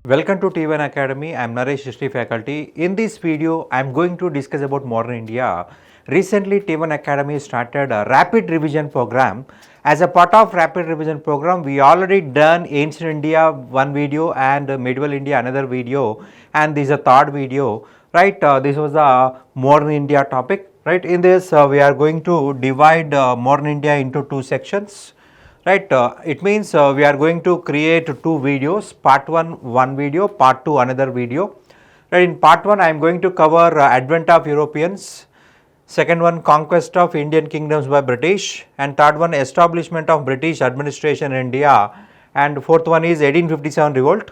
Welcome to T1 Academy. I am Naresh, History faculty. In this video, I am going to discuss about modern India. Recently, T1 Academy started a rapid revision program. As a part of rapid revision program, we already done ancient India one video and medieval India another video, and this is a third video. Right, this was the modern India topic. Right, in this we are going to divide modern India into two sections. Right, it means we are going to create two videos, part 1 one video, part 2 another video. Right, in part 1 I am going to cover advent of Europeans, second one conquest of Indian kingdoms by British, and third one establishment of British administration in India, and fourth one is 1857 revolt.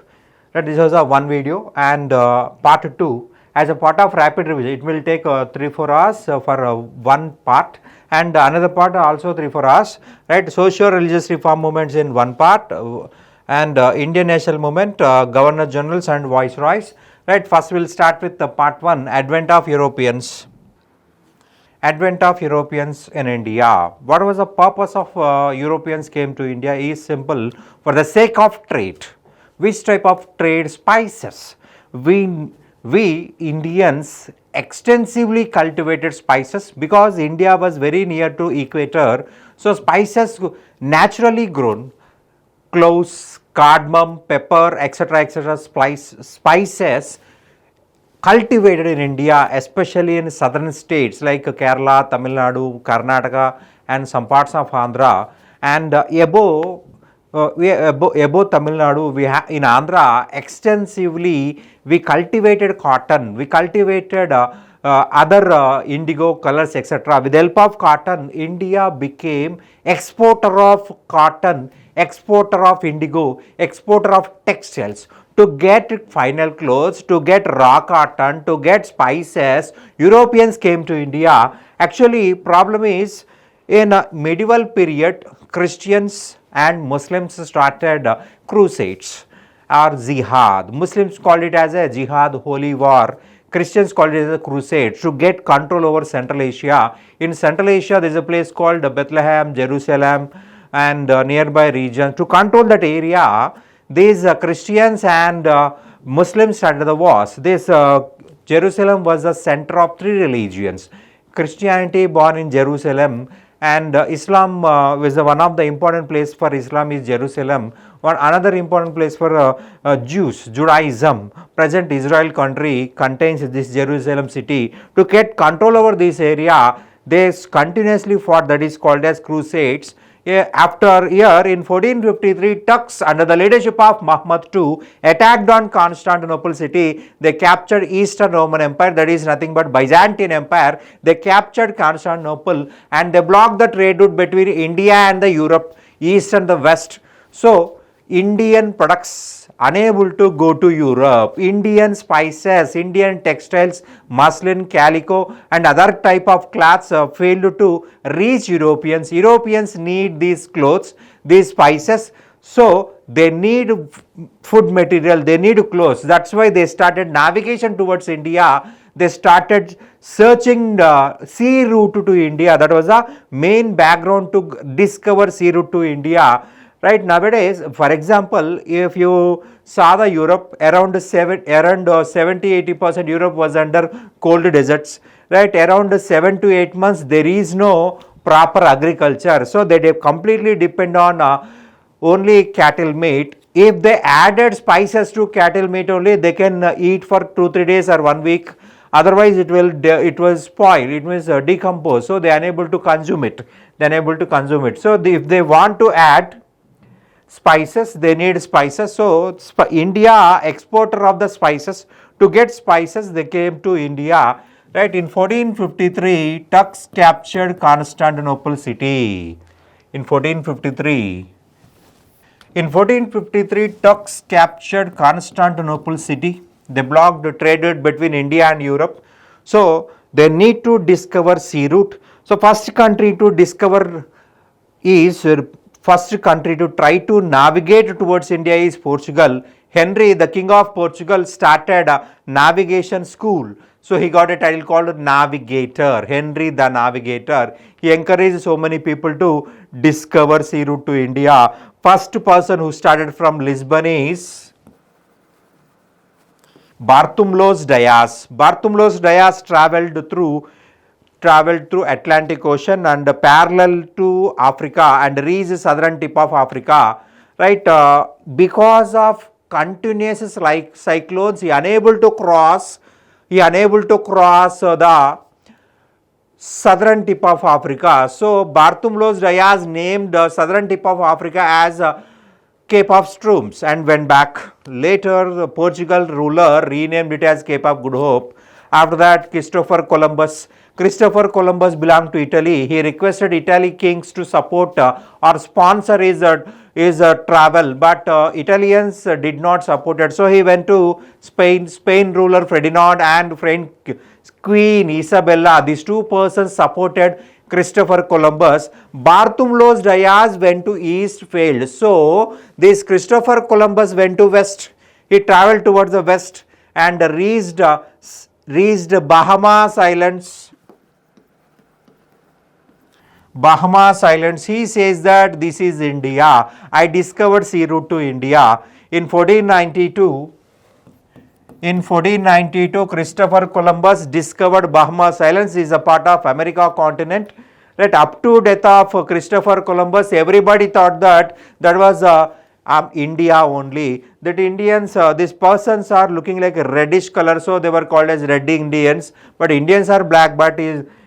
Right, this was a one video, and part 2 as a part of rapid revision it will take 3-4 hours for one part, and another part also 3-4 hours. Right, socio religious reform movements in one part, and Indian national movement, governor generals and viceroys. Right, first we will start with the part 1, advent of Europeans. Advent of Europeans in India. What was the purpose of Europeans came to India is simple, for the sake of trade. Which type of trade? Spices. We Indians extensively cultivated spices because India was very near to equator. So spices naturally grown, cloves, cardamom, pepper, etc. Spices cultivated in India, especially in southern states like Kerala, Tamil Nadu, Karnataka, and some parts of Andhra, and above Tamil Nadu, we in Andhra extensively we cultivated cotton, we cultivated other indigo colors, etc. With the help of cotton, India became exporter of cotton, exporter of indigo, exporter of textiles. To get final clothes, to get raw cotton, to get spices, Europeans came to India. Actually, problem is in a medieval period, Christians and Muslims started crusades or jihad. Muslims called it as a jihad, holy war. Christians called it as a crusade to get control over Central Asia. In Central Asia, there is a place called Bethlehem, Jerusalem, and nearby regions. To control that area, these Christians and Muslims started the wars. This Jerusalem was the center of three religions. Christianity born in Jerusalem, and Islam was one of the important place for Islam is Jerusalem. One another important place for Jews, Judaism. Present Israel country contains this Jerusalem city. To get control over this area, they continuously fought, that is called as crusades. After year in 1453, Turks under the leadership of Muhammad II attacked on Constantinople city. They captured Eastern Roman Empire, that is nothing but Byzantine Empire. They captured Constantinople and they blocked the trade route between India and the Europe, East and the West. So Indian products unable to go to Europe, Indian spices, Indian textiles, muslin, calico and other type of cloths failed to reach Europeans. Europeans need these clothes, these spices, so they need food material, they need clothes. That's why they started navigation towards India. They started searching the sea route to India. That was the main background to discover sea route to India. Right, nowadays, for example, if you saw the Europe around 70-80% Europe was under cold deserts. Right, around 7 to 8 months there is no proper agriculture. So they completely depend on only cattle meat. If they added spices to cattle meat only, they can eat for 2-3 days or 1 week. Otherwise, it will spoil. It means decompose. So they are unable to consume it. They are unable to consume it. So if they want to add spices, they need spices. So India exporter of the spices. To get spices, they came to India. Right, in 1453, Turks captured Constantinople city. In 1453, Turks captured Constantinople city. They blocked the trade route between India and Europe. So they need to discover sea route. So first country to discover is first country to try to navigate towards India is Portugal. Henry, the king of Portugal, started a navigation school. So he got a title called Navigator, Henry the Navigator. He encouraged so many people to discover sea route to India. First person who started from Lisbon is Bartholomew's Dias. Bartholomew's Dias traveled through Atlantic Ocean and parallel to Africa and reached southern tip of Africa, right? Because of continuous like cyclones, he unable to cross the southern tip of Africa. So Bartholomew's Dias named southern tip of Africa as Cape of Storms and went back. Later, the Portugal ruler renamed it as Cape of Good Hope. After that, Christopher Columbus belonged to Italy. He requested Italy kings to support or sponsor his travel, but Italians did not support it. So he went to Spain. Spain ruler Ferdinand and French Queen Isabella. These two persons supported Christopher Columbus. Bartholomew's Dias went to east, failed. So this Christopher Columbus went to west. He traveled towards the west and reached Bahamas Islands. Bahamas Islands. He says that this is India. I discovered sea route to India. In 1492, Christopher Columbus discovered Bahamas Islands. Is a part of America continent. Right, up to death of Christopher Columbus, everybody thought that was India only. That Indians, these persons are looking like a reddish color, so they were called as red Indians. But Indians are black. But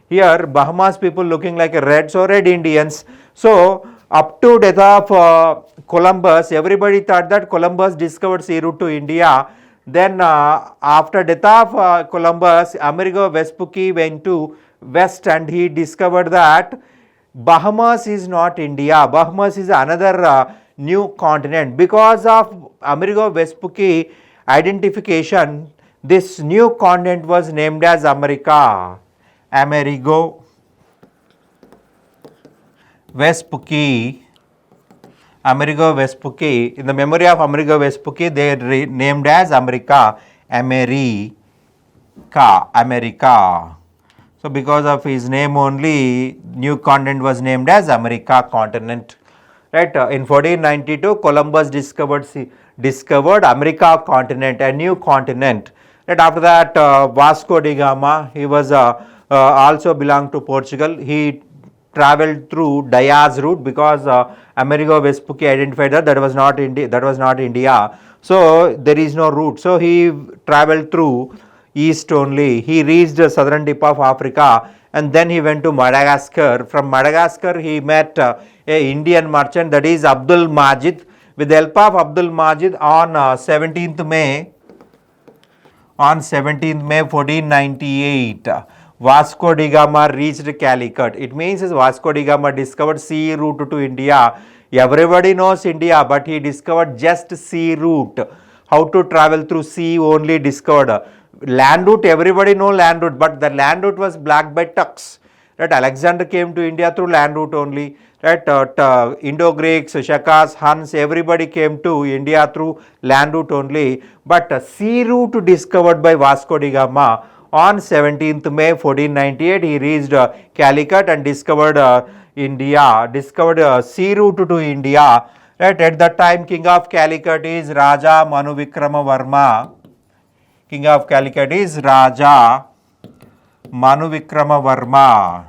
here Bahamas people looking like a red, so red Indians. So up to death of Columbus, everybody thought that Columbus discovered sea route to India. Then after death of Columbus, Amerigo Vespucci went to west and he discovered that Bahamas is not India. Bahamas is another new continent. Because of Amerigo Vespucci identification, this new continent was named as America. Amerigo Vespucci. Amerigo Vespucci. In the memory of Amerigo Vespucci, they named as America. America. So because of his name only, new continent was named as America continent. Right? In 1492, Columbus discovered America continent, a new continent. Right? After that, Vasco da Gama, he was also belonged to Portugal. He traveled through Dias route because Amerigo Vespucci identified that was not India. So there is no route. So he traveled through east only. He reached the southern tip of Africa and then he went to Madagascar. From Madagascar he met a Indian merchant, that is Abdul Majid. With the help of Abdul Majid, on 17th May 1498, Vasco da Gama reached Calicut. It means Vasco da Gama discovered sea route to India. Everybody knows India, but he discovered just sea route. How to travel through sea only discovered. Land route, everybody know land route, but the land route was blocked by Turks. Right? Alexander came to India through land route only. Right? Indo-Greeks, Shakas, Huns, everybody came to India through land route only. But sea route discovered by Vasco da Gama. On 17th May 1498, he reached Calicut and discovered India, discovered sea route to India. Right? At that time, king of Calicut is Raja Manuvikramavarma. King of Calicut is Raja Manuvikramavarma.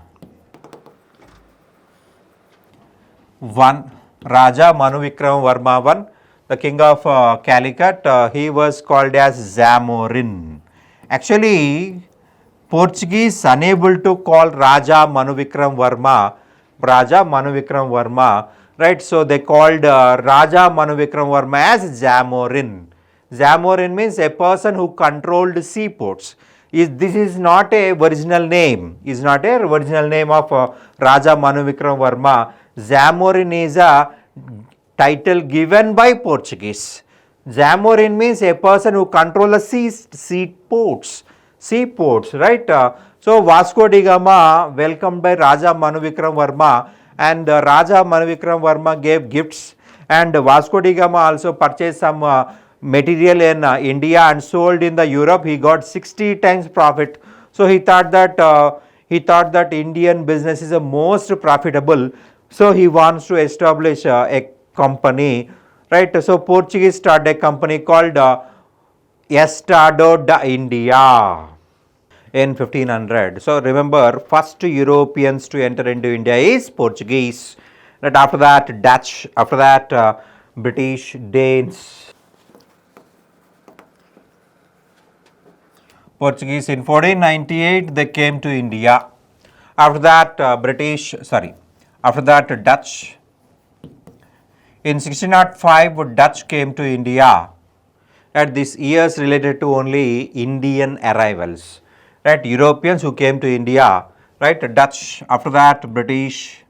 Raja Manuvikramavarma I, the king of Calicut, he was called as Zamorin. Actually, Portuguese unable to call Raja Manuvikramavarma, right? So they called Raja Manuvikramavarma as Zamorin. Zamorin means a person who controlled seaports. This is not a original name. Is not a original name of Raja Manuvikramavarma. Zamorin is a title given by Portuguese. Zamorin means a person who controls seaports, right? So Vasco da Gama welcomed by Raja Manuvikramavarma, and Raja Manuvikramavarma gave gifts, and Vasco da Gama also purchased some material in India and sold in the Europe. He got 60 times profit. So he thought that Indian business is the most profitable. So he wants to establish a company, right? So Portuguese started a company called Estado de India in 1500. So remember, first Europeans to enter into India is Portuguese. Right after that Dutch, after that British, Danes. Portuguese in 1498 they came to India. After that after that Dutch. In 1605 Dutch came to India. At these years related to only Indian arrivals. Right, Europeans who came to India, right, Dutch, after that British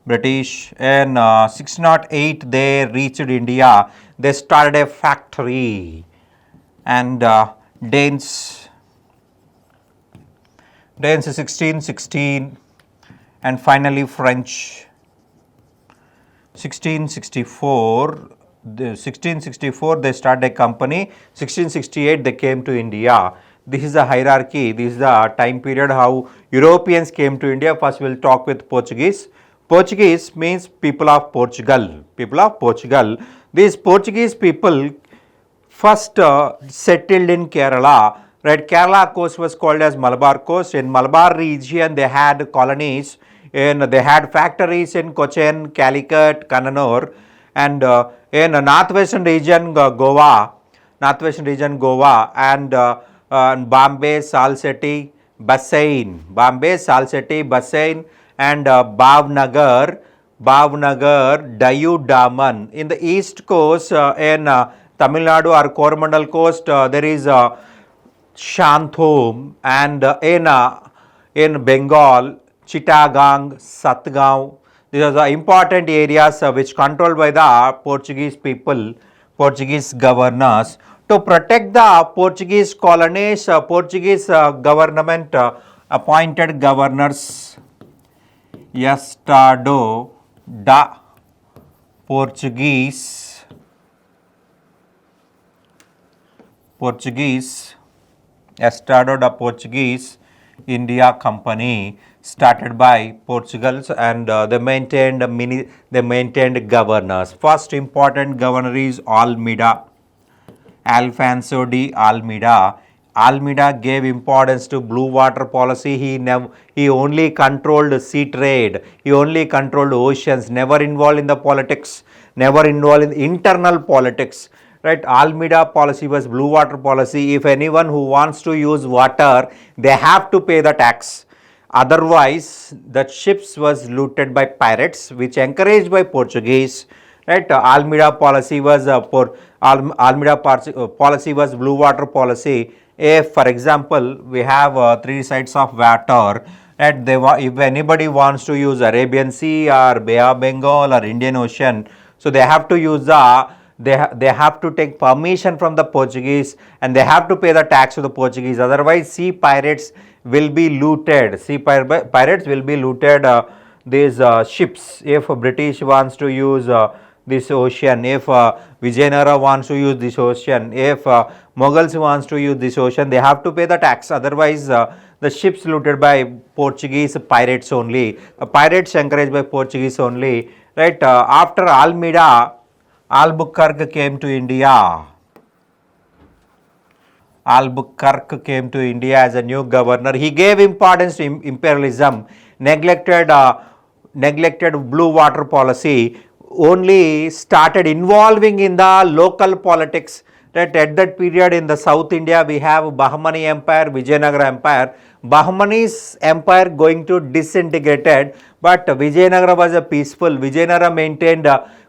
in 1608 they reached India, they started a factory, and Danes 1616, and finally French 1664. 1664 they started a company, 1668 they came to India. This is the hierarchy, this is the time period how Europeans came to India. First we will talk with Portuguese. Portuguese means people of Portugal, people of Portugal. These Portuguese people first settled in Kerala. Right, Kerala coast was called as Malabar coast. In Malabar region they had colonies, and they had factories in Cochin, Calicut, Kannanur, and in northwestern region Goa, and Bombay, Salseti, Bassein, and Bhavnagar, Dayu Daman. In the east coast, in Tamil Nadu or Coromandel coast, there is Shanthom, and in Bengal, Chittagong, Satgaon. These are the important areas which controlled by the Portuguese people, Portuguese governors. To protect the Portuguese colonies, Portuguese government appointed governors. Estado da Portuguese Estado da Portuguese India Company, started by Portugals, and they maintained governors. First important governor is Almeida, Alfonso de Almeida. Almeida gave importance to blue water policy. He only controlled sea trade. He only controlled oceans, never involved in the politics, never involved in internal politics. Right, Almeida policy was blue water policy. If anyone who wants to use water, they have to pay the tax. Otherwise, the ships was looted by pirates, which encouraged by Portuguese. Right, Almeida policy was policy was blue water policy. If, for example, we have three sides of water, right, if anybody wants to use Arabian Sea or Bay of Bengal or Indian Ocean, so they have to use they have to take permission from the Portuguese, and they have to pay the tax to the Portuguese. Otherwise, sea pirates will be looted. Pirates will be looted these ships. If British wants to use this ocean, if Vijayanagara wants to use this ocean, if Mughals wants to use this ocean, they have to pay the tax. Otherwise, the ships looted by Portuguese pirates only. Pirates encouraged by Portuguese only. Right, after Almeida, Albuquerque came to India. Albuquerque came to India as a new governor. He gave importance to imperialism, neglected blue water policy, only started involving in the local politics. Right, at that period in the South India, we have Bahmani Empire, Vijayanagara Empire. Bahmani's empire going to disintegrated, but Vijayanagara was a peaceful. Vijayanagara maintained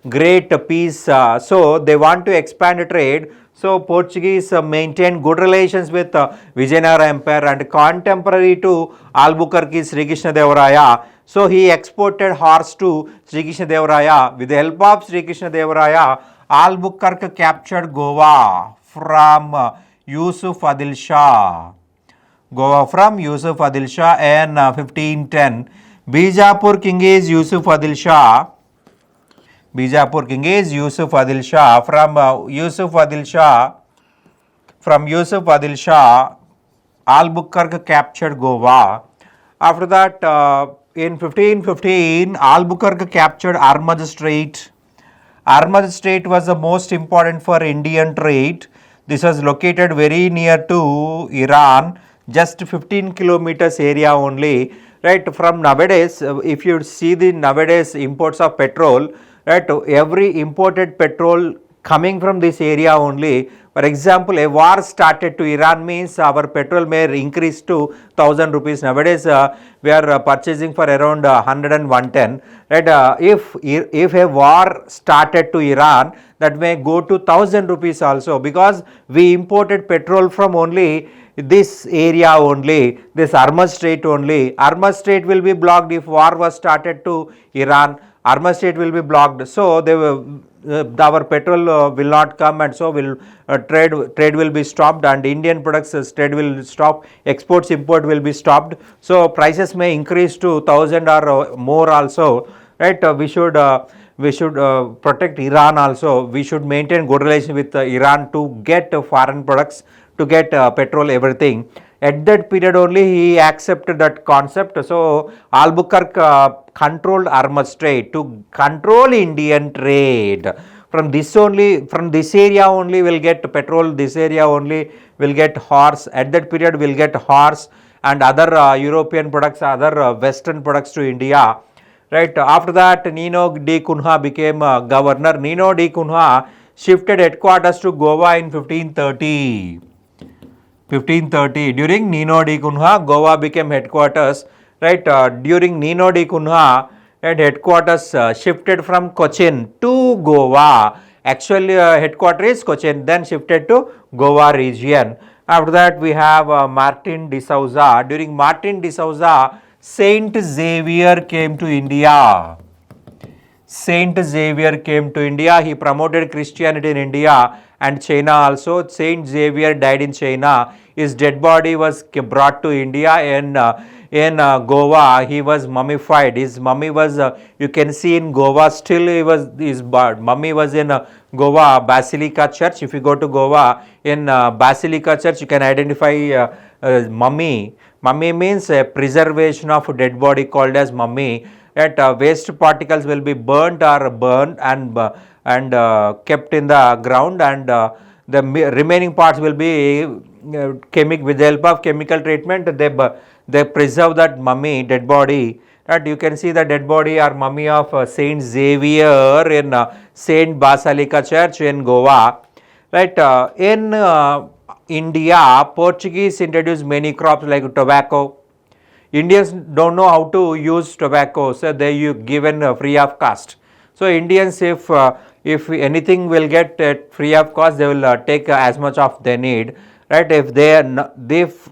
great peace, so they want to expand trade. So Portuguese maintained good relations with Vijayanagara Empire, and contemporary to Albuquerque Sri Krishna Devaraya. So he exported horse to Sri Krishna Devaraya. With the help of Sri Krishna Devaraya, Albuquerque captured Goa from Yusuf Adil Shah. Goa from Yusuf Adil Shah in 1510. Bijapur king is Yusuf Adil Shah. Bijapur king is Yusuf Adil Shah. From Yusuf Adil Shah, Albuquerque captured Goa. After that, in 1515, Albuquerque captured Armagh Strait. Armagh Strait was the most important for Indian trade. This was located very near to Iran, just 15 kilometers area only, right? From nowadays, if you see the nowadays imports of petrol, right, every imported petrol coming from this area only. For example, a war started to Iran means our petrol may increase to 1000 rupees. Nowadays we are purchasing for around 100 and 110, right? If a war started to Iran, that may go to 1000 rupees also, because we imported petrol from only this area only, this Hormuz Strait only. Hormuz Strait will be blocked if war was started to Iran. Hormuz Strait will be blocked, so they will, our petrol will not come, and so will trade will be stopped, and Indian products trade will stop, exports import will be stopped. So prices may increase to 1000 or more also, right? We should protect Iran also. We should maintain good relation with Iran to get foreign products, to get petrol, everything. At that period only he accepted that concept. So Albuquerque controlled Hormuz Strait to control Indian trade. From this area only will get petrol, this area only will get horse. At that period will get horse and other European products, other Western products to India. Right. After that, Nino de Cunha became governor. Nino de Cunha shifted headquarters to Goa in 1530. 1530. During Nino de Cunha, Goa became headquarters. Right. During Nino de Cunha, and headquarters shifted from Cochin to Goa. Actually, headquarters is Cochin, then shifted to Goa region. After that, we have Martin de Souza. During Martin de Souza, Saint Xavier came to India. Saint Xavier came to India. He promoted Christianity in India and China also. Saint Xavier died in China. His dead body was brought to India in Goa. He was mummified. His mummy was, you can see in Goa, still his mummy was in Goa Basilica Church. If you go to Goa, in Basilica Church, you can identify mummy. Mummy means preservation of dead body, called as mummy. That waste particles will be burnt or burned and kept in the ground, and the remaining parts will be with the help of chemical treatment. They preserve that mummy, dead body. That you can see the dead body or mummy of Saint Xavier in Saint Basilica Church in Goa. Right. In India, Portuguese introduced many crops like tobacco. Indians don't know how to use tobacco, so they given free of cost. So Indians, if anything will get free of cost, they will take as much of they need, right? If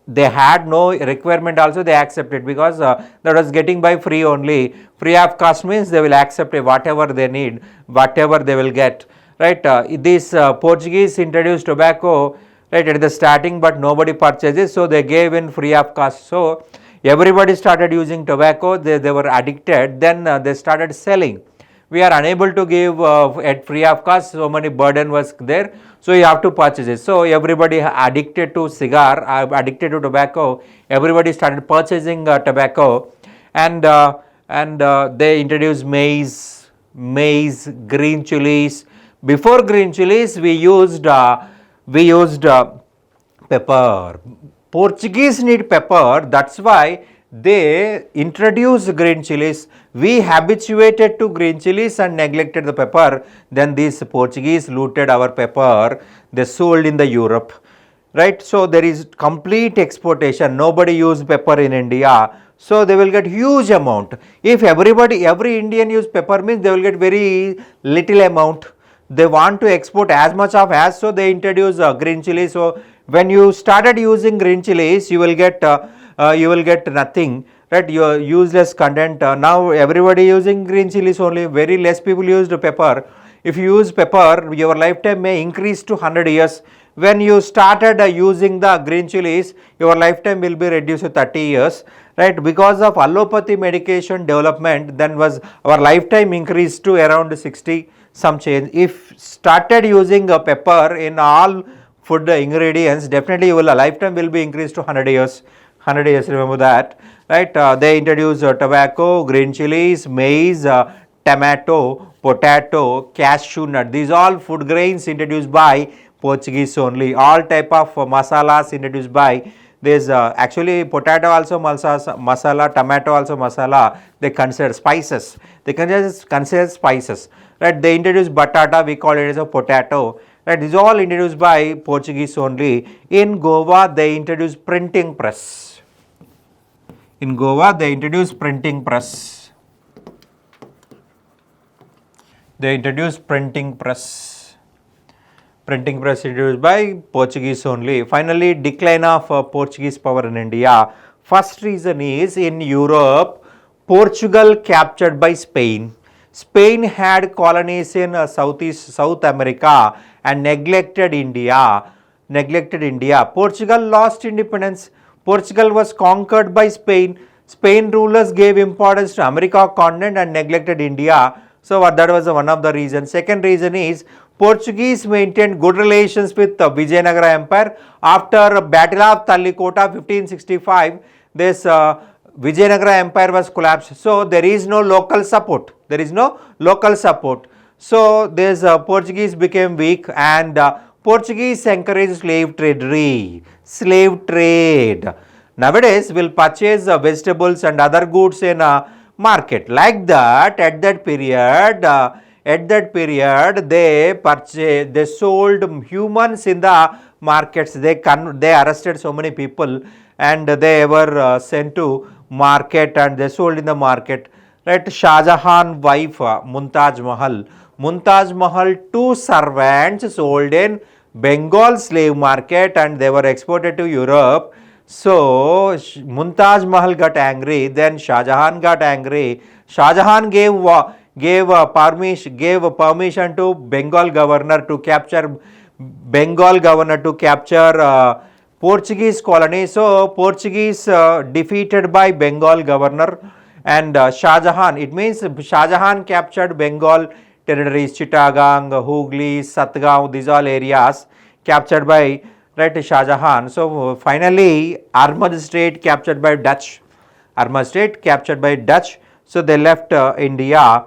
they had no requirement also, they accepted, because that was getting by free only. Free of cost means they will accept whatever they need, whatever they will get, right? This Portuguese introduced tobacco, right, at the starting, but nobody purchases, so they gave in free of cost. So everybody started using tobacco, they were addicted, then they started selling. We are unable to give at free of cost, so many burden was there, so you have to purchase it. So everybody addicted to cigar, addicted to tobacco, everybody started purchasing tobacco, and they introduced maize, green chilies. Before green chilies, we used pepper. Portuguese need pepper, that's why they introduced green chilies. We habituated to green chilies and neglected the pepper. Then these Portuguese looted our pepper. They sold in the Europe, right? So there is complete exportation. Nobody use pepper in India. So they will get huge amount. If every Indian use pepper, means they will get very little amount. They want to export as much of as, so they introduce green chili. So when you started using green chilies, you will get nothing, right? Your useless content. Now everybody using green chilies only. Very less people used pepper. If you use pepper, your lifetime may increase to 100 years. When you started using the green chilies, your lifetime will be reduced to 30 years, right? Because of allopathy medication development, then was our lifetime increased to around 60 some change. If started using a pepper in all food ingredients, definitely your lifetime will be increased to 100 years. 100 years, remember that, right? They introduced tobacco, green chilies, maize, tomato, potato, cashew nut. These all food grains introduced by Portuguese only. All type of masalas introduced by this. Actually, potato also masala, tomato also masala. They consider spices. They consider spices. Right? They introduce batata. We call it as a potato. Right? This is all introduced by Portuguese only. In Goa, they introduced printing press. In Goa, they introduced printing press. They introduced printing press. Printing press introduced by Portuguese only. Finally, decline of Portuguese power in India. First reason is in Europe, Portugal captured by Spain. Spain had colonies in South America and neglected India. Portugal lost independence. Portugal was conquered by Spain. Spain rulers gave importance to America continent and neglected India. So that was one of the reasons. Second reason is Portuguese maintained good relations with the Vijayanagara Empire. After Battle of Tallikota 1565, this Vijayanagara Empire was collapsed. So there is no local support. So this Portuguese became weak and Portuguese encouraged slave trade. Nowadays, will purchase vegetables and other goods in market. Like that, at that period, they sold humans in the markets. They arrested so many people and they were sent to market and they sold in the market. Right? Shah Jahan wife Mumtaz Mahal, two servants sold in Bengal slave market and they were exported to Europe. So Mumtaz Mahal got angry, then Shah Jahan got angry. Shah Jahan gave permission to Bengal governor to capture Portuguese colony. So Portuguese defeated by Bengal governor and Shah Jahan. It means Shah Jahan captured Bengal territories, Chittagong, Hooghly, Satgaon, these all areas captured by Shah Jahan. So finally Armagh State captured by Dutch. So they left India.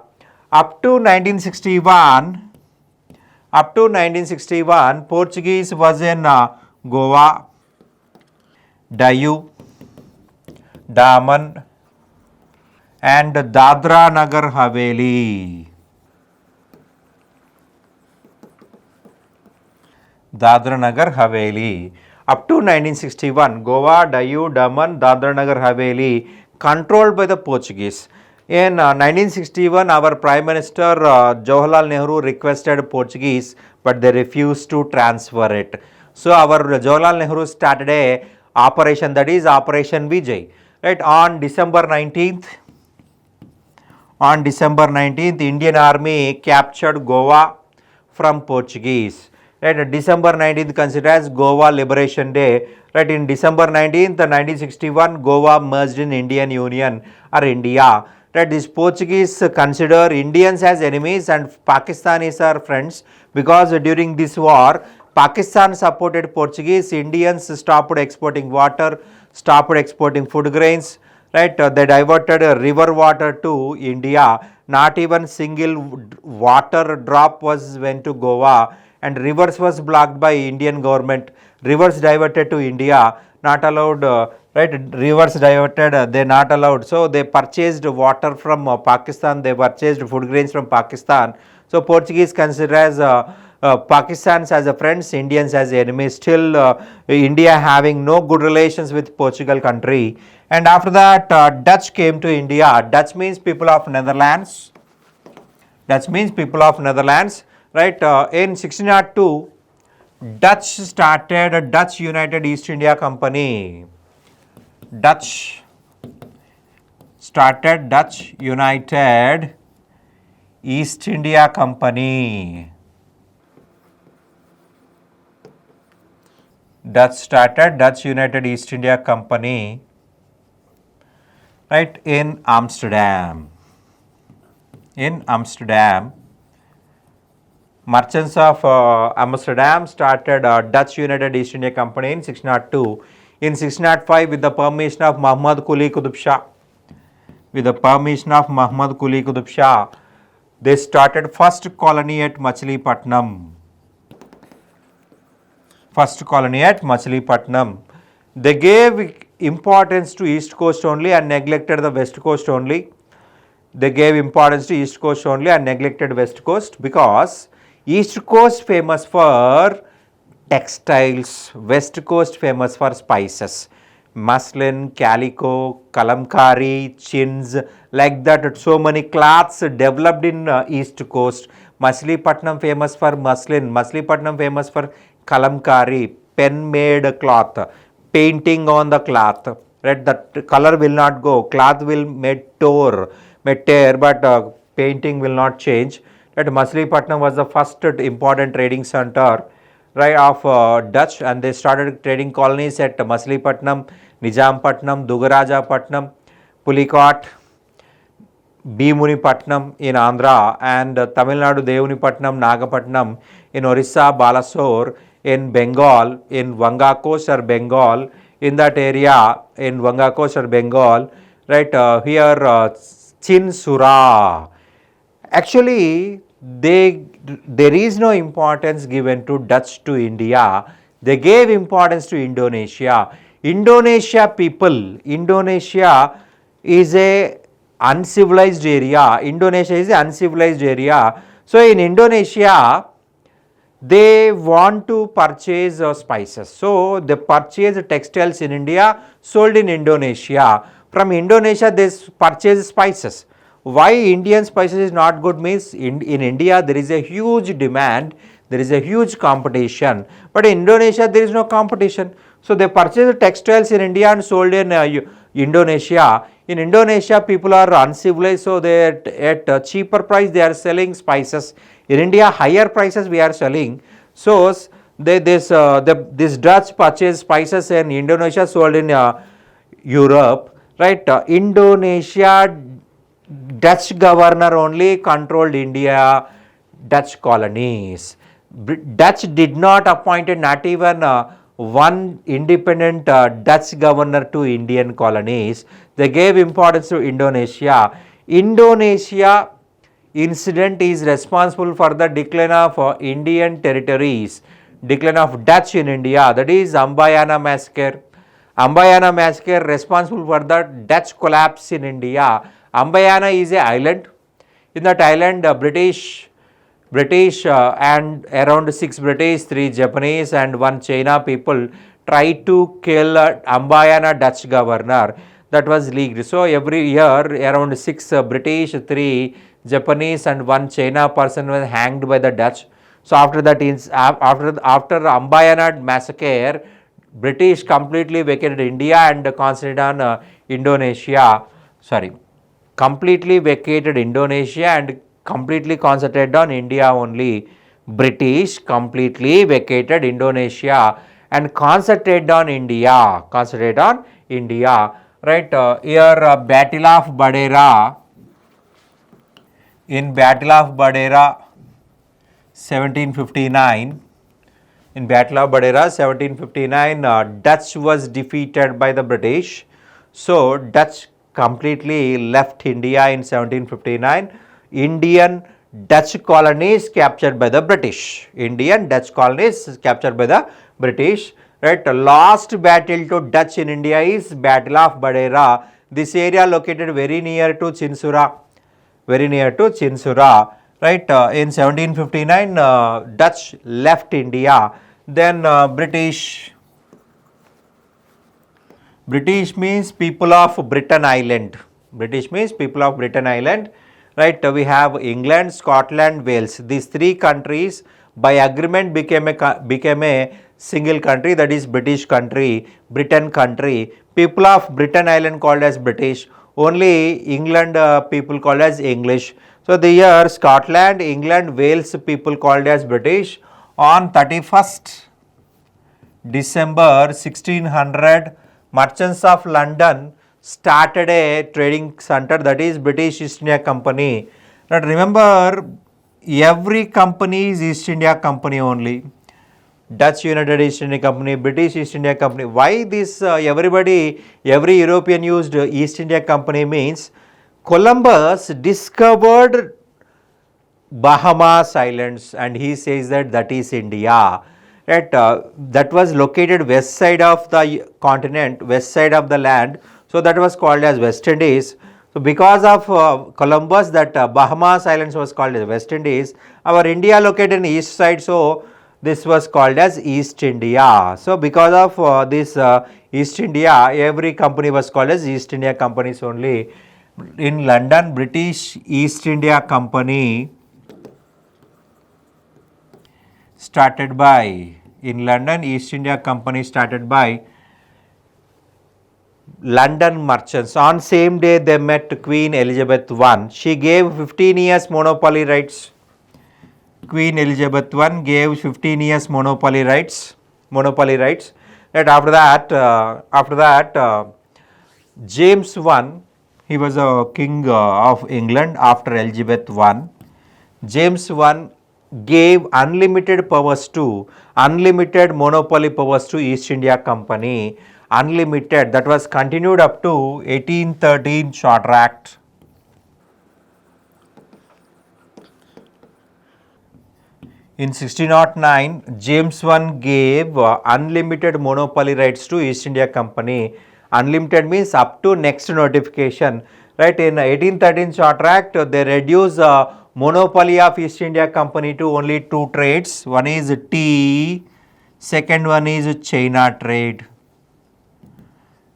Up to 1961, Portuguese was in Goa, Diu, Daman and Dadra Nagar Haveli. Up to 1961, Goa, Diu, Daman, Dadra Nagar Haveli controlled by the Portuguese. In 1961, our Prime Minister Jawaharlal Nehru requested Portuguese, but they refused to transfer it. So our Jawaharlal Nehru started a operation, that is Operation Vijay. Right? On December 19th, Indian Army captured Goa from Portuguese. Right? December 19th considered as Goa Liberation Day. Right? In December 19th, 1961, Goa merged in Indian Union or India. Right? These Portuguese consider Indians as enemies and Pakistanis are friends, because during this war, Pakistan supported Portuguese. Indians stopped exporting water, stopped exporting food grains. Right? They diverted river water to India. Not even single water drop went to Goa, and rivers was blocked by Indian government. Rivers diverted to India, not allowed. Rivers diverted, they not allowed. So they purchased water from Pakistan. They purchased food grains from Pakistan. So Portuguese consider as Pakistans as a friends, Indians as enemies. Still India having no good relations with Portugal country. And after that Dutch came to India. Dutch means people of Netherlands. Right? In 1602, Dutch started a Dutch United East India Company. Dutch United East India Company. Dutch United East India Company, right, in Amsterdam. Merchants of Amsterdam started Dutch United East India Company in 1602. In 1605, with the permission of Muhammad Quli Qutub Shah, they started first colony at Machilipatnam. first colony at Machilipatnam. They gave importance to east coast only and neglected the west coast only. They gave importance to east coast only and neglected west coast because east coast famous for textiles, west coast famous for spices, muslin, calico, kalamkari, chins, like that. So many cloths developed in east coast. Machilipatnam famous for muslin, Machilipatnam famous for kalamkari, pen made cloth, painting on the cloth, right? The color will not go, cloth will may tear, but painting will not change. That Machilipatnam was the first important trading center, right, of Dutch, and they started trading colonies at Machilipatnam, Nijampatnam, Dugarajapatnam, Pulicat, Bhimunipatnam in Andhra, and Tamil Nadu, Devunipatnam, Nagapatnam, in Orissa, Balasore, in Bengal, in Vanga coast or Bengal, in that area, in Vanga coast or Bengal, right, here Chinsura. Actually, there is no importance given to Dutch to India. They gave importance to Indonesia. Indonesia is a uncivilized area. Indonesia is an uncivilized area. So in Indonesia, they want to purchase spices. So they purchase textiles in India, sold in Indonesia. From Indonesia, they purchase spices. Why Indian spices is not good means in India there is a huge demand, there is a huge competition, but in Indonesia there is no competition. So they purchase textiles in India and sold in Indonesia. In Indonesia people are uncivilized, so they at a cheaper price they are selling spices. In India higher prices we are selling. So this Dutch purchase spices in Indonesia, sold in Europe, right? Indonesia Dutch governor only controlled India, Dutch colonies. Dutch did not appointed not even one independent Dutch governor to Indian colonies. They gave importance to Indonesia. Indonesia incident is responsible for the decline of Indian territories, decline of Dutch in India, that is Ambayana massacre. Ambayana massacre responsible for the Dutch collapse in India. Ambayana is an island. In that island, British and around 6 British, 3 Japanese and 1 China people tried to kill Ambayana Dutch governor. That was leaked. So every year around 6 British, 3 Japanese and 1 China person was hanged by the Dutch. So after that, after Ambayana massacre, British completely vacated India and concentrated on Indonesia. Completely vacated Indonesia and completely concentrated on India only. British completely vacated Indonesia and concentrated on India. Right, here Battle of Badera. In Battle of Badera 1759. In Battle of Badera 1759, Dutch was defeated by the British. So Dutch completely left India in 1759. Indian Dutch colonies captured by the British. Indian Dutch colonies captured by the British. Right, last battle to Dutch in India is Battle of Badera. This area located very near to Chinsura. Right, in 1759, Dutch left India. Then British means people of Britain Island. Right, we have England, Scotland, Wales. These 3 countries by agreement became a single country, that is British country, Britain country. People of Britain Island called as British. Only England people called as English. So the year Scotland, England, Wales people called as British. On 31st December 1600, merchants of London started a trading center, that is British East India Company. Now remember, every company is East India Company only. Dutch United East India Company, British East India Company. Why this every European used East India Company means Columbus discovered Bahamas Islands and he says that is India. right, that was located west side of the continent, west side of the land. So that was called as West Indies. So because of Columbus, that Bahamas Islands was called as West Indies. Our India located in east side, so this was called as East India. So because of this East India, every company was called as East India companies only. In London, British East India Company started by, in London, East India Company started by London merchants. On same day they met Queen Elizabeth I. She gave 15 years monopoly rights. Queen Elizabeth I gave 15 years monopoly rights. Right, after that, James I, he was a king of England after Elizabeth I. James I gave unlimited monopoly powers to East India Company. Unlimited, that was continued up to 1813 Charter Act. In 1609, James I gave unlimited monopoly rights to East India Company. Unlimited means up to next notification. Right, in 1813 Charter Act, they reduce monopoly of East India Company to only two trades. One is tea, second one is China trade.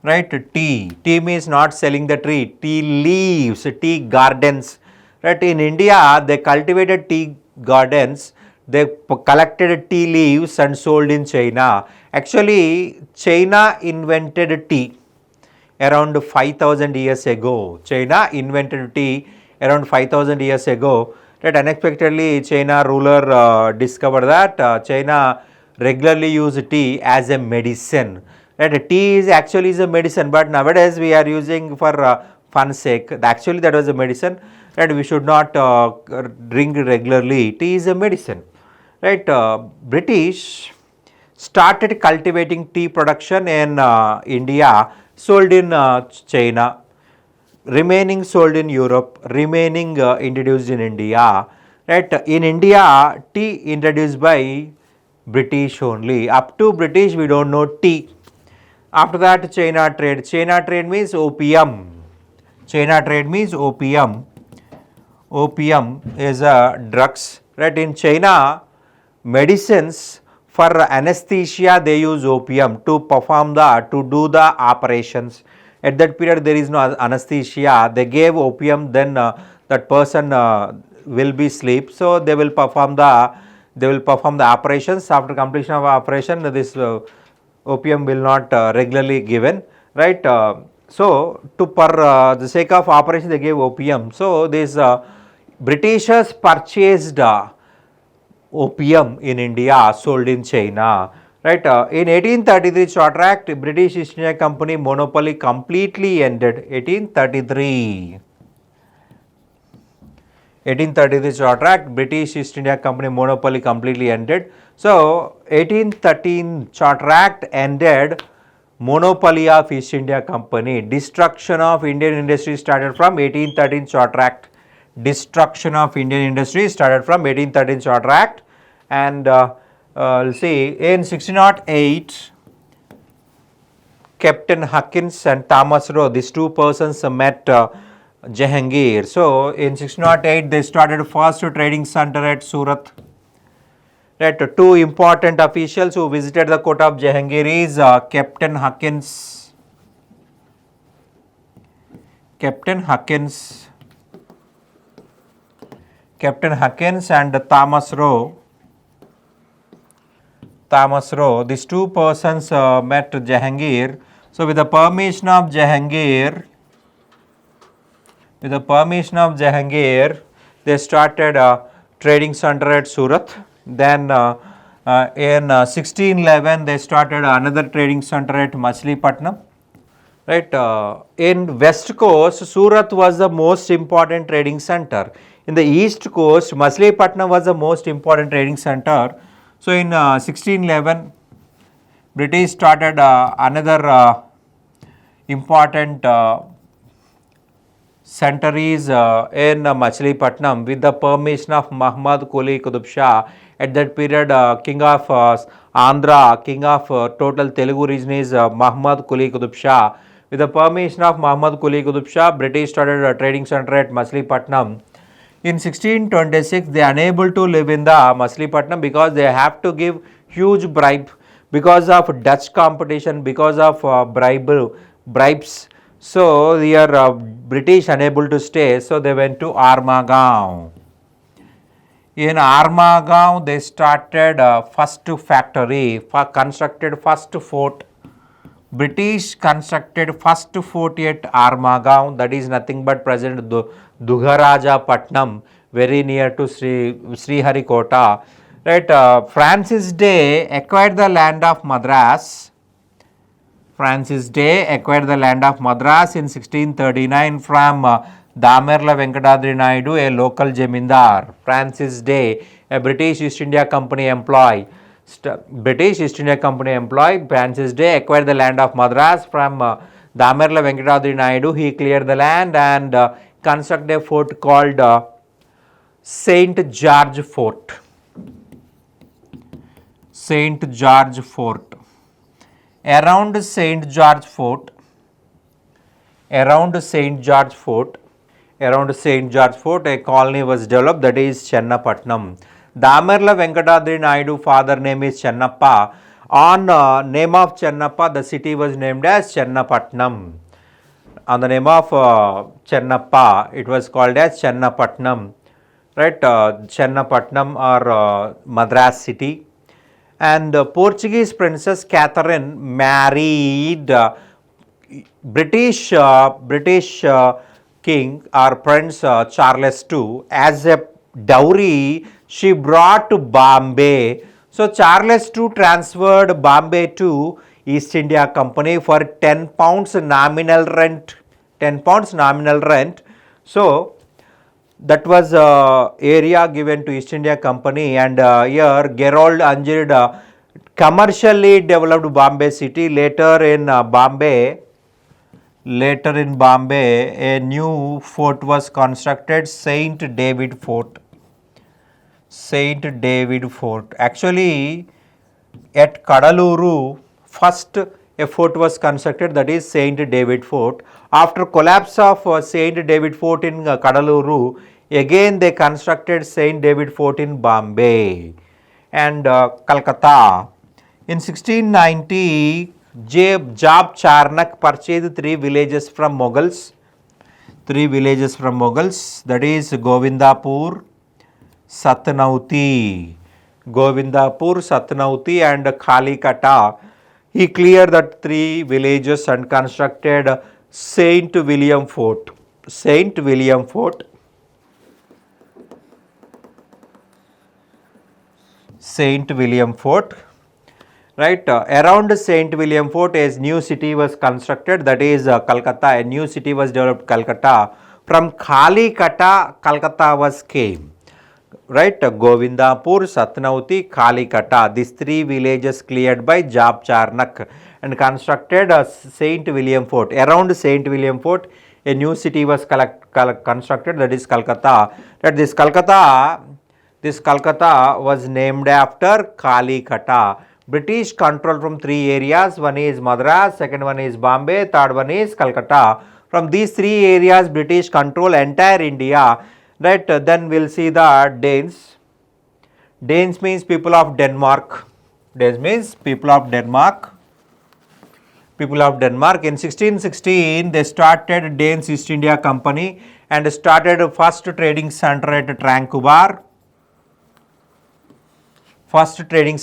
Right, tea means not selling the tree, tea leaves, tea gardens. Right, in India, they cultivated tea gardens, they collected tea leaves and sold in China. Actually, China invented tea around 5000 years ago. China invented tea around 5000 years ago. Right, unexpectedly, China ruler discovered that China regularly use tea as a medicine. Right, tea is actually is a medicine, but nowadays we are using for fun sake. Actually, that was a medicine. Right, we should not drink regularly. Tea is a medicine. Right, British started cultivating tea production in India, sold in China, remaining sold in Europe, remaining introduced in India. Right, in India, tea introduced by British only. Up to British, we don't know tea. After that, China trade. China trade means opium. China trade means opium. Opium is drugs. Right, in China, medicines for anesthesia they use opium to do the operations. At that period there is no anesthesia, they gave opium, then that person will be sleep, so they will perform the operations. After completion of operation, this opium will not regularly given, right. So to the sake of operation they gave opium. So this Britishers purchased opium in India, sold in China. Right, in 1833 Charter Act, British East India Company monopoly completely ended. 1833. 1833 Charter Act, British East India Company monopoly completely ended. So 1813 Charter Act ended monopoly of East India Company. Destruction of Indian industry started from 1813 Charter Act. Destruction of Indian industry started from 1813 Charter Act. And we'll see in 1608, Captain Huckins and Thomas Roe, these two persons met Jahangir. So in 1608 they started first trading center at Surat. Right, two important officials who visited the court of Jahangir is Captain Huckins and Thomas Roe. These two persons met Jahangir. So with the permission of Jahangir, they started trading center at Surat. Then in 1611 they started another trading center at Machilipatnam. Right, in west coast Surat was the most important trading center. In the east coast Machilipatnam was the most important trading center. So in 1611 British started another important Center is in Machilipatnam with the permission of Muhammad Quli Qutub Shah. At that period, king of Andhra, king of total Telugu region is Muhammad Quli Qutub Shah. With the permission of Muhammad Quli Qutub Shah, British started a trading center at Machilipatnam. In 1626, they are unable to live in the Machilipatnam because they have to give huge bribe because of Dutch competition, because of bribes. So, they are British unable to stay, so they went to Armagaon. In Armagaon, they started first factory, constructed first fort. British constructed first fort at Armagaon, that is nothing but present Dugharaja Patnam, very near to Sriharikota. Right, Francis Day acquired the land of Madras. Francis Day acquired the land of Madras in 1639 from Damerla Venkatadri Naidu, a local Jamindar. Francis Day, a British East India Company employee. Francis Day acquired the land of Madras from Damerla Venkatadri Naidu. He cleared the land and constructed a fort called St. George Fort. St. George Fort. Around St. George Fort, a colony was developed, that is Chennapatnam. Damerla Venkatadri Naidu father name is Chennappa. On name of Chennappa, the city was named as Chennapatnam. On the name of Chennappa, it was called as Chennapatnam. Right, Chennapatnam or Madras city. And Portuguese Princess Catherine married British king or Prince Charles II. As a dowry, she brought to Bombay. So Charles II transferred Bombay to East India Company for 10 pounds nominal rent. 10 pounds nominal rent. So that was area given to East India Company, and here Gerald Anjid commercially developed Bombay city. Later in Bombay, a new fort was constructed, Saint David Fort. Saint David Fort. Actually, at Kadaluru, first a fort was constructed, that is Saint David Fort. After collapse of Saint David Fort in Kadaluru, again they constructed Saint David Fort in Bombay and Calcutta. In 1690, Jab Charnak purchased 3 villages from Mughals. That is Govindapur, Satnauti and Kalikata. He cleared that 3 villages and constructed Saint William Fort. Right, around Saint William Fort, a new city was constructed, that is Calcutta. A new city was developed, Calcutta. From Kalikata, Calcutta was came. Right, Govindapur, Satnauti, Kalikata. These 3 villages cleared by Jab Charnak and constructed Saint William Fort. Around Saint William Fort, a new city was constructed, that is Calcutta. That this Calcutta was named after Kalikata. British control from 3 areas. One is Madras, second one is Bombay, third one is Calcutta. From these 3 areas, British control entire India. Right, then we'll see the Danes. Danes means people of Denmark. In 1616, they started Danes East India Company and started first trading center at Tranquebar. In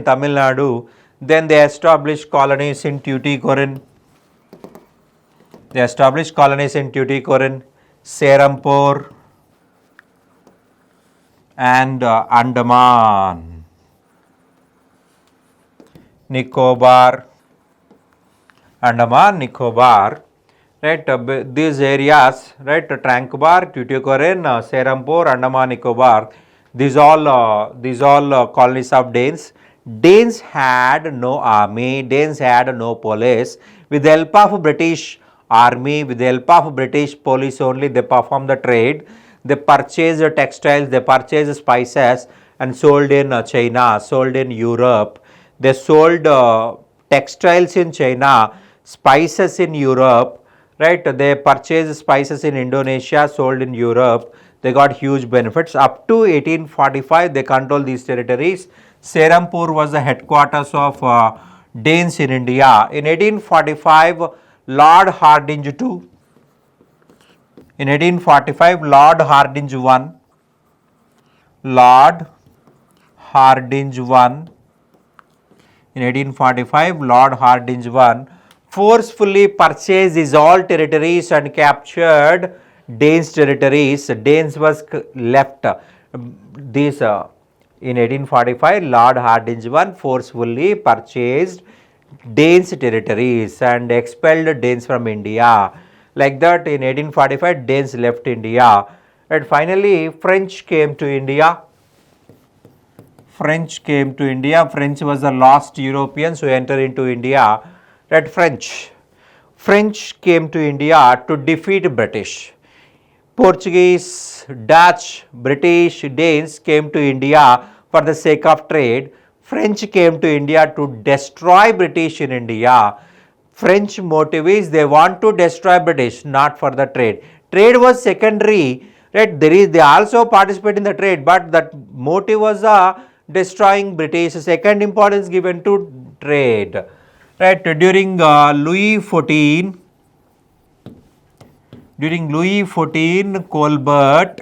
Tamil Nadu. Then they established colonies in Tuticorin. Serampore and Andaman, Nicobar. Right, these areas, right, Tranquebar, Tuticorin, Serampore, Andaman, Nicobar, these all colonies of Danes. Danes had no army, Danes had no police. With the help of British army. With the help of British police only, they perform the trade. They purchase textiles, they purchase spices and sold in China, sold in Europe. They sold textiles in China, spices in Europe, right? They purchased spices in Indonesia, sold in Europe. They got huge benefits. Up to 1845, they controlled these territories. Serampore was the headquarters of Danes in India. In 1845, Lord Hardinge II. In 1845, Lord Hardinge I. Lord Hardinge I. In 1845, Lord Hardinge I forcefully purchased these all territories and captured Danes territories. Danes was left. These in 1845, Lord Hardinge I forcefully purchased Danes territories and expelled Danes from India. Like that, in 1845, Danes left India. And finally, French came to India. French came to India. French was the last Europeans who entered into India. That French came to India to defeat British. Portuguese, Dutch, British, Danes came to India for the sake of trade. French came to India to destroy British in India. French motive is they want to destroy British, not for the trade. Trade was secondary, right? They also participate in the trade, but that motive was destroying British. Second importance given to trade, right? During Louis XIV, Colbert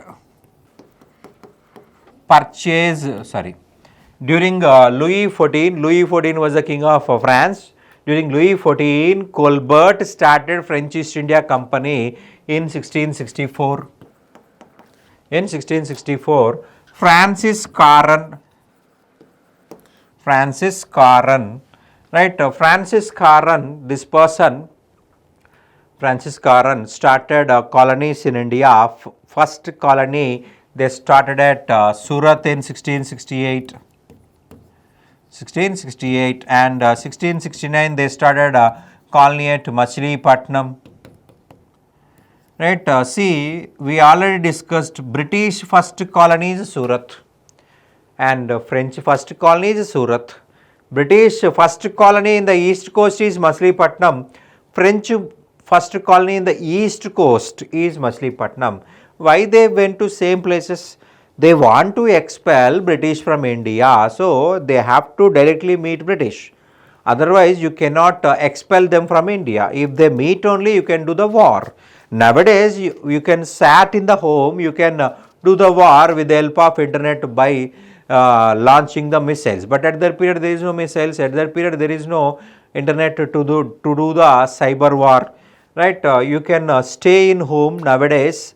during Louis XIV was the king of France. During Louis XIV, Colbert started French East India Company in 1664. In 1664, Francis Caron, right? Francis Caron, this person, Francis Caron started colonies in India. First colony they started at Surat in 1668. 1668 and 1669 they started a colony at Machilipatnam. Right, see, we already discussed British first colony is Surat and French first colony is Surat. British first colony in the east coast is Machilipatnam. French first colony in the east coast is Machilipatnam. Why they went to same places? They want to expel British from India, so they have to directly meet British. Otherwise, you cannot expel them from India. If they meet only, you can do the war. Nowadays, you can sat in the home, you can do the war with the help of internet by launching the missiles. But at that period, there is no missiles. At that period, there is no internet to do the cyber war. Right? You can stay in home nowadays.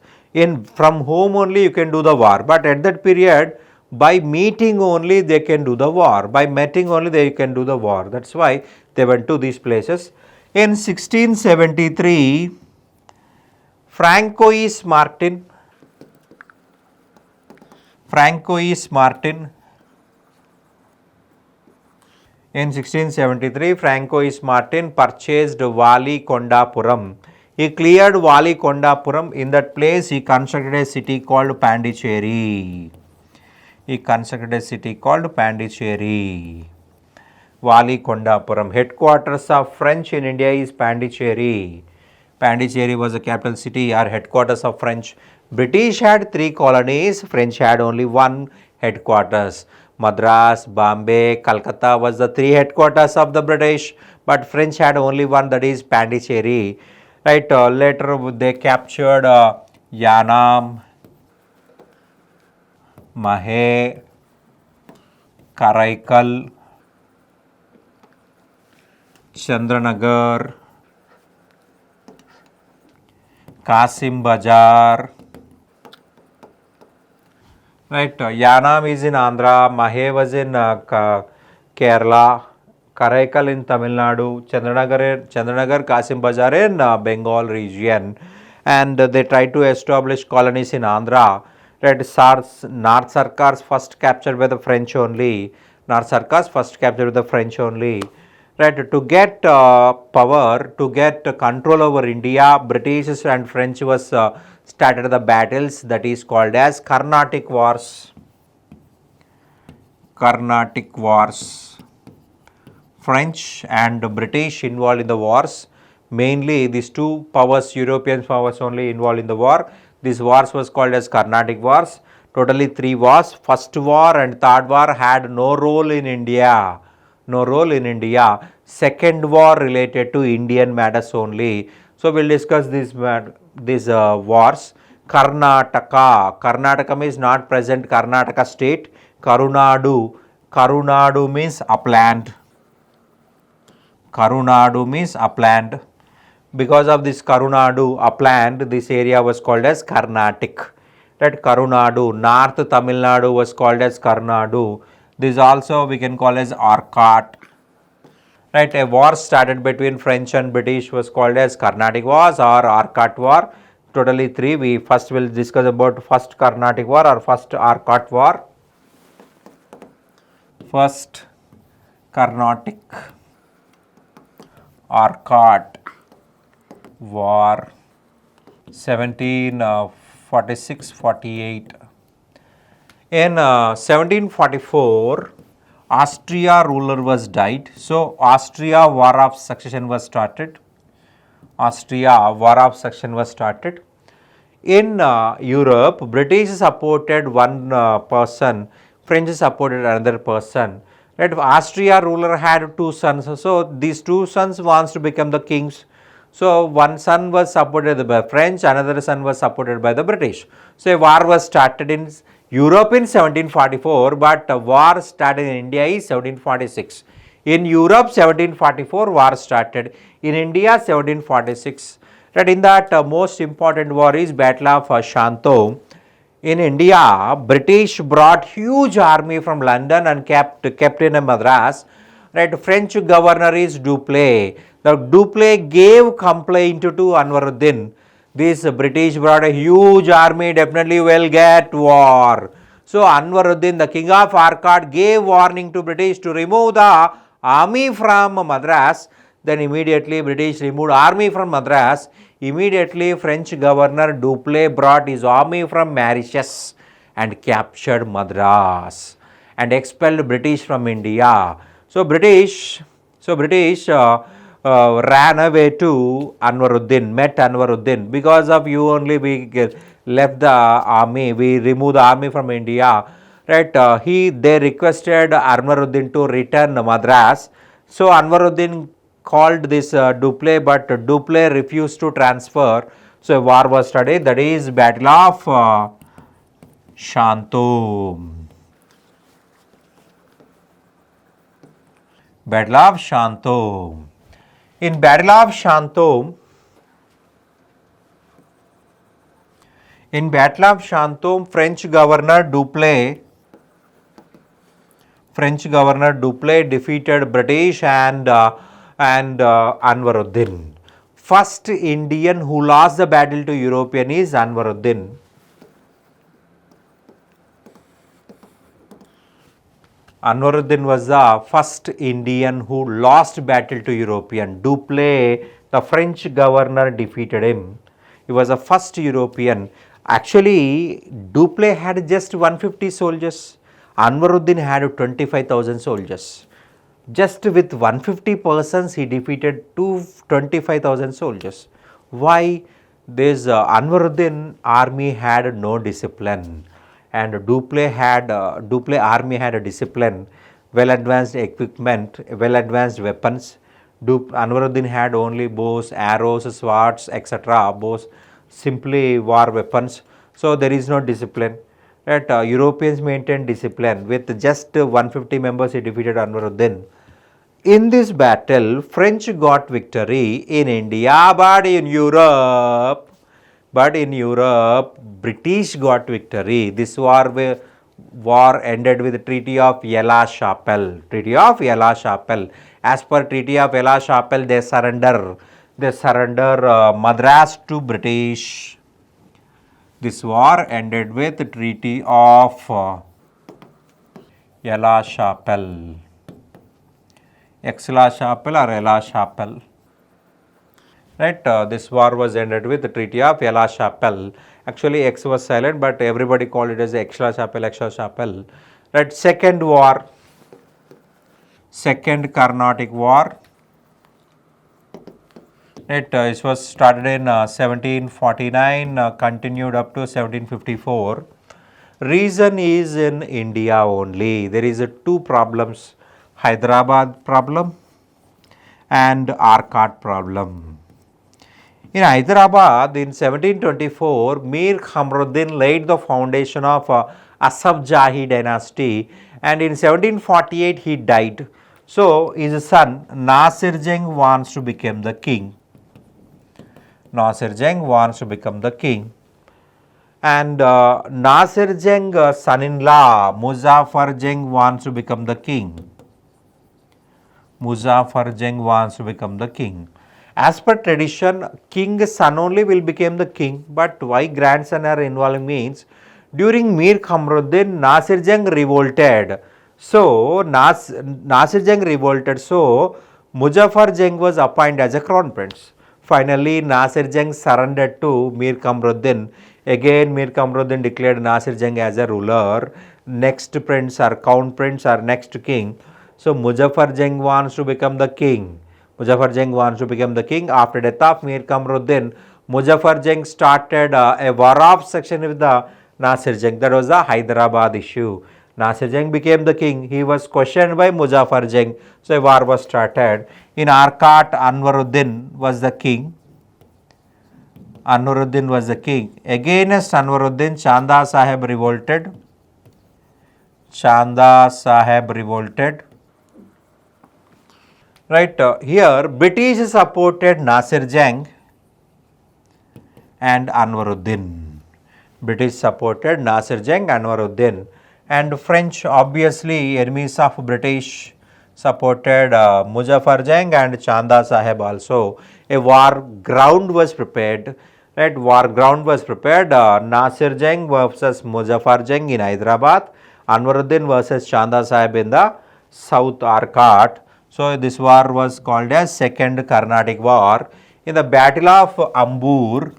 From home only you can do the war, but at that period by meeting only they can do the war, by meeting only they can do the war. That's why they went to these places. In 1673, Francois Martin in 1673, Francois Martin purchased Vali Kondapuram. He cleared Vali Kondapuram. In that place, he constructed a city called Pondicherry. Vali Kondapuram. Headquarters of French in India is Pondicherry. Pondicherry was the capital city or headquarters of French. British had 3 colonies. French had only 1 headquarters. Madras, Bombay, Calcutta was the 3 headquarters of the British, but French had only 1, that is Pondicherry. Right, later they captured Yanam, Mahe, Karaikal, Chandranagar, Kasim Bazar. Right, Yanam is in Andhra, Mahe was in Kerala, Karaikal in Tamil Nadu, Chandranagar, Kasim Bazar in Bengal region, and they tried to establish colonies in Andhra. Right, North Sarkars first captured by the French only. Right, to get power, to get control over India, British and French was started the battles that is called as Carnatic Wars. Carnatic Wars. French and British involved in the wars. Mainly these two powers, European powers only involved in the war. These wars was called as Carnatic Wars. Totally 3 wars. First war and third war had no role in India. No role in India. Second war related to Indian matters only. So we'll discuss these wars. Karnataka. Karnataka means not present Karnataka state. Karunadu. Karunadu means upland. Karunadu means upland. Because of this Karunadu upland, this area was called as Carnatic. Right, Karunadu. North Tamil Nadu was called as Karnadu. This also we can call as Arcot. Right, a war started between French and British was called as Carnatic Wars or Arcot War. Totally 3. We first will discuss about first Carnatic War or first Arcot War. First Carnatic Arcot War 1746-48. In 1744, Austria ruler was died. So Austria War of Succession was started. Austria War of Succession was started. In Europe, British supported one person, French supported another person. Right? Austria ruler had 2 sons, so these 2 sons wants to become the kings. So one son was supported by French, another son was supported by the British. So a war was started in Europe in 1744, but a war started in India is 1746. In Europe 1744 war started, in India 1746. Right, in that most important war is Battle of Shanto. In India, British brought huge army from London and kept in Madras. Right, French governor is Dupleix. The Dupleix gave complaint to Anwaruddin. This British brought a huge army, definitely will get war. So Anwaruddin, the king of Arcot, gave warning to British to remove the army from Madras. Then immediately British removed army from Madras. Immediately French governor Dupleix brought his army from Mauritius and captured Madras and expelled British from India. So British ran away to Anwaruddin, met Anwaruddin. Because of you only we left the army, we removed the army from India. Right, they requested Anwaruddin to return Madras. So Anwaruddin called this Dupleix, but Dupleix refused to transfer. So a war was started, that is Battle of Shanto. Battle of Shanto. In Battle of Shanto, French governor Dupleix defeated British and Anwaruddin. First Indian who lost the battle to European is Anwaruddin. Anwaruddin was the first Indian who lost battle to European. Dupleix, the French governor, defeated him. He was the first European. Actually, Dupleix had just 150 soldiers. Anwaruddin had 25,000 soldiers. Just with 150 persons, he defeated 25,000 soldiers. Why? This Anwaruddin army had no discipline, and Dupleix army had a discipline, well advanced equipment, well advanced weapons. Anwaruddin had only bows, arrows, swords, etc. Bows, simply war weapons. So there is no discipline. Right? Europeans maintained discipline. With just 150 members, he defeated Anwaruddin. In this battle, French got victory in India, but in Europe, British got victory. This war ended with the Treaty of Yella-Chapelle. As per Treaty of Yella-Chapelle, they surrender Madras to British. This war ended with the Treaty of Yella-Chapelle. Exla Chapel or Ela Chapel. Right, this war was ended with the Treaty of Ela Chapel. Actually, X was silent, but everybody called it as Exla Chapel, Exla Chapel. Right, second war, second Carnatic War. Right, it was started in 1749, continued up to 1754. Reason is in India only. There is two problems, Hyderabad problem and Arcot problem. In Hyderabad in 1724, Mir Khamruddin laid the foundation of Asaf-Jahi dynasty, and in 1748 he died. So his son Nasir Jang wants to become the king. Nasir Jang wants to become the king. And Nasir Jang's son-in-law Muzaffar Jang wants to become the king. Muzaffar Jang wants to become the king. As per tradition, king's son only will become the king, but why grandson are involved means during Mir Khamruddin, Nasir Jang revolted. So, Nasir Jang revolted, so Muzaffar Jang was appointed as a crown prince. Finally, Nasir Jang surrendered to Mir Khamruddin. Again, Mir Khamruddin declared Nasir Jang as a ruler. Next prince or crown prince or next king. So, Muzaffar Jang wants to become the king. Muzaffar Jang wants to become the king. After death of Mir Khamruddin, Muzaffar Jang started a war of section with the Nasir Jang. That was the Hyderabad issue. Nasir Jang became the king. He was questioned by Muzaffar Jang. So a war was started. In Arcot, Anwaruddin was the king. Anwaruddin was the king. Against Anwaruddin, Chanda Sahib revolted. Chanda Sahib revolted. Right, here British supported Nasir Jang and Anwaruddin. British supported Nasir Jang and Anwaruddin, and French, obviously enemies of British, supported Muzaffar Jang and Chanda Sahib also. A war ground was prepared. Right, war ground was prepared. Nasir Jang versus Muzaffar Jang in Hyderabad, Anwaruddin versus Chanda Sahib in the South Arcot. So this war was called as Second Carnatic War. In the Battle of Ambur,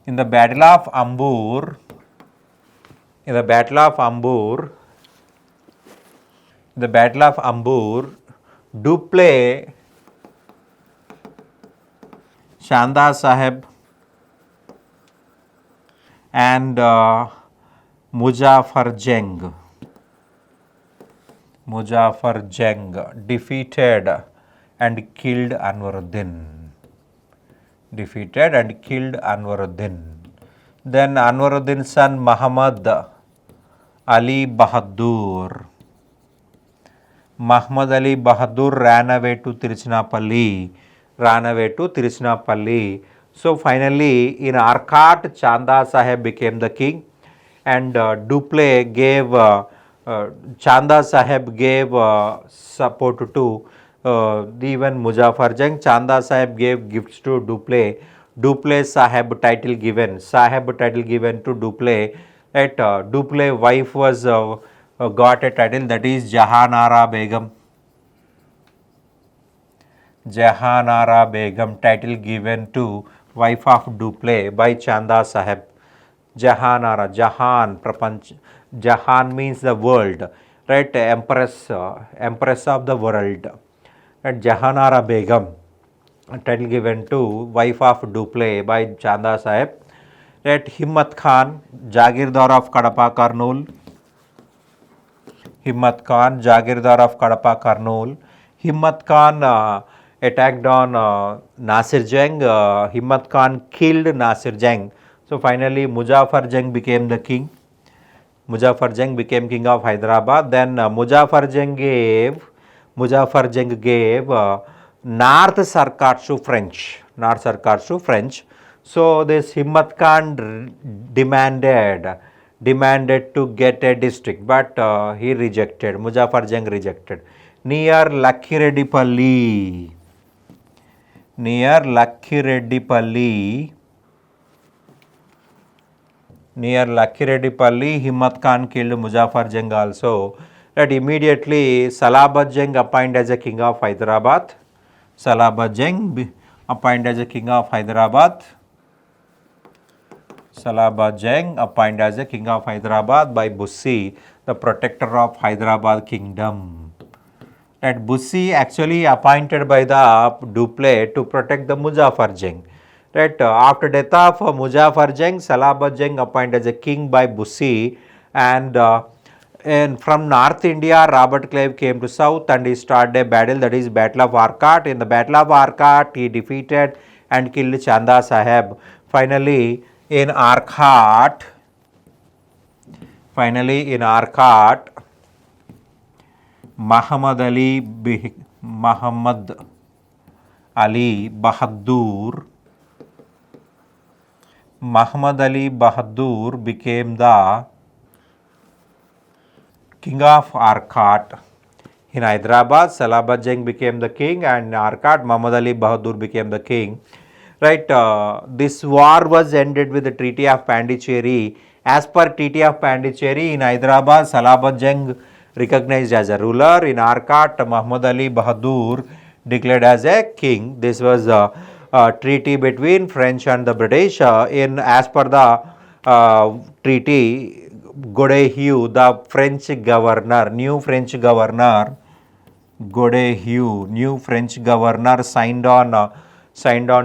in the Battle of Ambur, Dupleix, Chanda Sahib and Muzaffar Jang defeated and killed Anwaruddin. Then Anwaruddin's son Muhammad Ali Bahadur ran away to Tiruchinapalli. So finally in Arcot, Chanda Sahib became the king, and Dupleix gave Chanda Sahib gave support to even Muzaffar Jang. Chanda Sahib gave gifts to Dupleix. Dupleix Sahib title given to Dupleix. Right, Dupleix wife was got a title, that is Jahanara Begum, title given to wife of Dupleix by Chanda Sahib. Jahanara, Jahan means the world, right? Empress of the world. And Jahanara Begum, title given to wife of Dupleix by Chanda Sahib. Right? Himmat Khan, Jagirdar of Kadapa Kurnool. Himmat Khan attacked on Nasir Jang. Himmat Khan killed Nasir Jang. So finally Muzaffar Jang became the king. Muzaffar Jang became king of Hyderabad. Then Muzaffar Jang gave North Sarkar to French. So this Himmat Khan demanded to get a district, but he rejected. Muzaffar Jang rejected. Near Lakhireddipalli, Himmat Khan killed Muzaffar Jang also. Right, immediately Salabat Jung appointed as a king of Hyderabad. Salabat Jung appointed as a king of Hyderabad. Salabat Jung appointed as a king of Hyderabad by Bussi, the protector of Hyderabad kingdom. Right, Bussi actually appointed by the Dupleix to protect the Muzaffar Jung. Right, after death of Muzaffar Jung, Salabat Jung appointed as a king by Bussi, and from North India, Robert Clive came to South and he started a battle, that is Battle of Arcot. In the Battle of Arcot, he defeated and killed Chanda Sahib. Finally, in Arcot, Muhammad Ali Bahadur became the king of Arcot. In Hyderabad, Salabat Jung became the king, and in Arcot, Muhammad Ali Bahadur became the king. Right, this war was ended with the Treaty of Pondicherry. As per Treaty of Pondicherry, in Hyderabad, Salabat Jung recognized as a ruler. In Arcot, Muhammad Ali Bahadur declared as a king. This was a treaty between French and the British. As per the treaty, Godeheu, the French governor, new French governor signed on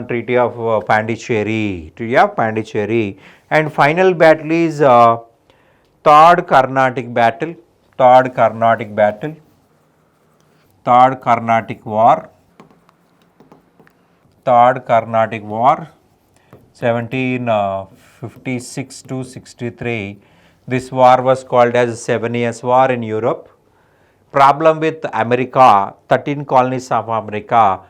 Treaty of Pondicherry. And final battle is Third Carnatic War, 1756 to 63. This war was called as 7 Years' War in Europe. Problem with America, 13 colonies of America.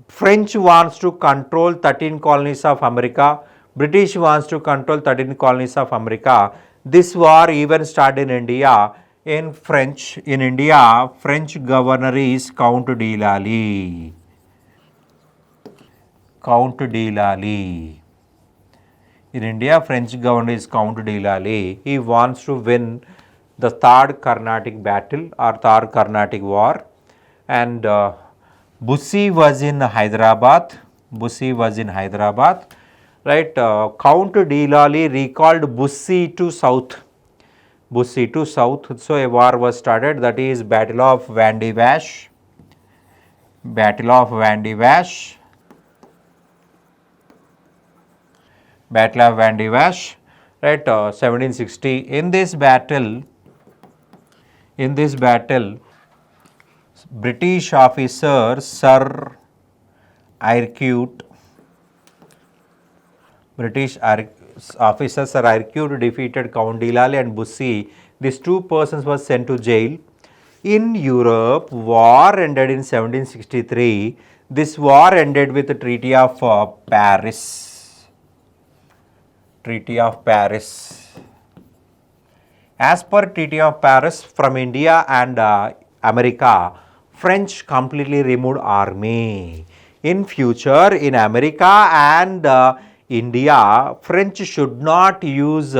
French wants to control 13 colonies of America. British wants to control 13 colonies of America. This war even started in India. In India, French governor is Count de Lally. In India, French governor is Count de Lally. He wants to win the Third Carnatic Battle or Third Carnatic War, and Bussi was in Hyderabad. Right, Count de Lally recalled Bussi to south. So a war was started, that is Battle of Vandivash. Right, 1760. In this battle, British officer Sir Irkut defeated Count de Lally and Bussi. These two persons were sent to jail. In Europe, war ended in 1763. This war ended with the Treaty of Paris. As per Treaty of Paris, from India and America, French completely removed army. In future, in America and India, French should not use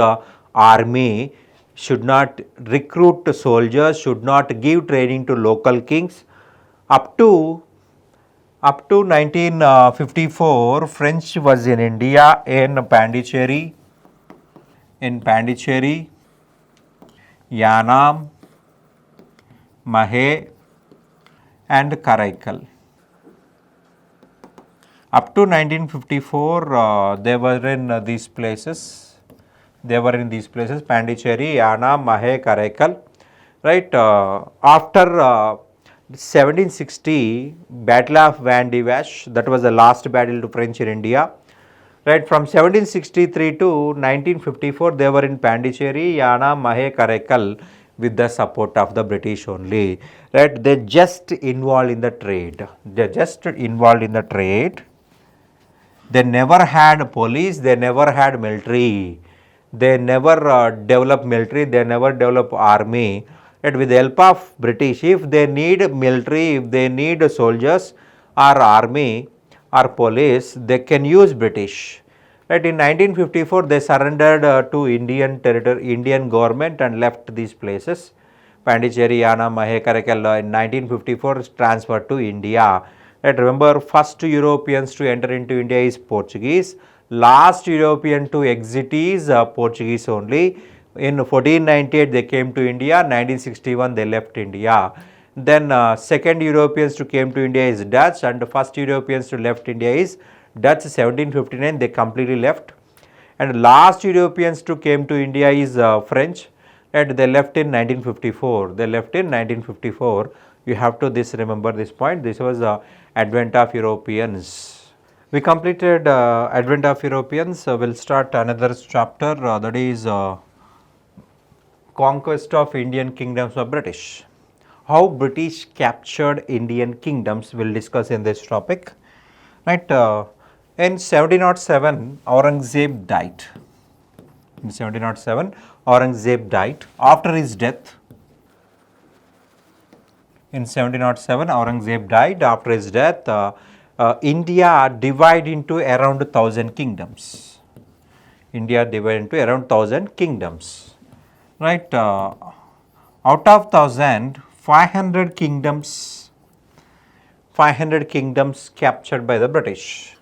army, should not recruit soldiers, should not give training to local kings. Up to 1954, French was in India in Pondicherry, Yanam, Mahe and Karaikal. Up to 1954, they were in these places. Pondicherry, Yanam, Mahe, Karaikal. Right, after 1760, Battle of Vandivash, that was the last battle to French in India. Right, from 1763 to 1954, they were in Pondicherry, Yanam, Mahe, Karaikal with the support of the British only. Right, they just involved in the trade. They never had police, they never had military. They never developed military, they never developed army. Right, with the help of British, if they need military, if they need soldiers or army or police, they can use British. Right, in 1954, they surrendered to Indian government and left these places. Pondicherry, Yana, Mahekarakal in 1954 is transferred to India. Right, remember, first Europeans to enter into India is Portuguese. Last European to exit is Portuguese only. In 1498 they came to India, 1961 they left India. Then second Europeans to came to India is Dutch, and first Europeans to left India is Dutch. 1759 they completely left, and last Europeans to came to India is French, and they left in 1954. They left in 1954. You have to remember this point. This was advent of Europeans. We completed advent of Europeans. We'll start another chapter, that is conquest of Indian kingdoms by British. How British captured Indian kingdoms, we'll discuss in this topic. Right, in 1707 Aurangzeb died. In 1707 Aurangzeb died. After his death, in 1707 Aurangzeb died. After his death, India divided into around 1000 kingdoms. India divided into around 1000 kingdoms. Right, out of 1000, 500 kingdoms captured by the British.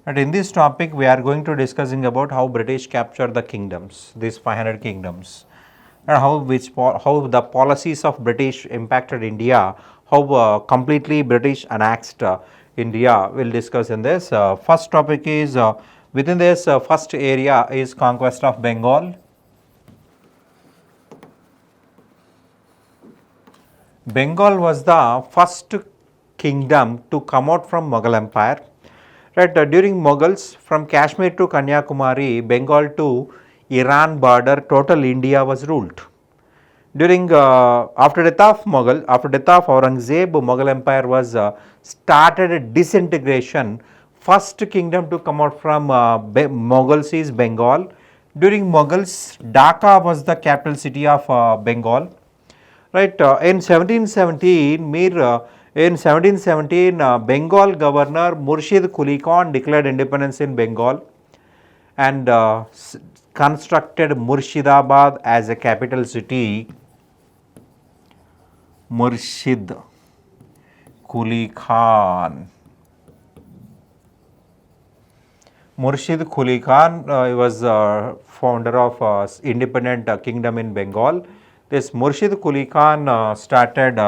And in this topic we are going to discussing about how British captured the kingdoms, these 500 kingdoms, and how the policies of British impacted India, how completely British annexed India. We will discuss in this. First topic is within this first area is conquest of Bengal. Bengal was the first kingdom to come out from Mughal Empire. Right, during Mughals, from Kashmir to Kanyakumari, Bengal to Iran border, total India was ruled. During after death of Aurangzeb, Mughal Empire was started disintegration. First kingdom to come out from Mughals is Bengal. During Mughals, Dhaka was the capital city of Bengal. Right, in 1717, Bengal governor Murshid Quli Khan declared independence in Bengal and constructed Murshidabad as a capital city. Murshid Quli Khan. Murshid Quli Khan was founder of independent kingdom in Bengal. This Murshid Quli Khan started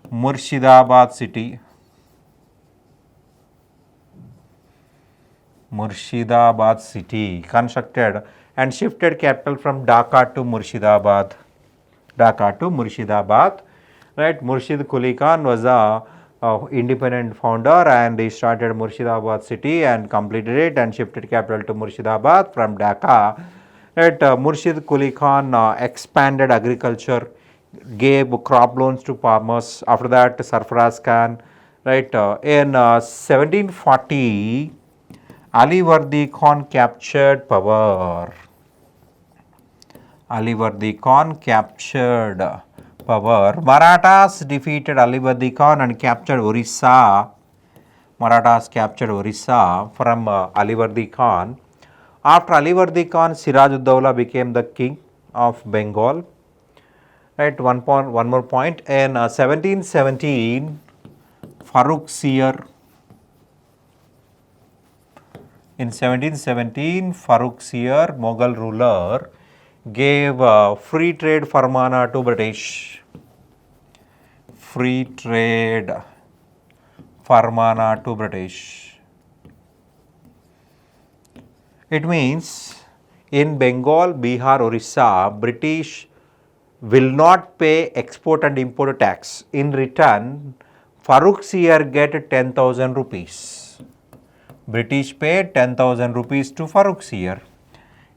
Murshidabad city. Murshidabad city constructed and shifted capital from Dhaka to Murshidabad. Right, Murshid Quli Khan was a independent founder and he started Murshidabad city and completed it and shifted capital to Murshidabad from Dhaka. Right, Murshid Quli Khan expanded agriculture, gave crop loans to farmers. After that, Sarfaraz Khan. Right, in 1740, Ali Vardi Khan captured power. Marathas defeated Ali Vardi Khan and captured Orissa. Marathas captured Orissa from Ali Vardi Khan. After Ali Vardi Khan, Siraj-ud-Dawla became the king of Bengal. Right, one more point. In 1717, Farrukh Seer. In 1717, Farrukh Seer, Mughal ruler, gave free trade farmana to British. Free trade farmana to British. It means in Bengal, Bihar, Orissa, British will not pay export and import tax. In return, Farrukh Seer get 10,000 rupees. British paid 10,000 rupees to Farrukh Seer.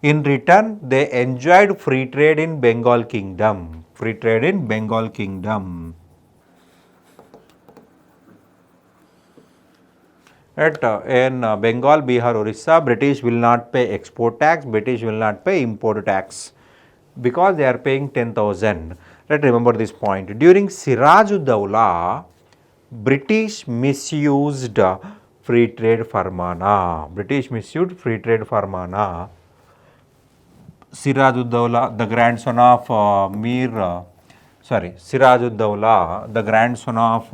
In return, they enjoyed free trade in Bengal kingdom. Free trade in Bengal kingdom. Right, in Bengal, Bihar, Orissa, British will not pay export tax, British will not pay import tax because they are paying 10,000. Right, remember this point. During Siraj-ud-Dawla, British misused free trade farmana. Siraj-ud-Dawla, the grandson of Siraj-ud-Dawla, the grandson of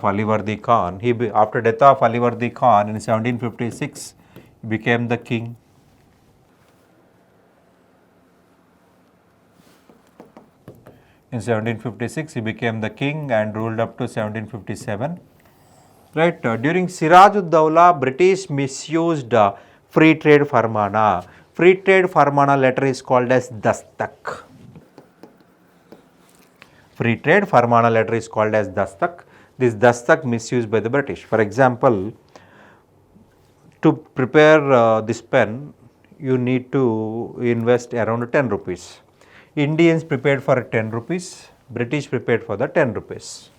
Alivardi Khan. After death of Alivardi Khan in 1756, he became the king. In 1756, he became the king and ruled up to 1757. Right, during Siraj-ud-Dawla, British misused free trade farmana. Free trade farmana letter is called as Dastak. Free trade farmana letter is called as Dastak. This Dastak misused by the British. For example, to prepare this pen, you need to invest around 10 rupees. Indians prepared for 10 rupees, British prepared for the 10 rupees.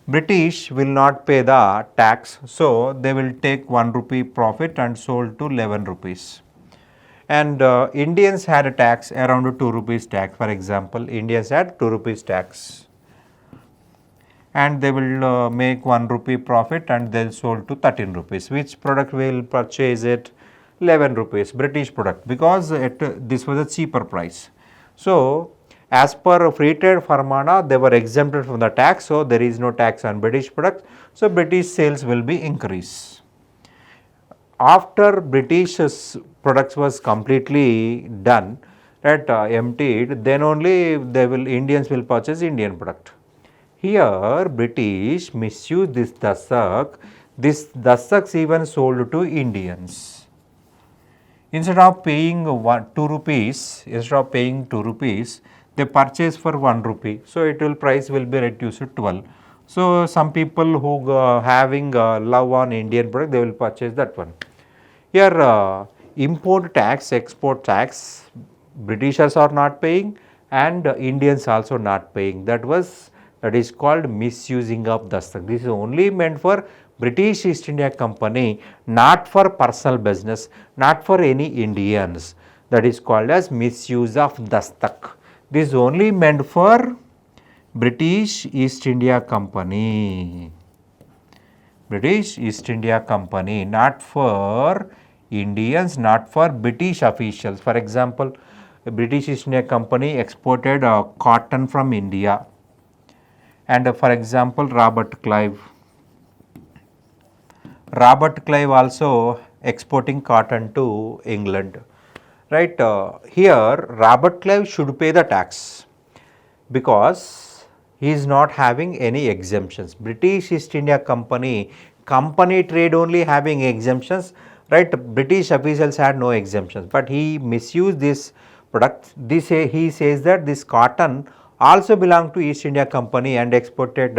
British will not pay the tax, so they will take 1 rupee profit and sold to 11 rupees. And Indians had a tax around 2 rupees tax. For example, Indians had 2 rupees tax. And they will make 1 rupee profit and they'll sold to 13 rupees. Which product will purchase it? 11 rupees, British product, because this was a cheaper price. So, as per free trade farmana, they were exempted from the tax, so there is no tax on British products. So, British sales will be increased. After British products was completely done, right, emptied, then only Indians will purchase Indian product. Here, British misused this dasak. This dasaks even sold to Indians. Instead of paying 2 rupees, they purchase for 1 rupee. So, price will be reduced to 12. So, some people who having love on Indian product, they will purchase that one. Here, import tax, export tax, Britishers are not paying and Indians also not paying. That is called misusing of dastak. This is only meant for British East India Company, not for personal business, not for any Indians. That is called as misuse of dastak. This is only meant for British East India Company. British East India Company, not for Indians, not for British officials. For example, British East India Company exported cotton from India. And for example, Robert Clive also exporting cotton to England. Right, here Robert Clive should pay the tax because he is not having any exemptions. British East India Company trade only having exemptions, right? British officials had no exemptions, but he misused this product. He says that this cotton also belonged to East India Company and exported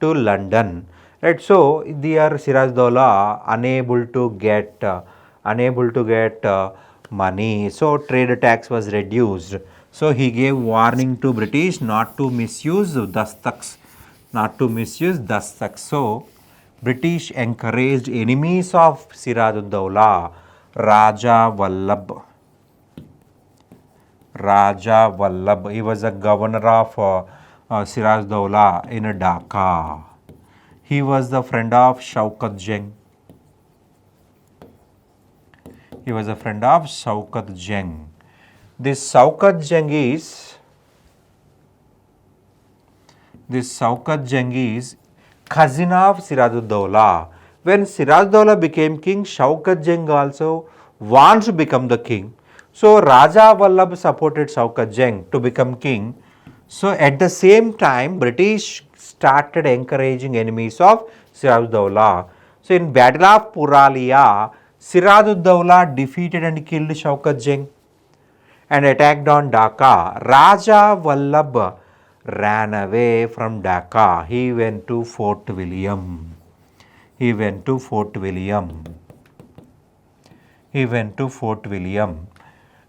to London. Right, so they are Siraj-ud-Dawla unable to get money, so trade tax was reduced. So he gave warning to British not to misuse dastaks, So British encouraged enemies of Siraj-ud-Dawla, Raja Vallabh. He was a governor of Siraj-ud-Dawla in Dhaka. He was the friend of Shaukat Jung. This Shaukat Jung is cousin of Siraj-ud-Dawla. When Siraj-ud-Dawla became king, Shaukat Jung also wants to become the king. So Raja Vallabh supported Shaukat Jung to become king. So at the same time, British started encouraging enemies of Siraj-ud-Dawla. So in Battle of Puralia, Siraj-ud-Dawla defeated and killed Shaukat Jung and attacked on Dhaka. Raja Vallabh ran away from Dhaka. He went to Fort William.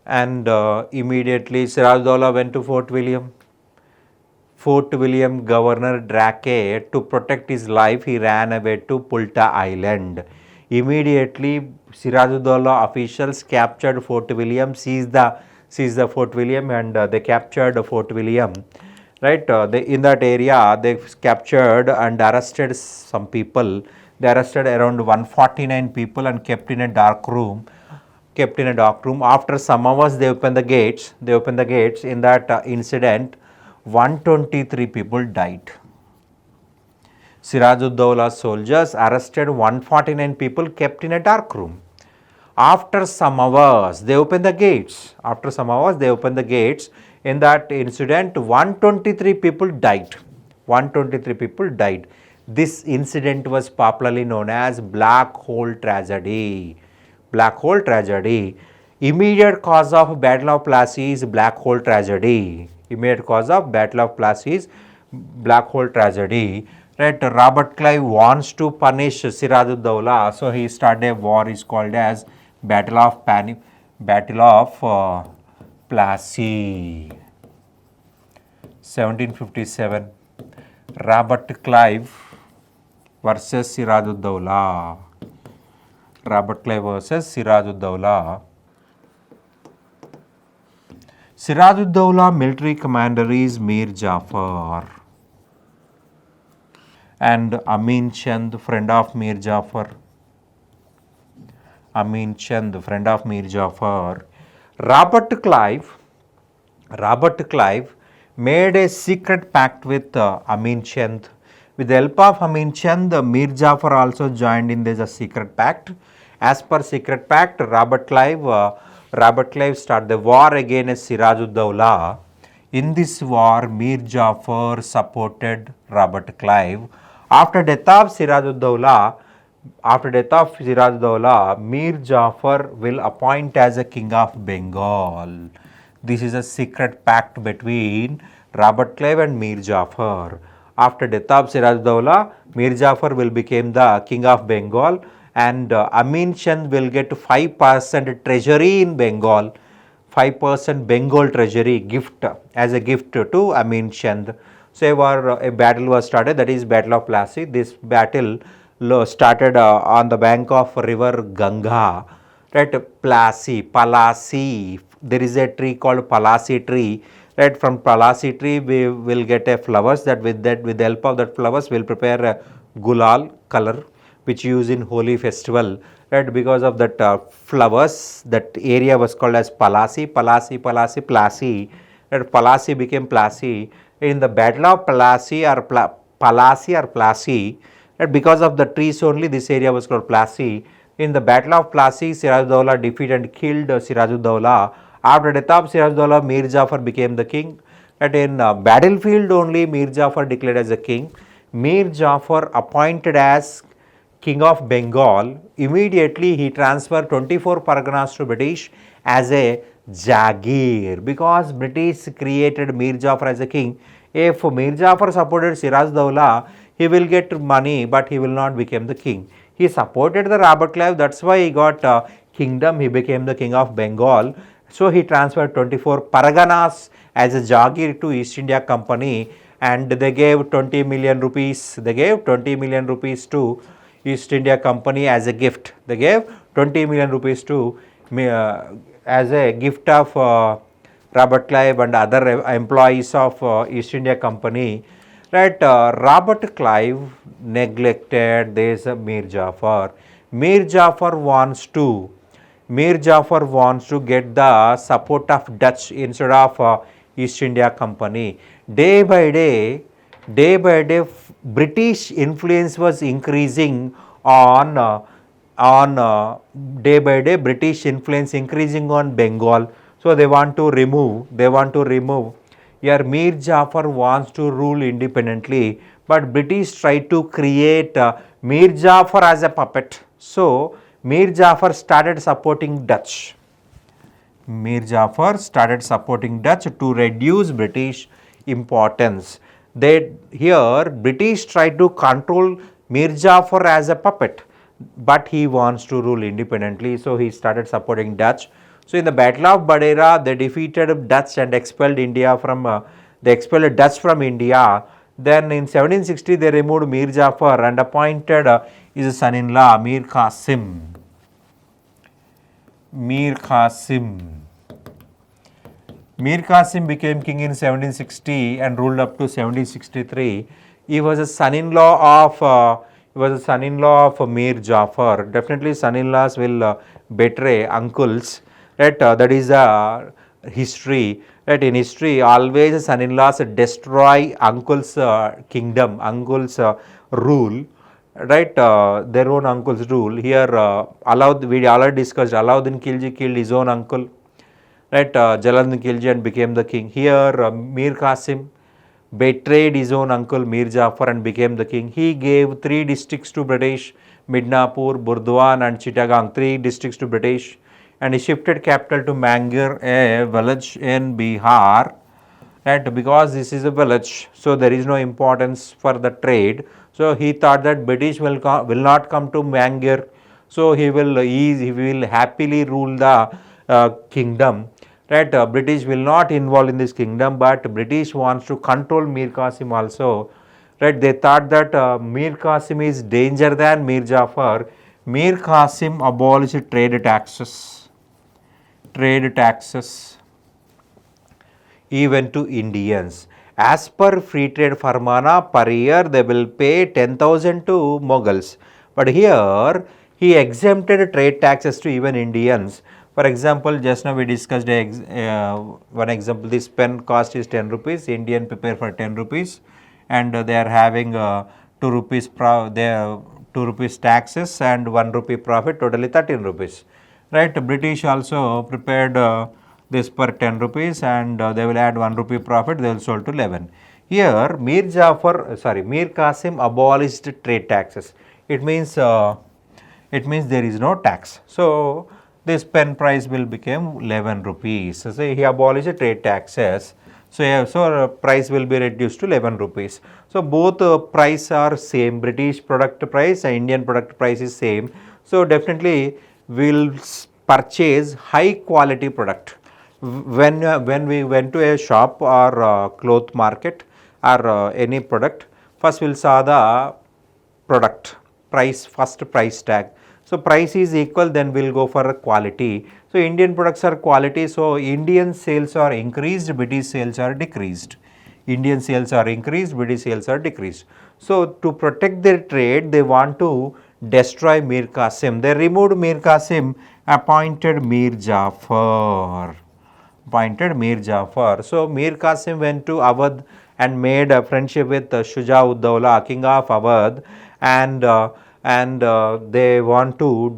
And immediately Siraj-ud-Dawla went to Fort William. Governor Drake, to protect his life, he ran away to Pulta Island. Immediately, Siraj-ud-Dawla officials captured Fort William, seized the Fort William, and they captured Fort William. Right, in that area, they captured and arrested some people. They arrested around 149 people and kept in a dark room. After some hours, they opened the gates. In that incident, 123 people died. Sirajuddaulla's soldiers arrested 149 people, kept in a dark room. After some hours, they opened the gates. In that incident, 123 people died. This incident was popularly known as Black Hole Tragedy. Immediate cause of Battle of Plassey is Black Hole Tragedy. Right, Robert Clive wants to punish Sirajuddaulah, so he started a war is called as Battle of Plassey. 1757. Robert Clive versus Sirajuddaulah. Sirajuddaulah military commander is Mir Jafar and Amin Chand, friend of Mir Jafar. Robert Clive made a secret pact with Amin Chand. With the help of Amin Chand, Mir Jafar also joined in this secret pact. As per secret pact, Robert Clive started the war against Sirajuddaulah. In this war, Mir Jafar supported Robert Clive. After death of Sirajuddaulah, Mir Jafar will appoint as a king of Bengal. This is a secret pact between Robert Clive and Mir Jafar. After death of Sirajuddaulah, Mir Jafar will become the king of Bengal, and Amin Chand will get 5% treasury in Bengal. 5% Bengal treasury gift as a gift to Amin Chand. So a battle was started, that is Battle of Plassey. This battle started on the bank of river Ganga, right? Palasi. There is a tree called Palasi tree, right? From Palasi tree we will get a flowers, with the help of that flowers we will prepare a gulal color which use in holy festival, right? Because of that flowers, that area was called as Palasi. That Palasi became Plassey. In the Battle of Plassey, right? Because of the trees only, this area was called Plassey. In the Battle of Plassey, Sirajuddaulah defeated and killed Sirajuddaulah. After death of Sirajuddaulah, Mir Jafar became the king. But in battlefield only, Mir Jafar declared as a king. Mir Jafar appointed as king of Bengal. Immediately he transferred 24 parganas to British as a Jagir, because British created Mir Jafar as a king. If Mir Jafar supported Sirajuddaulah, he will get money, but he will not become the king. He supported the Robert Clive, that's why he got kingdom, he became the king of Bengal. So he transferred 24 parganas as a Jagir to East India Company, and they gave 20 million rupees. To East India Company as a gift. They gave 20 million rupees to as a gift of Robert Clive and other employees of East India Company. Right, Robert Clive neglected this Mir Jafar. Mir Jafar wants to get the support of Dutch instead of East India Company. Day by day, British influence was increasing on British influence increasing on Bengal. So they want to remove. Here Mir Jafar wants to rule independently, but British try to create Mir Jafar as a puppet. So Mir Jafar started supporting Dutch. To reduce British importance. British tried to control Mir Jafar as a puppet, but he wants to rule independently, so he started supporting Dutch. So in the Battle of Badera, they defeated Dutch and expelled Dutch from India. Then in 1760, they removed Mir Jafar and appointed his son-in-law Mir Qasim. Mir Qasim became king in 1760 and ruled up to 1763. He was a son-in-law He was a son-in-law of Mir Jafar. Definitely son-in-laws will betray uncles, right? That is a history, right? In history, always son-in-laws destroy uncle's kingdom, uncle's rule, right? Their own uncle's rule. Here, we already discussed, Alauddin Khilji killed his own uncle, right? Jalaluddin Khilji and became the king. Here, Mir Qasim betrayed his own uncle Mir Jafar and became the king. He gave 3 districts to British, Midnapur, Burdwan and Chittagong, 3 districts to British, and he shifted capital to Mangir, a village in Bihar, right? Because this is a village, so there is no importance for the trade. So he thought that British will not come to Mangir, so he will happily rule the kingdom, right? British will not involve in this kingdom, but British wants to control Mir Qasim also, right? They thought that Mir Qasim is danger than Mir Jafar. Mir Qasim abolished trade taxes even to Indians. As per free trade Farmana, per year they will pay 10,000 to Mughals. But here he exempted trade taxes to even Indians. For example, just now we discussed one example. This pen cost is 10 rupees. Indian prepare for 10 rupees, and they are having 2 rupees 2 rupees taxes and 1 rupee profit, totally 13 rupees. Right? British also prepared this per 10 rupees, and they will add 1 rupee profit, they will sold to 11. Here Mir Qasim abolished trade taxes. It means there is no tax. So this pen price will become 11 rupees. So he abolished trade taxes. So price will be reduced to 11 rupees. So both price are same. British product price and Indian product price is same. So definitely we'll purchase high quality product. When we went to a shop or cloth market or any product, first we'll saw the product price, first price tag. So price is equal, then we'll go for quality. So Indian products are quality, so Indian sales are increased, British sales are decreased. Indian sales are increased, British sales are decreased. So to protect their trade, they want to destroy Mir Qasim. They removed Mir Qasim, appointed Mir Jafar. So Mir Qasim went to Awadh and made a friendship with Shuja-ud-Dawla, king of Awadh, and they want to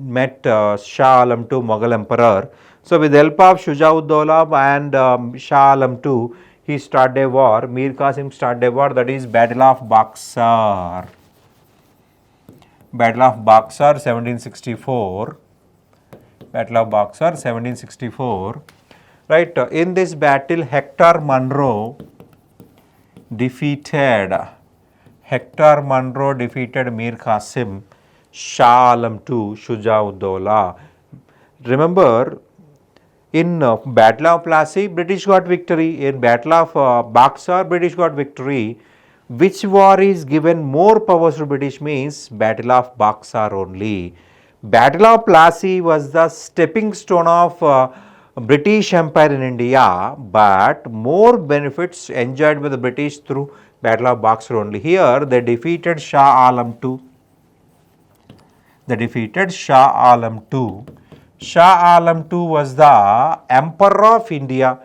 met Shah Alam II, Mughal emperor. So with the help of Shuja-ud-Dawla and Shah Alam II, he started a war. Mir Qasim started a war, that is Battle of Buxar. Battle of Buxar 1764. Battle of Buxar 1764. Right, in this battle Hector Munro defeated Mir Qasim, Shah Alam II, Shuja-ud-Dawla. Remember, in Battle of Plassey, British got victory. In Battle of Buxar, British got victory. Which war is given more powers to British means Battle of Buxar only. Battle of Plassey was the stepping stone of British Empire in India, but more benefits enjoyed by the British through Battle of Buxar only. Here they defeated Shah Alam II. Shah Alam II was the Emperor of India.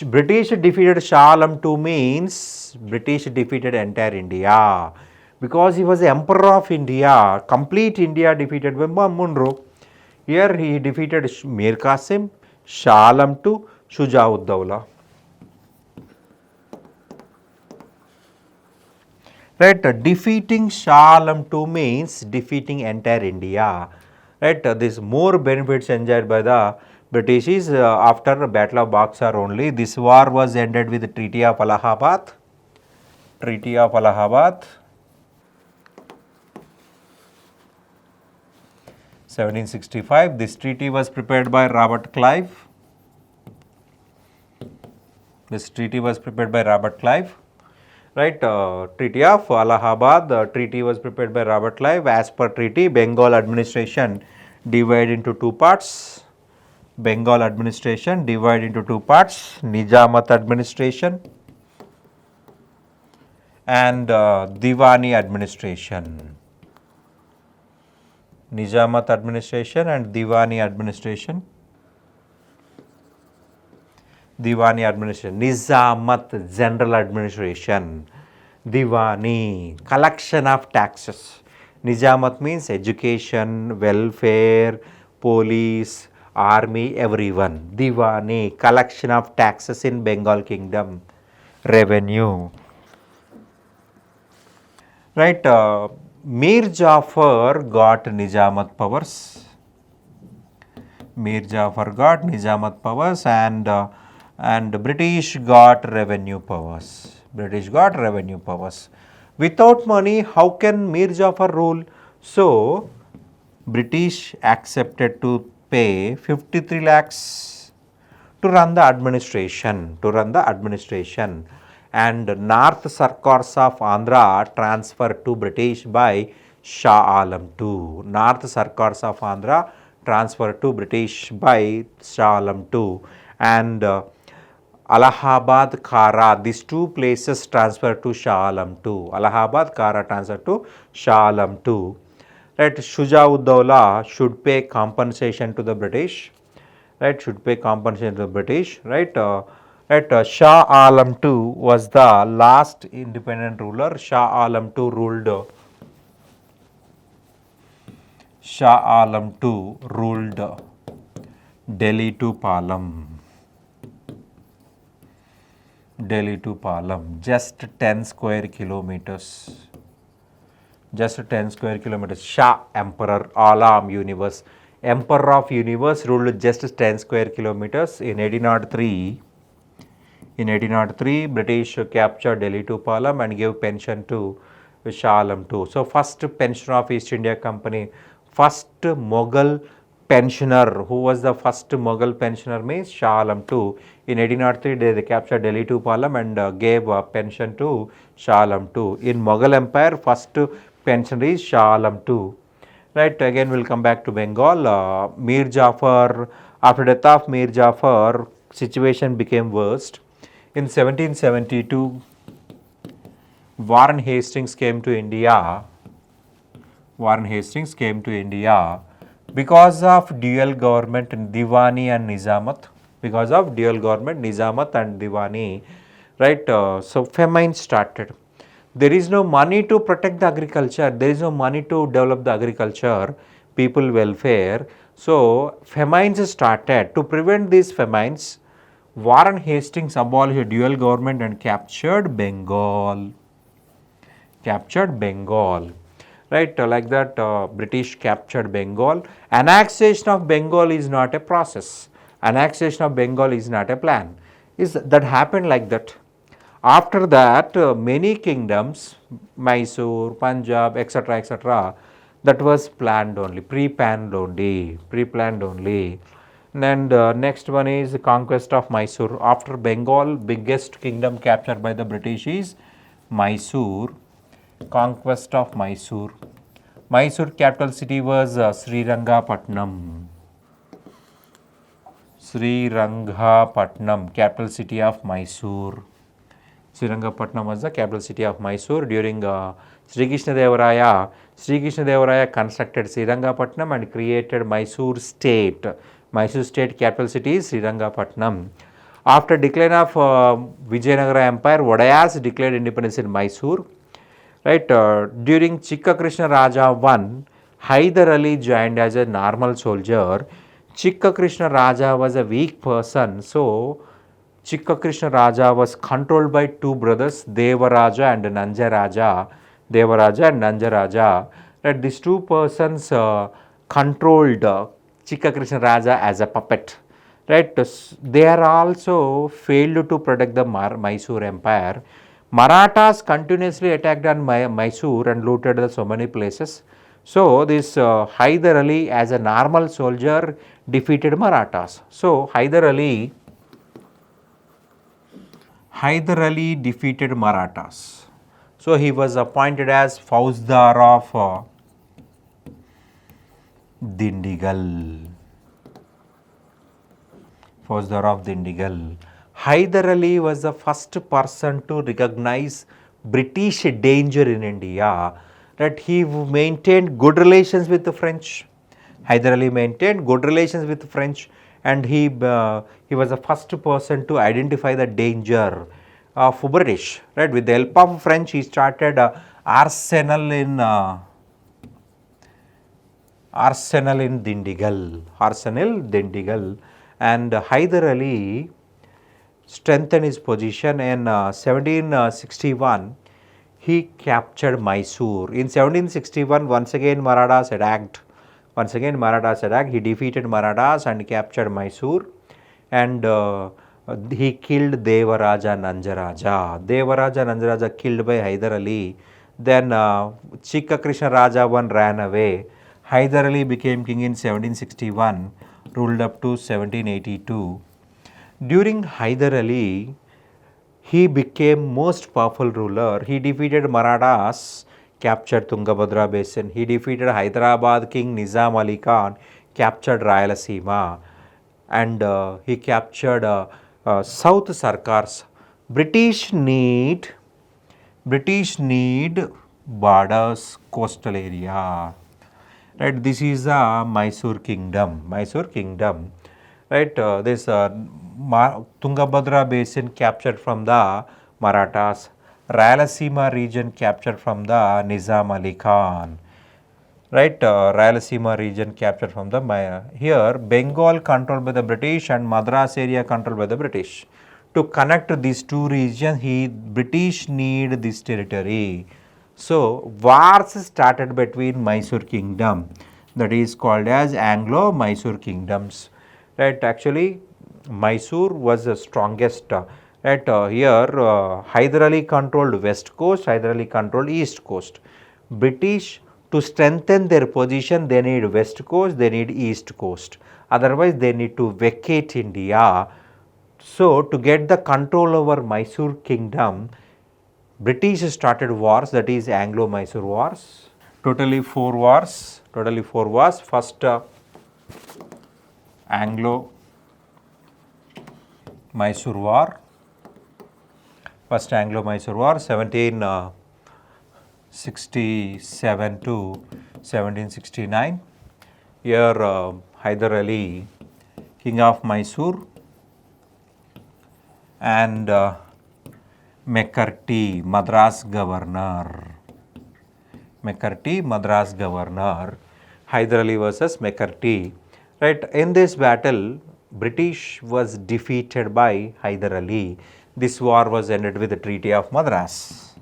British defeated Shah Alam II means British defeated entire India, because he was the Emperor of India. Complete India defeated by Munro. Here he defeated Mir Qasim, Shah Alam II, Shuja-ud-Dawla. Right, defeating Shah Alam II means defeating entire India. Right, this more benefits enjoyed by the British is after Battle of Buxar only. This war was ended with the Treaty of Allahabad. 1765. This treaty was prepared by Robert Clive. Right, Treaty of Allahabad, the treaty was prepared by Robert Clive. As per treaty, Bengal administration divided into two parts. Nijamat administration and Diwani administration. Nizamat administration and Diwani administration. Diwani administration. Nizamat, general administration. Diwani, collection of taxes. Nizamat means education, welfare, police, army, everyone. Diwani, collection of taxes in Bengal kingdom. Revenue. Right, Mir Jafar got Nizamat powers. Mir Jafar got Nizamat powers and British got revenue powers. British got revenue powers. Without money, how can Mir Jafar rule? So, British accepted to pay 53 lakhs to run the administration, and North Sarkars of Andhra transferred to British by Shah Alam II. North Sarkars of Andhra transferred to British by Shah Alam II, and Allahabad, Kara, these two places transferred to Shah Alam II. Allahabad, Kara transferred to Shah Alam II. Right, Shujauddaulah should pay compensation to the British. Right, should pay compensation to the British. Right, Shah Alam II was the last independent ruler. Shah Alam II ruled. Shah Alam II ruled Delhi to Palam. Delhi to Palam, just 10 square kilometers. Just 10 square kilometers. Shah Emperor, Alam Universe. Emperor of Universe ruled just 10 square kilometers. In 1803, British captured Delhi to Palam and gave pension to Shah Alam II. So, first pensioner of East India Company, first Mughal pensioner. Who was the first Mughal pensioner means Shah Alam II. In 1803, they captured Delhi to Palam and gave pension to Shah Alam II. In Mughal Empire, first pensioner is Shah Alam II. Right, again we will come back to Bengal. Mir Jafar, after death of Mir Jafar, situation became worst. In 1772, Warren Hastings came to India. Warren Hastings came to India because of dual government in Diwani and Nizamat. Because of dual government, Nizamat and Diwani. Right, so famine started. There is no money to protect the agriculture, there is no money to develop the agriculture, people welfare. So, famines started. To prevent these famines, Warren Hastings abolished dual government and captured Bengal. Right, like that British captured Bengal. Annexation of Bengal is not a process. Annexation of Bengal is not a plan. That happened like that. After that, many kingdoms, Mysore, Punjab, etc., that was planned only, pre-planned only. And next one is the conquest of Mysore. After Bengal, biggest kingdom captured by the British is Mysore. Conquest of Mysore. Mysore capital city was Srirangapatnam. Capital city of Mysore. Srirangapatnam was the capital city of Mysore. During Sri Krishna Devaraya constructed Srirangapatnam and created Mysore state. Mysore state capital city is Srirangapatnam. After decline of Vijayanagara Empire, Vodayas declared independence in Mysore. Right, during Chikka Krishna Raja I, Hyder Ali joined as a normal soldier. Chikka Krishna Raja was a weak person, so Chikka Krishna Raja was controlled by two brothers, Devaraja and Nanjaraja. Right, these two persons controlled Chikka Krishna Raja as a puppet. Right, they are also failed to protect the Mysore Empire. Marathas continuously attacked on Mysore and looted so many places. So, this Hyder Ali as a normal soldier defeated Marathas. So, Hyder Ali defeated Marathas. So, he was appointed as Fauzdar of Dindigal. Hyder Ali was the first person to recognize British danger in India, that he maintained good relations with the French. Hyder Ali maintained good relations with the French, and he was the first person to identify the danger of British. Right, with the help of French, he started arsenal in Dindigal, and Hyder Ali strengthened his position in 1761. He captured Mysore. In 1761, once again Marathas attacked. He defeated Marathas and captured Mysore, and he killed Devaraja Nanjaraja. Devaraja Nanjaraja killed by Hyder Ali. Then Chikka Krishna Raja one ran away. Hyder Ali became king in 1761, ruled up to 1782. During Hyder Ali, he became most powerful ruler. He defeated Marathas, captured Tungabhadra Basin. He defeated Hyderabad king Nizam Ali Khan, captured Rayalaseema, and he captured South Sarkars. British need borders, coastal area. Right, this is the Mysore kingdom. Right, this Tungabhadra basin captured from the Marathas, Rayalaseema region captured from the Nizam Ali Khan. Right, Rayalaseema region captured from the here Bengal controlled by the British and Madras area controlled by the British. To connect these two regions, British need this territory. So wars started between Mysore kingdom, that is called as Anglo-Mysore kingdoms. Right, actually Mysore was the strongest. Right, here Hyder Ali controlled west coast, Hyder Ali controlled east coast. British, to strengthen their position, they need west coast, they need east coast. Otherwise, they need to vacate India. So, to get the control over Mysore kingdom, British started wars, that is Anglo-Mysore wars. Totally four wars. First Anglo-Mysore war. 1767 to 1769. Here Hyder Ali, king of Mysore, and McCarthy, Madras governor. Hyder Ali versus McCarthy. Right, in this battle, British was defeated by Hyder Ali. This war was ended with the Treaty of Madras.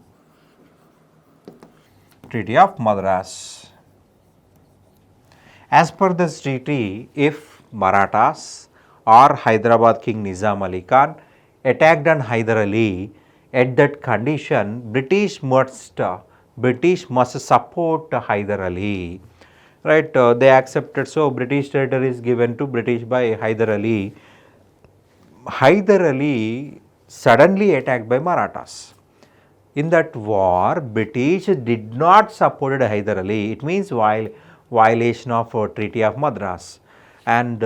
As per this treaty, if Marathas or Hyderabad king Nizam Ali Khan attacked on Hyder Ali, at that condition British must support Hyder Ali. Right, they accepted. So British territory is given to British by Hyder Ali. Hyder Ali suddenly attacked by Marathas. In that war, British did not support Hyder Ali. It means violation of Treaty of Madras, and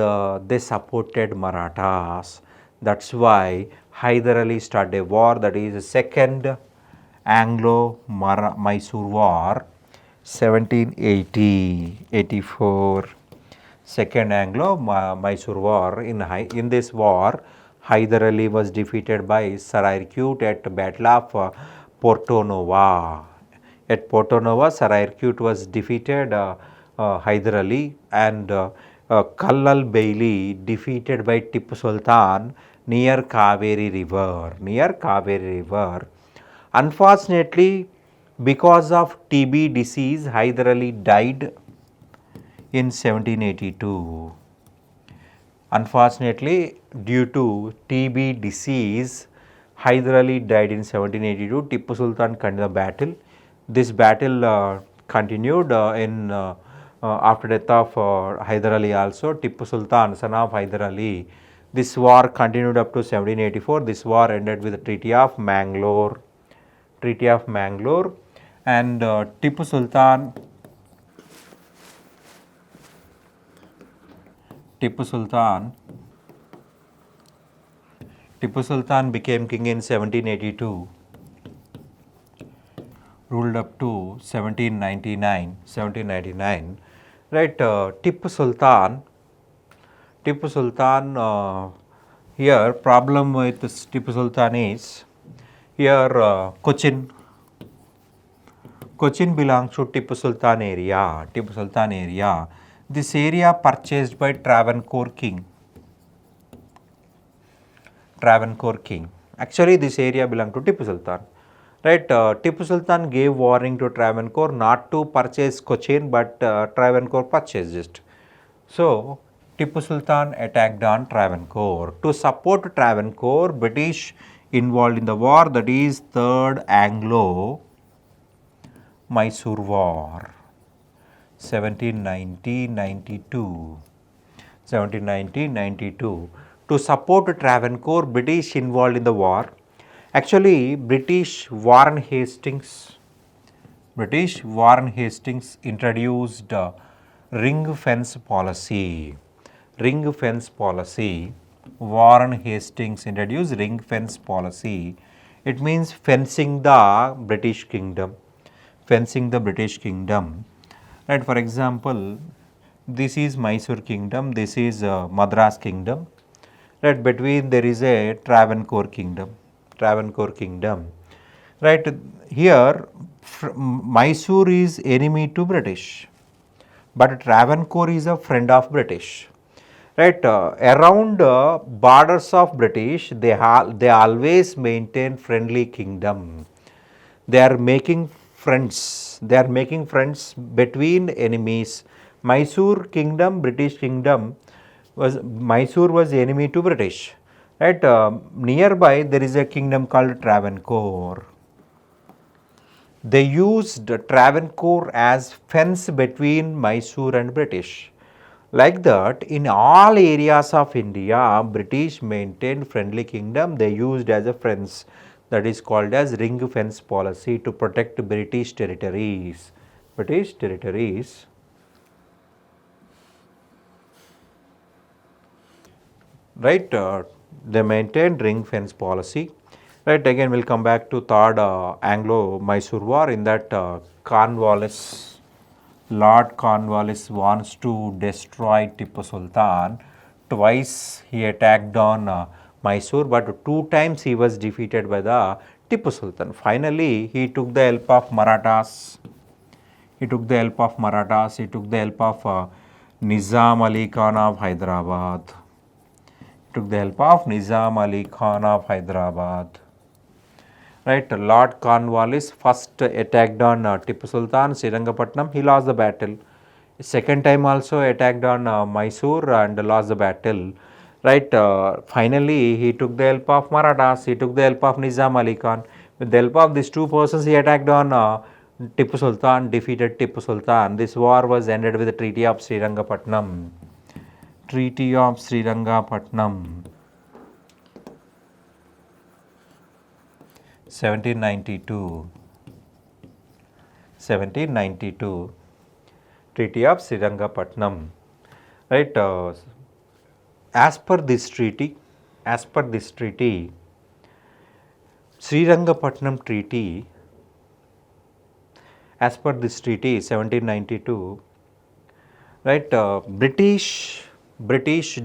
they supported Marathas. That's why Hyder Ali started a war, that is the second Anglo-Mysore war, 1780-84. Second Anglo-Mysore war. In this war, Hyder Ali was defeated by Sir Irkut at Battle of Porto Nova. At Porto Nova, Sir Irkut was defeated Hyder Ali, and Kallal Bailey defeated by Tipu Sultan near Kaveri River. Unfortunately, because of TB disease, Hyder Ali died in 1782. Unfortunately, due to TB disease, Hyder Ali died in 1782. Tipu Sultan continued the battle. This battle continued after death of Hyder Ali also. Tipu Sultan, son of Hyder Ali. This war continued up to 1784. This war ended with the Treaty of Mangalore. And Tipu Sultan became king in 1782. ruled up to 1799, right? Tipu Sultan, here problem with Tipu Sultan is, here Cochin belongs to Tipu Sultan area. This area purchased by Travancore king. Actually, this area belonged to Tipu Sultan. Right, Tipu Sultan gave warning to Travancore not to purchase Cochin, but Travancore purchased it. So, Tipu Sultan attacked on Travancore. To support Travancore, British involved in the war, that is Third Anglo-Mysore War, 1790-92. To support Travancore, British involved in the war. Actually, British Warren Hastings introduced ring fence policy. Warren Hastings introduced ring fence policy. It means fencing the British Kingdom. Right, for example, this is Mysore Kingdom, this is Madras Kingdom. Right, between there is a Travancore Kingdom. Right, here Mysore is enemy to British, but Travancore is a friend of British. Right, around borders of British, they always maintain friendly kingdom. They are making friends. Between enemies. Mysore Kingdom, British Kingdom, Mysore was enemy to British. Right, nearby there is a kingdom called Travancore. They used Travancore as fence between Mysore and British. Like that, in all areas of India, British maintained friendly kingdom. They used as a fence, that is called as ring fence policy, to protect British territories. Right, they maintained ring fence policy. Right, again we'll come back to Third Anglo-Mysore War. In that, Lord Cornwallis wants to destroy Tipu Sultan. Twice he attacked on Mysore, but 2 times he was defeated by the Tipu Sultan. Finally, he took the help of Marathas. He took the help of Nizam Ali Khan of Hyderabad. Right, Lord Cornwallis first attacked on Tipu Sultan, Srirangapatnam. He lost the battle. Second time also attacked on Mysore and lost the battle. Right, finally he took the help of Marathas. He took the help of Nizam Ali Khan. With the help of these 2 persons, he attacked on Tipu Sultan, defeated Tipu Sultan. This war was ended with the Treaty of Srirangapatnam. 1792. Treaty of Srirangapatnam. Right, as per this treaty, Srirangapatnam Treaty, 1792, right, British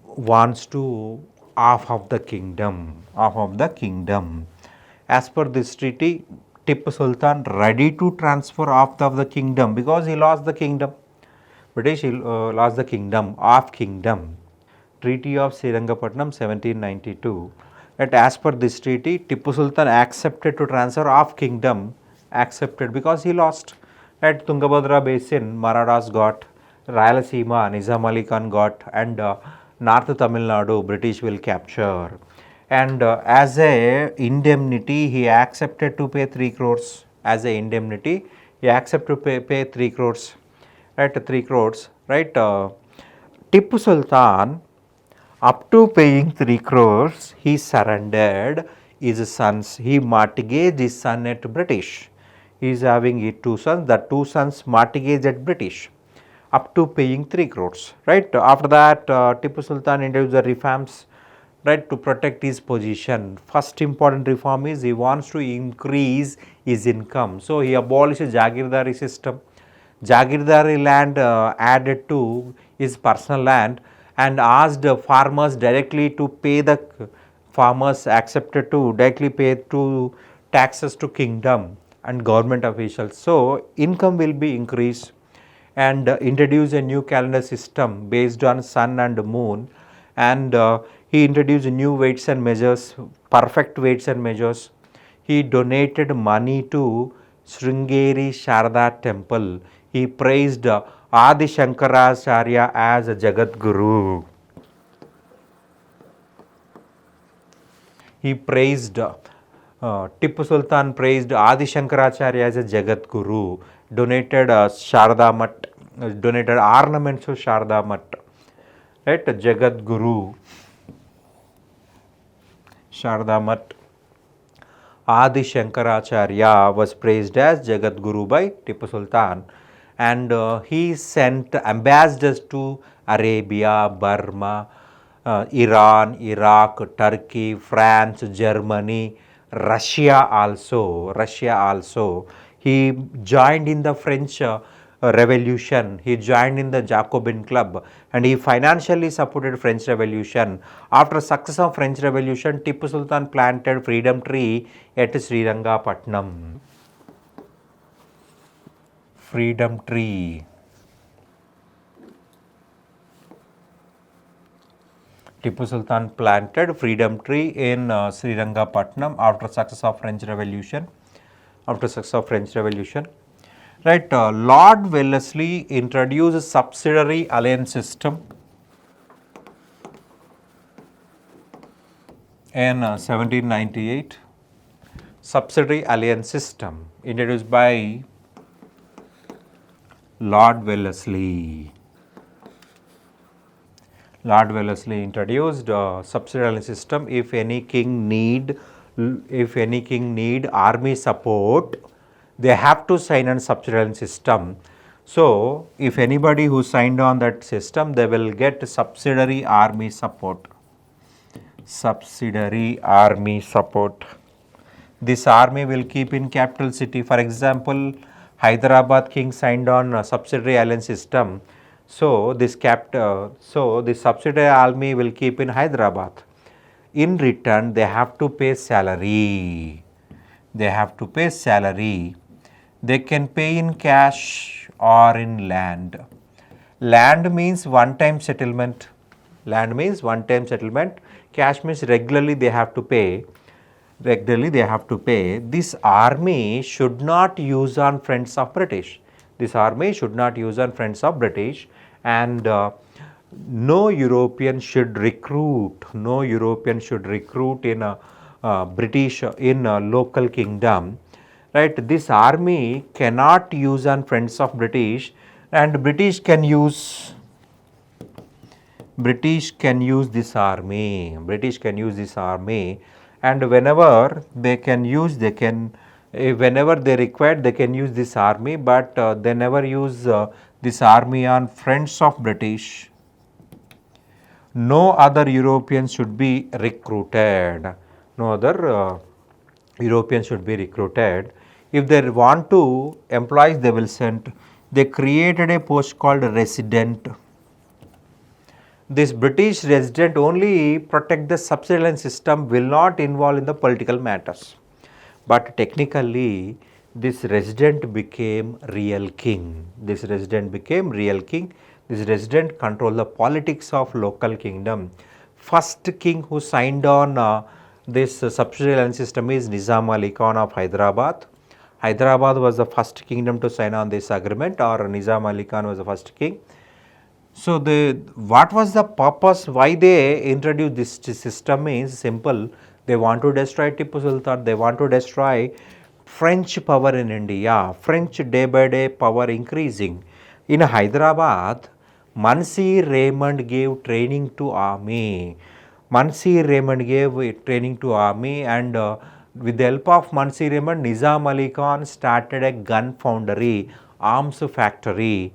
wants to half of the kingdom. As per this treaty, Tipu Sultan ready to transfer half of the kingdom because he lost the kingdom. British lost the kingdom, half kingdom. Treaty of Srirangapatnam 1792. That as per this treaty, Tipu Sultan accepted to transfer half kingdom, accepted because he lost. At Tungabhadra Basin, Marathas got, Rayalaseema, Nizam Ali Khan got, and North Tamil Nadu, British will capture. And as a indemnity, he accepted to pay 3 crores. As a indemnity, he accepted to pay 3 crores. Right, 3 crores. Right, Tipu Sultan, up to paying 3 crores, he surrendered his sons. He mortgaged his son at British. He is having 2 sons. The 2 sons mortgaged at British, up to paying 3 crores. Right, after that, Tipu Sultan introduced the reforms. right, to protect his position. First important reform is he wants to increase his income. So he abolished Jagirdari system. Jagirdari land added to his personal land and asked farmers directly to pay the farmers accepted to directly pay to taxes to kingdom and government officials. So income will be increased and introduce a new calendar system based on sun and moon, and he introduced new weights and measures, perfect weights and measures. He donated money to Sringeri Sharada temple. He praised Adi Shankaracharya as a Jagat Guru. He praised Tipu Sultan praised Adi Shankaracharya as a Jagat Guru, donated Sharda Mat, donated ornaments to Sharda Mat, right? Jagat Guru, Sharda Mat. Adi Shankaracharya was praised as Jagat Guru by Tipu Sultan, and he sent ambassadors to Arabia, Burma, Iran, Iraq, Turkey, France, Germany, Russia also. He joined in the French Revolution. He joined in the Jacobin Club and he financially supported French Revolution. After success of French Revolution, Tipu Sultan planted freedom tree at Srirangapatnam. Freedom tree. Tipu Sultan planted freedom tree in Srirangapatnam after success of French Revolution. Right, Lord Wellesley introduced a subsidiary alliance system in 1798. Subsidiary alliance system introduced by Lord Wellesley. Lord Wellesley introduced a subsidiary alliance system. If any king need army support, they have to sign on subsidiary system. So if anybody who signed on that system, they will get subsidiary army support. Subsidiary army support. This army will keep in capital city. For example, Hyderabad king signed on a subsidiary alliance system. So this subsidiary army will keep in Hyderabad. In return, they have to pay salary. They can pay in cash or in land. Land means one-time settlement. Cash means regularly they have to pay. This army should not use on friends of British. And no European should recruit in British in local kingdom. Right, this army cannot use on friends of British, and British can use this army, and whenever they require, they can use this army, but they never use this army on friends of British. No other Europeans should be recruited. If they want to employees, they will send. They created a post called resident. This British resident only protect the subsidiary system, will not involve in the political matters. But technically, this resident became real king. This resident controlled the politics of local kingdom. First king who signed on this subsidiary system is Nizam Ali Khan of Hyderabad. Hyderabad was the first kingdom to sign on this agreement, or Nizam Ali Khan was the first king. So what was the purpose why they introduced this system is simple. They want to destroy Tipu Sultan. They want to destroy French power in India. French day by day power increasing. In Hyderabad, Munshi Raymond gave training to army. And with the help of Munshi Raymond, Nizam Ali Khan started a gun foundry, arms factory.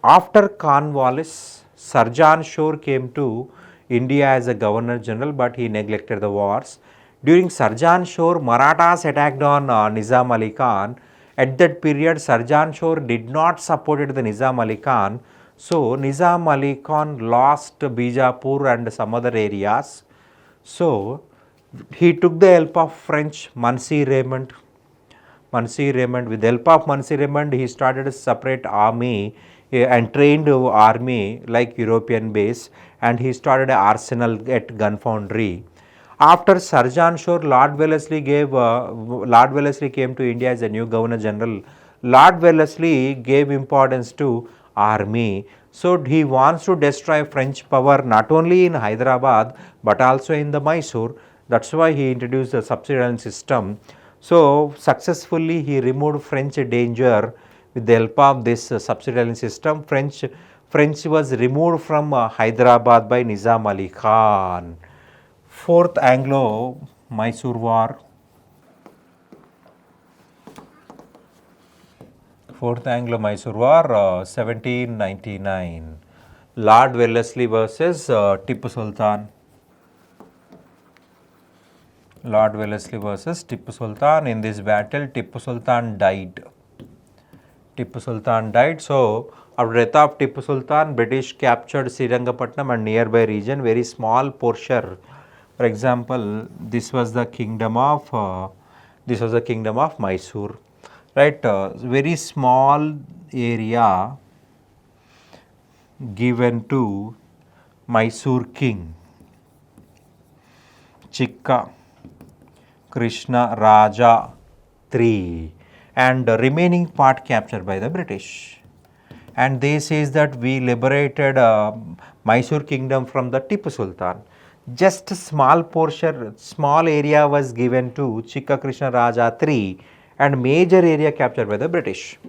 After Cornwallis, Sir John Shore came to India as a governor general, but he neglected the wars. During Sarjan Shore, Marathas attacked on Nizam Ali Khan. At that period, Sarjan Shore did not support the Nizam Ali Khan. So, Nizam Ali Khan lost Bijapur and some other areas. So, he took the help of French Muncie Raymond. With the help of Muncie Raymond, he started a separate army and trained army like European base, and he started an arsenal at Gunfoundry. After Sarjan Shore, Lord Wellesley came to India as a new Governor General. Lord Wellesley gave importance to army. So he wants to destroy French power not only in Hyderabad but also in the Mysore. That's why he introduced the subsidiary system. So successfully he removed French danger with the help of this subsidiary system. French was removed from Hyderabad by Nizam Ali Khan. Fourth Anglo-Mysore War. Fourth Anglo-Mysore War, 1799. Lord Wellesley versus Tipu Sultan. Lord Wellesley versus Tipu Sultan. In this battle, Tipu Sultan died. So, after death of Tipu Sultan, British captured Srirangapatnam and nearby region, very small portion. For example, this was the kingdom of Mysore, right? Very small area given to Mysore king Chikka Krishna Raja III, and the remaining part captured by the British. And they says that we liberated Mysore kingdom from the Tipu Sultan. Just a small portion, small area was given to Chikka Krishna Raja III, and major area captured by the British.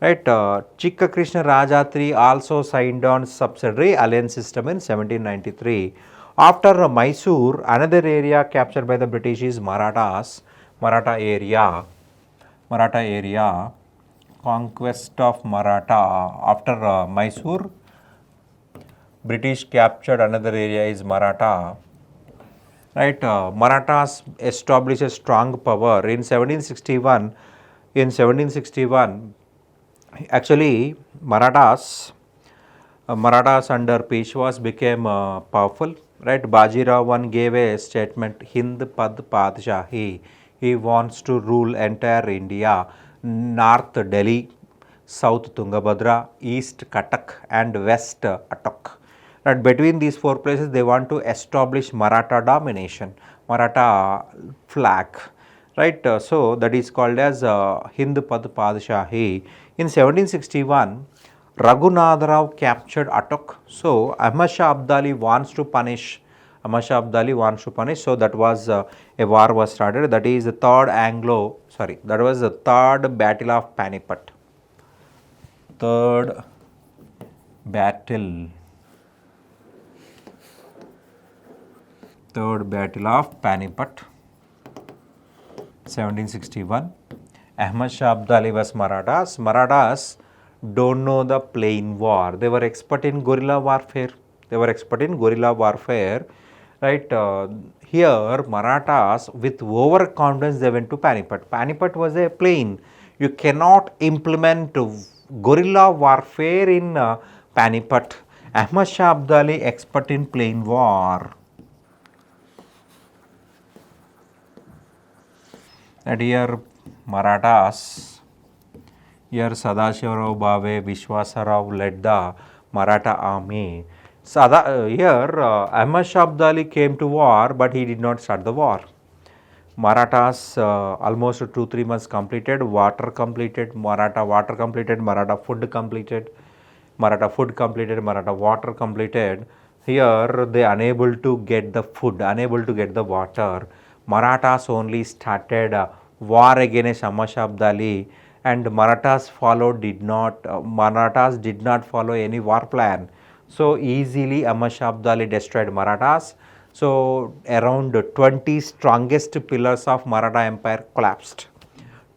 Right, Chikka Krishna Raja III also signed on subsidiary alliance system in 1793. After Mysore, another area captured by the British is Marathas, Maratha area, conquest of Maratha. After Mysore, British captured another area is Maratha. Right, Marathas established a strong power in 1761. Actually, Marathas under Peshwas became powerful. Right, Bajirao I gave a statement, Hind Pad Padshahi. He wants to rule entire India, north Delhi, south Tungabhadra, east Cuttack and west Attock. Right, between these four places they want to establish Maratha domination, Maratha flag. Right, so that is called as Hind Pad Padshahi. In 1761, Raghunath Rao captured Attock. So Ahmad Shah Abdali wants to punish. So that was a war was started. That is the third battle of Panipat. Third battle of Panipat, 1761. Ahmad Shah Abdali was Marathas. Marathas don't know the plain war. They were expert in guerrilla warfare. Right, here Marathas with overconfidence they went to Panipat. Panipat was a plain. You cannot implement guerrilla warfare in Panipat. Ahmad Shah Abdali expert in plain war. And here Marathas, here Sadashivrao Bhave Vishwasarao led the Maratha army. Here Ahmad Shah Abdali came to war, but he did not start the war. Marathas almost 2-3 months completed, Maratha food completed, Maratha water completed. Here they unable to get the food, unable to get the water. Marathas only started war against Ahmad Shah Abdali, and Marathas did not follow any war plan. So easily Ahmad Shah Abdali destroyed Marathas. So around 20 strongest pillars of Maratha Empire collapsed.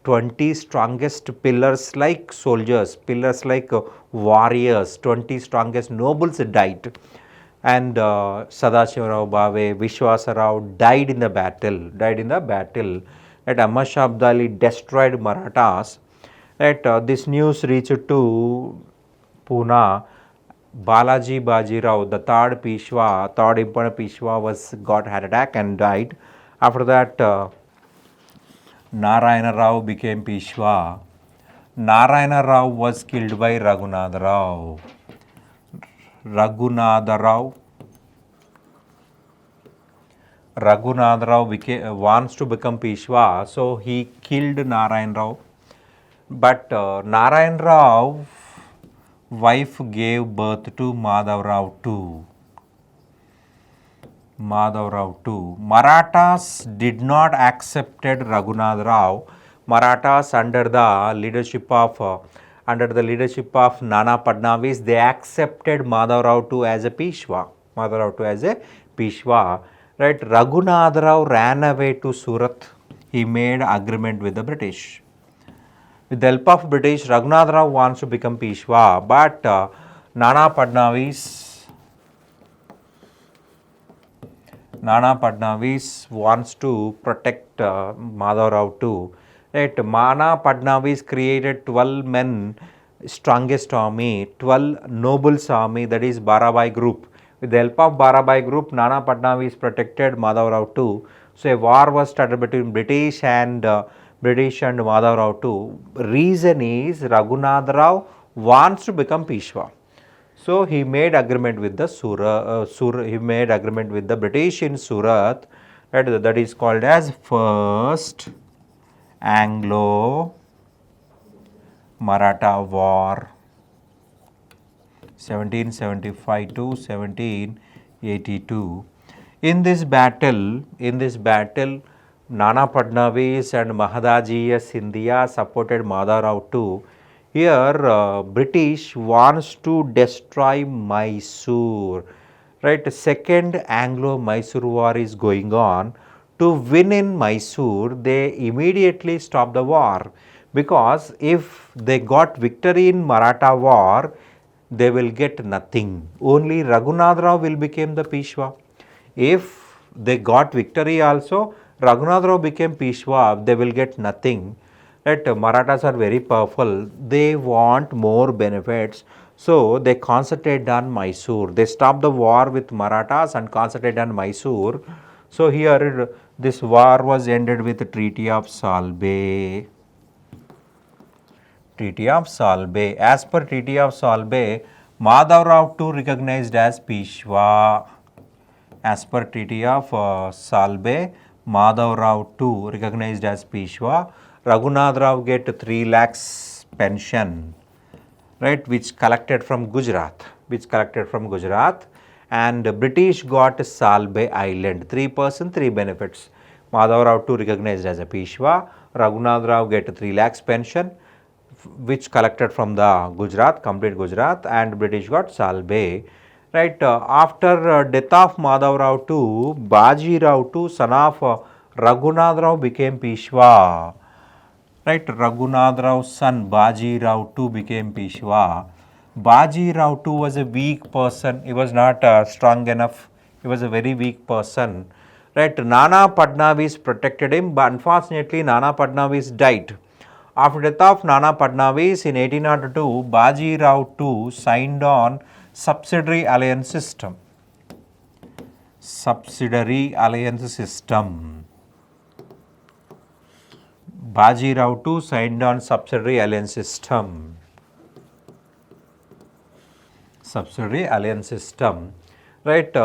20 strongest pillars like soldiers, pillars like warriors, 20 strongest nobles died. and Sadashivarao Bhave, Vishwasarao died in the battle. That Ahmad Shah Abdali destroyed Marathas. That this news reached to Pune. Balaji Bajirao, the third important Peshwa, got heart attack and died. After that, Narayana Rao became Peshwa. Narayana Rao was killed by Raghunatha Rao. Raghunatha Rao wants to become Peshwa, so he killed Narayana Rao. But Narayana Rao wife gave birth to Madhav Rao too. Marathas did not accepted Raghunatha Rao. Marathas under the leadership of Nana Fadnavis, they accepted Madhav Rao too as a Peshwa. Right, Raghunatha Rao ran away to Surat. He made agreement with the British. With the help of British, Raghunatha Rao wants to become Peshwa, but Nana Fadnavis wants to protect Madhav Rao too. Right, Nana Fadnavis created 12 men strongest army, 12 nobles army, that is Barabai group. With the help of Barabai group, Nana Fadnavis protected Madhav Rao too. So a war was started between British and Madhav Rao too. Reason is Raghunatha Rao wants to become Peshwa. So he made agreement with the British in Surat. That is called as First Anglo-Maratha War, 1775 to 1782. In this battle, Nana Fadnavis and Mahadaji Scindia supported Madhav Rao too. Here, British wants to destroy Mysore. Right, second Anglo-Mysore war is going on. To win in Mysore, they immediately stop the war, because if they got victory in Maratha war, they will get nothing. Only Raghunatha Rao will become the Peshwa. If they got victory also, Raghunatha Rao became Peshwa, they will get nothing. Right, Marathas are very powerful, they want more benefits, so they concentrate on Mysore. They stop the war with Marathas and concentrate on Mysore. So here this war was ended with the Treaty of Salbe. As per Treaty of Salbe, Madhav Rao too recognized as Peshwa. As per Treaty of Salbe, Madhav Rao too recognized as Peshwa. Raghunatha Rao get 3 lakhs pension, right, which collected from Gujarat, and British got Salbe Island, 3%, 3 benefits. Madhav Rao too recognized as a Peshwa. Raghunatha Rao get 3 lakhs pension, which collected from the complete Gujarat, and British got Salbe. Right, after death of Madhav Rao too, Baji Rao too, son of Raghunatha Rao, became Peshwa. Right, Raghunatha Rao's son Baji Rao too became Peshwa. Baji Rao too was a weak person. He was not strong enough. He was a very weak person. Right, Nana Fadnavis protected him, but unfortunately Nana Fadnavis died. After death of Nana Fadnavis in 1802, Baji Rao too signed on subsidiary alliance system. Baji Rao too signed on subsidiary alliance system. Right,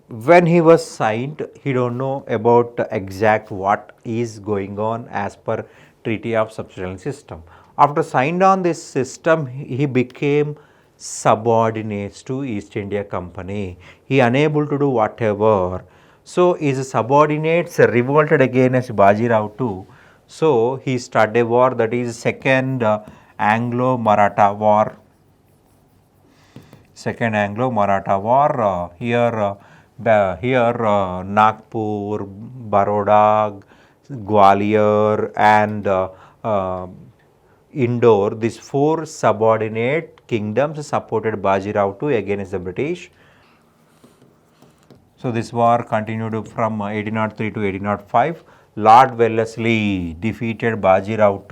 when he was signed, he don't know about exact what is going on as per Treaty of Subsidiary System. After signed on this system, he became subordinates to East India Company. He unable to do whatever. So his subordinates revolted against Baji Rao too. So he started a war, that is Second Anglo-Maratha War. Here Nagpur, Baroda, Gwalior and Indore, these 4 subordinate kingdoms supported Baji Rao too against the British. So this war continued from 1803 to 1805. Lord Wellesley defeated Bajirao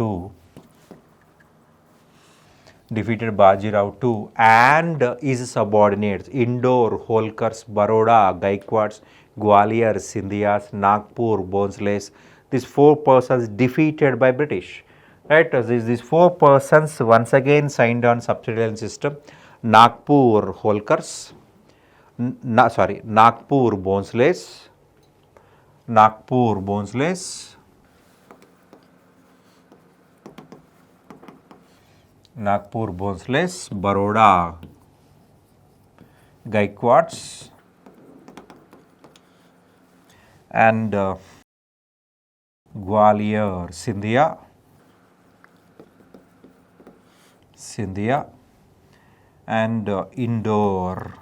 II and his subordinates Indore, Holkars, Baroda, Gaikwads, Gwalior, Sindhias, Nagpur, Bhonsles. These 4 persons defeated by British. Right, these 4 persons once again signed on subsidiary system. Nagpur, Holkars, Nagpur, Bhonsles, Baroda, Gaikwads, and Gwalior, Sindhia, and Indore,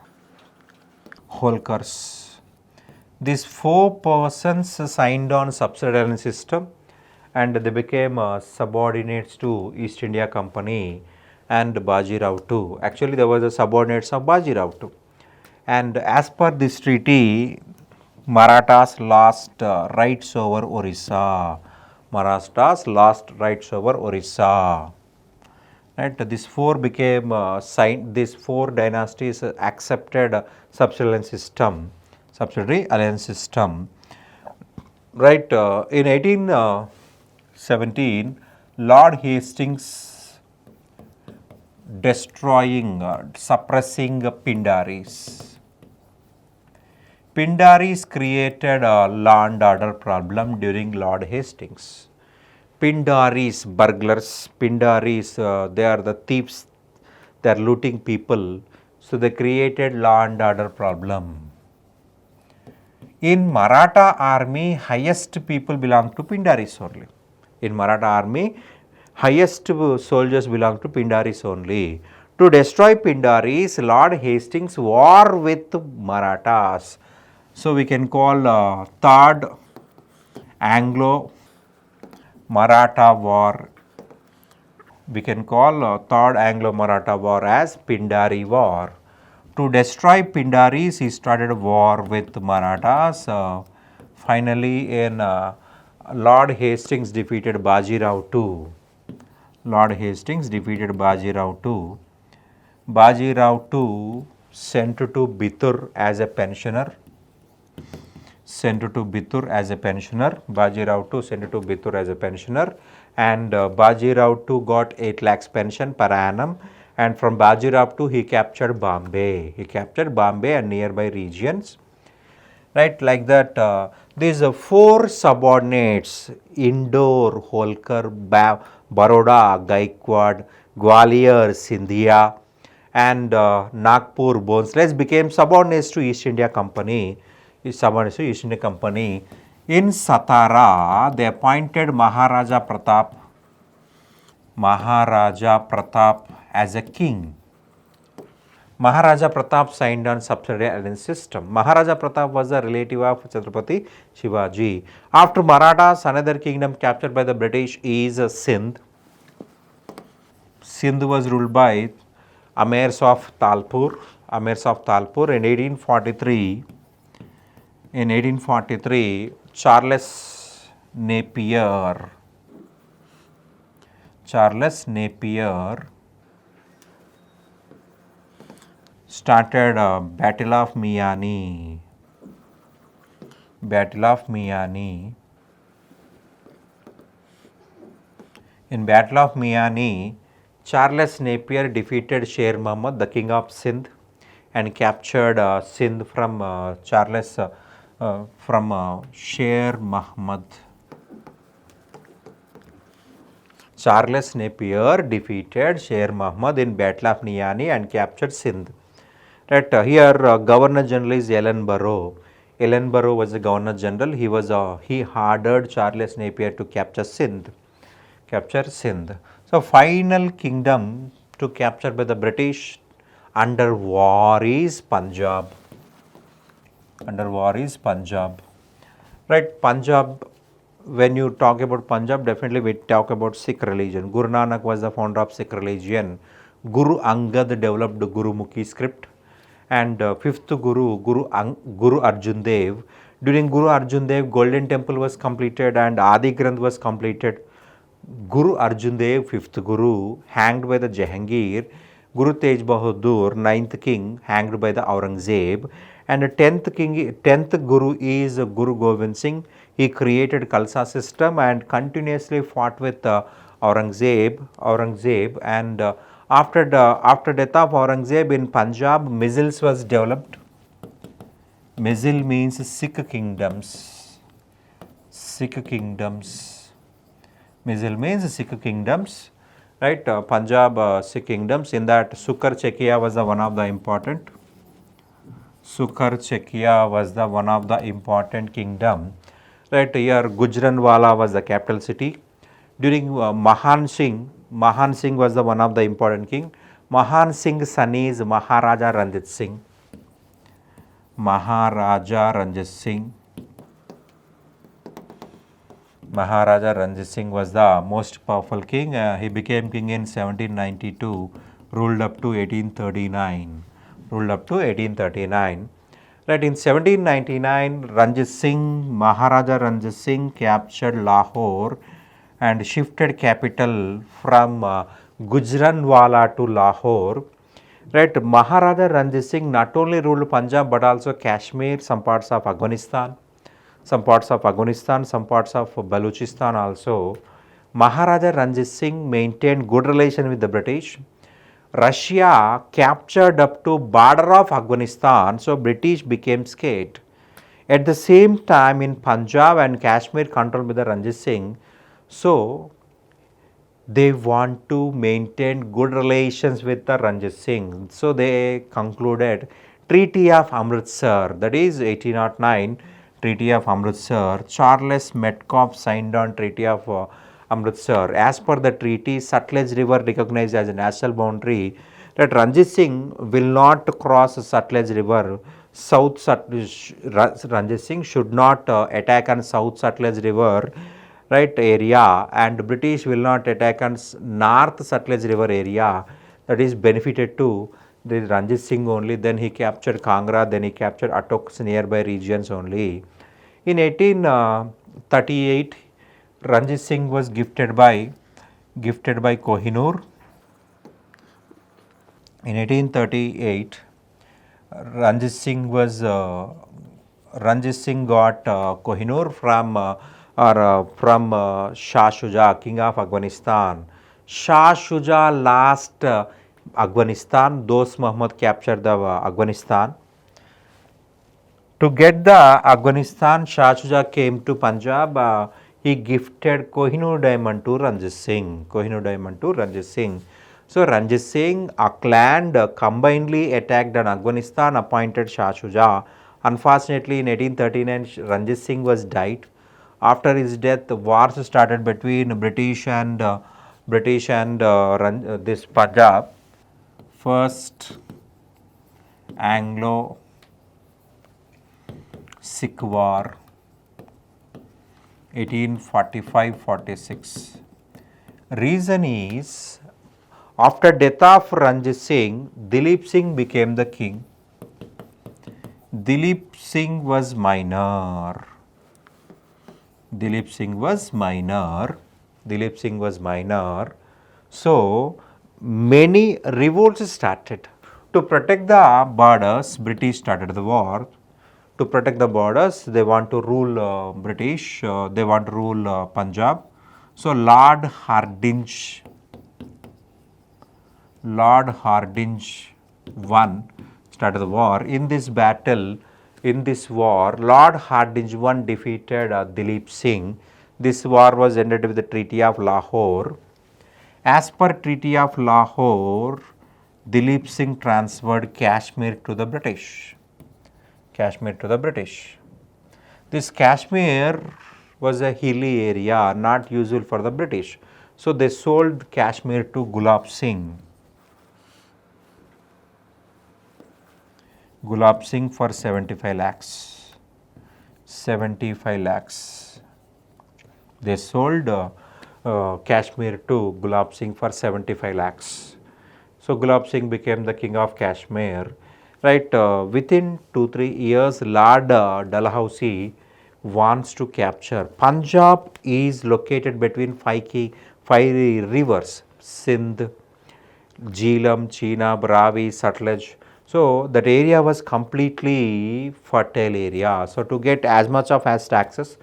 Holkars. These 4 persons signed on subsidiary system and they became subordinates to East India Company and Bajirao II. Actually, there was a subordinates of Bajirao II. And as per this treaty, Marathas lost rights over Orissa. Right, these 4 became these 4 dynasties accepted subsidiary alliance system. Right, in 1817, Lord Hastings suppressing Pindaris. Pindaris created a law and order problem during Lord Hastings. Pindaris, burglars, Pindaris, they are the thieves, they are looting people. So they created law and order problem. In Maratha army, highest people belong to Pindaris only. In Maratha army, highest soldiers belong to Pindaris only. To destroy Pindaris, Lord Hastings war with Marathas. So we can call Third Anglo-Maratha War. We can call Third Anglo-Maratha War as Pindari War. To destroy Pindaris, he started a war with Marathas. Finally, in Lord Hastings defeated Bajirao II. Bajirao II sent to Bithur as a pensioner. Bajirao II sent to Bithur as a pensioner, and Bajirao II got 8 lakhs pension per annum. And from Bajirao II, he captured Bombay. And nearby regions. Right, like that, these 4 subordinates, Indore, Holkar, Baroda, Gaikwad, Gwalior, Sindhia, and Nagpur, Bhonsles became subordinates to East India Company. In Satara, they appointed Maharaja Pratap as a king. Maharaja Pratap signed on subsidiary alliance system. Maharaja Pratap was a relative of Chhatrapati Shivaji. After Marathas, another kingdom captured by the British is Sind. Sind was ruled by Amirs of Talpur. In 1843, Charles Napier started Battle of Miani. In Battle of Miani, Charles Napier defeated Sher Muhammad, the king of Sindh, and captured Sindh from Sher Muhammad. Charles Napier defeated Sher Muhammad in Battle of Miani and captured Sindh. Right, here Governor General is Ellenborough. Ellenborough was the Governor General. He ordered Charles Napier to capture Sindh. So final kingdom to capture by the British under war is Punjab. Right, Punjab. When you talk about Punjab, definitely we talk about Sikh religion. Guru Nanak was the founder of Sikh religion. Guru Angad developed Gurumukhi script, and fifth Guru Arjun Dev. During Guru Arjun Dev, Golden Temple was completed and Adi Granth was completed. Guru Arjun Dev, fifth Guru, hanged by the Jahangir. Guru Tej Bahadur, ninth king, hanged by the Aurangzeb. And the tenth Guru is Guru Gobind Singh. He created Khalsa system and continuously fought with Aurangzeb, and after death of Aurangzeb in Punjab, Missiles was developed. Missil means Sikh kingdoms. Sikh kingdoms. Missil means Sikh kingdoms, right? Punjab Sikh kingdoms. In that, Sukar Chekia was the one of the important. Sukar Chekia was the one of the important kingdom. Right here, Gujranwala was the capital city. During Mahan Singh was the one of the important king. Mahan Singh's son is Maharaja Ranjit Singh. Maharaja Ranjit Singh. Maharaja Ranjit Singh was the most powerful king. He became king in 1792, ruled up to 1839. Right, in 1799, Maharaja Ranjit Singh captured Lahore and shifted capital from Gujranwala to Lahore. Right, Maharaja Ranjit Singh not only ruled Punjab but also Kashmir, some parts of Afghanistan, some parts of Baluchistan also. Maharaja Ranjit Singh maintained good relation with the British. Russia captured up to border of Afghanistan, so British became scared. At the same time, in Punjab and Kashmir controlled by the Ranjit Singh, so they want to maintain good relations with the Ranjit Singh. So they concluded Treaty of Amritsar, that is 1809, Treaty of Amritsar. Charles Metcalfe signed on Treaty of Amritsar. As per the treaty, Sutlej River recognized as a national boundary, that Ranjit Singh will not cross Sutlej River. Ranjit Singh should not attack on South Sutlej River, right, area, and British will not attack on North Sutlej River area. That is benefited to the Ranjit Singh only. Then he captured Kangra, then he captured Atok's nearby regions only. In 1838, Ranjit Singh was gifted by Kohinoor. In 1838, Ranjit Singh got Kohinoor from Shah Shuja, king of Afghanistan. Shah Shuja lost Afghanistan. Dost Muhammad captured the Afghanistan. To get the Afghanistan, Shah Shuja came to Punjab. He gifted Kohinoor diamond to Ranjit Singh. So Ranjit Singh, a clan combinedly attacked on Afghanistan, appointed Shah Shuja. Unfortunately, in 1839, Ranjit Singh was died. After his death, wars started between British and this Punjab. First Anglo-Sikh War, 1845-46. Reason is, after death of Ranjit Singh, Dilip Singh became the king. Dilip Singh was minor. So many revolts started. To protect the borders, British started the war. To protect the borders, they want to rule they want to rule Punjab. So Lord Hardinge won, started the war. In this war, Lord Hardinge won, defeated Dilip Singh. This war was ended with the Treaty of Lahore. As per Treaty of Lahore, Dilip Singh transferred Kashmir to the British. This Kashmir was a hilly area, not useful for the British. So they sold Kashmir to Gulab Singh. For 75 lakhs. They sold Kashmir to Gulab Singh for 75 lakhs. So Gulab Singh became the king of Kashmir. right? Within 2-3 years, Lord Dalhousie wants to capture. Punjab is located between five rivers: Sindh, Jhelum, Chenab, Ravi, Sutlej. So that area was completely fertile area. So to get as much of as taxes,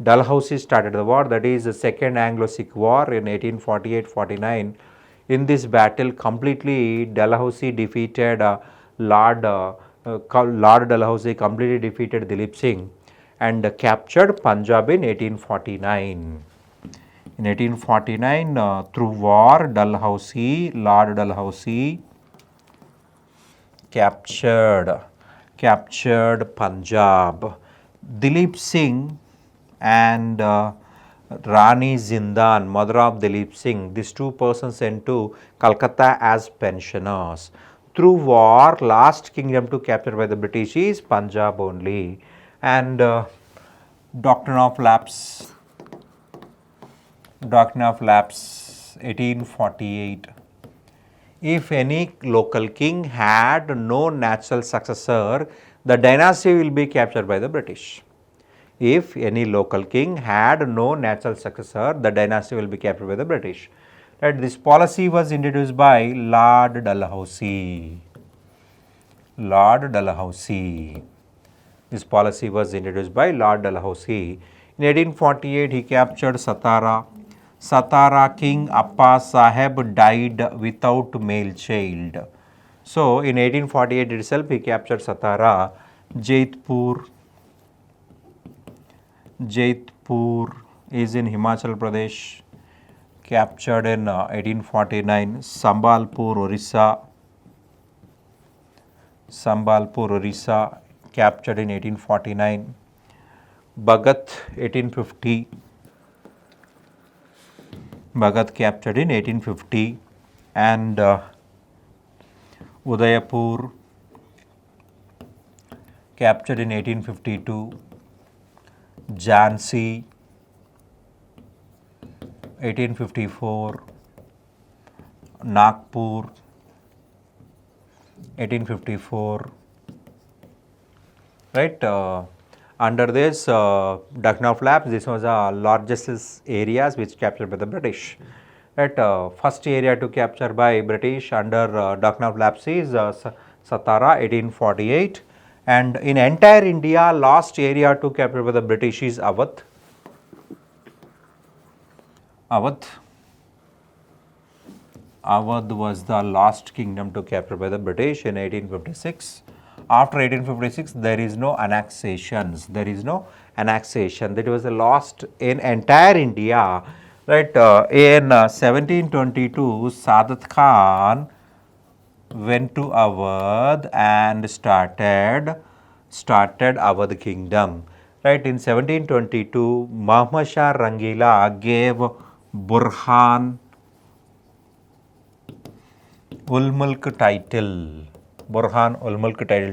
Dalhousie started the war. That is the Second Anglo-Sikh War in 1848-49. In this battle, completely Dalhousie defeated Lord Dalhousie completely defeated Dilip Singh and captured Punjab in 1849. In 1849, through war, Lord Dalhousie captured Punjab. Dilip Singh and Rani Zindan, mother of Dilip Singh, these two persons sent to Calcutta as pensioners. Through war, last kingdom to capture by the British is Punjab only. And Doctrine of Lapse, 1848. If any local king had no natural successor, the dynasty will be captured by the British. If any local king had no natural successor, the dynasty will be captured by the British. Right? This policy was introduced by Lord Dalhousie. Lord Dalhousie. This policy was introduced by Lord Dalhousie. In 1848, he captured Satara. Satara King Appa Saheb died without male child. So, in 1848 itself, he captured Satara. Jaitpur is in Himachal Pradesh, captured in 1849. Sambalpur, Orissa, captured in 1849. Bhagat, 1850. Bhagat captured in 1850. And Udaipur, captured in 1852. Jhansi, 1854. Nagpur, 1854. Right. Under this Doctrine of Lapse, this was the largest areas which captured by the British. Right. First area to capture by British under Doctrine of Lapse is Satara, 1848. And in entire India, last area to capture by the British is Awadh. Awadh was the last kingdom to capture by the British in 1856. After 1856, there is no annexations. That was the last in entire India. Right. In 1722, Sadat Khan went to Awadh and started Awadh kingdom. Right. In 1722, Muhammad Shah Rangila gave Burhan ul Mulk title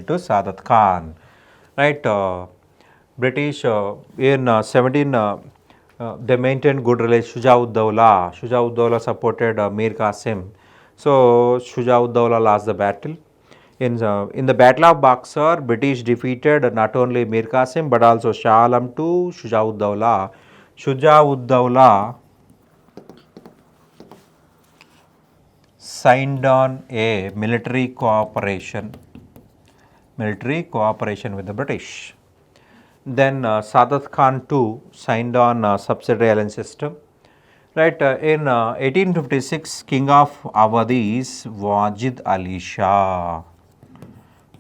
to Sadat Khan. Right. British in 17 they maintained good relations. Shuja'ud-Dawla supported Mir Qasim. So Shuja'ud-Dawla lost the battle. In the Battle of Buxar, British defeated not only Mir Qasim but also Shah Alam to Shuja'ud-Dawla. Shuja'ud-Dawla signed on a military cooperation with the British. Then Sadat Khan too signed on subsidiary alliance system. Right. In 1856, King of Awadh is Wajid Ali Shah.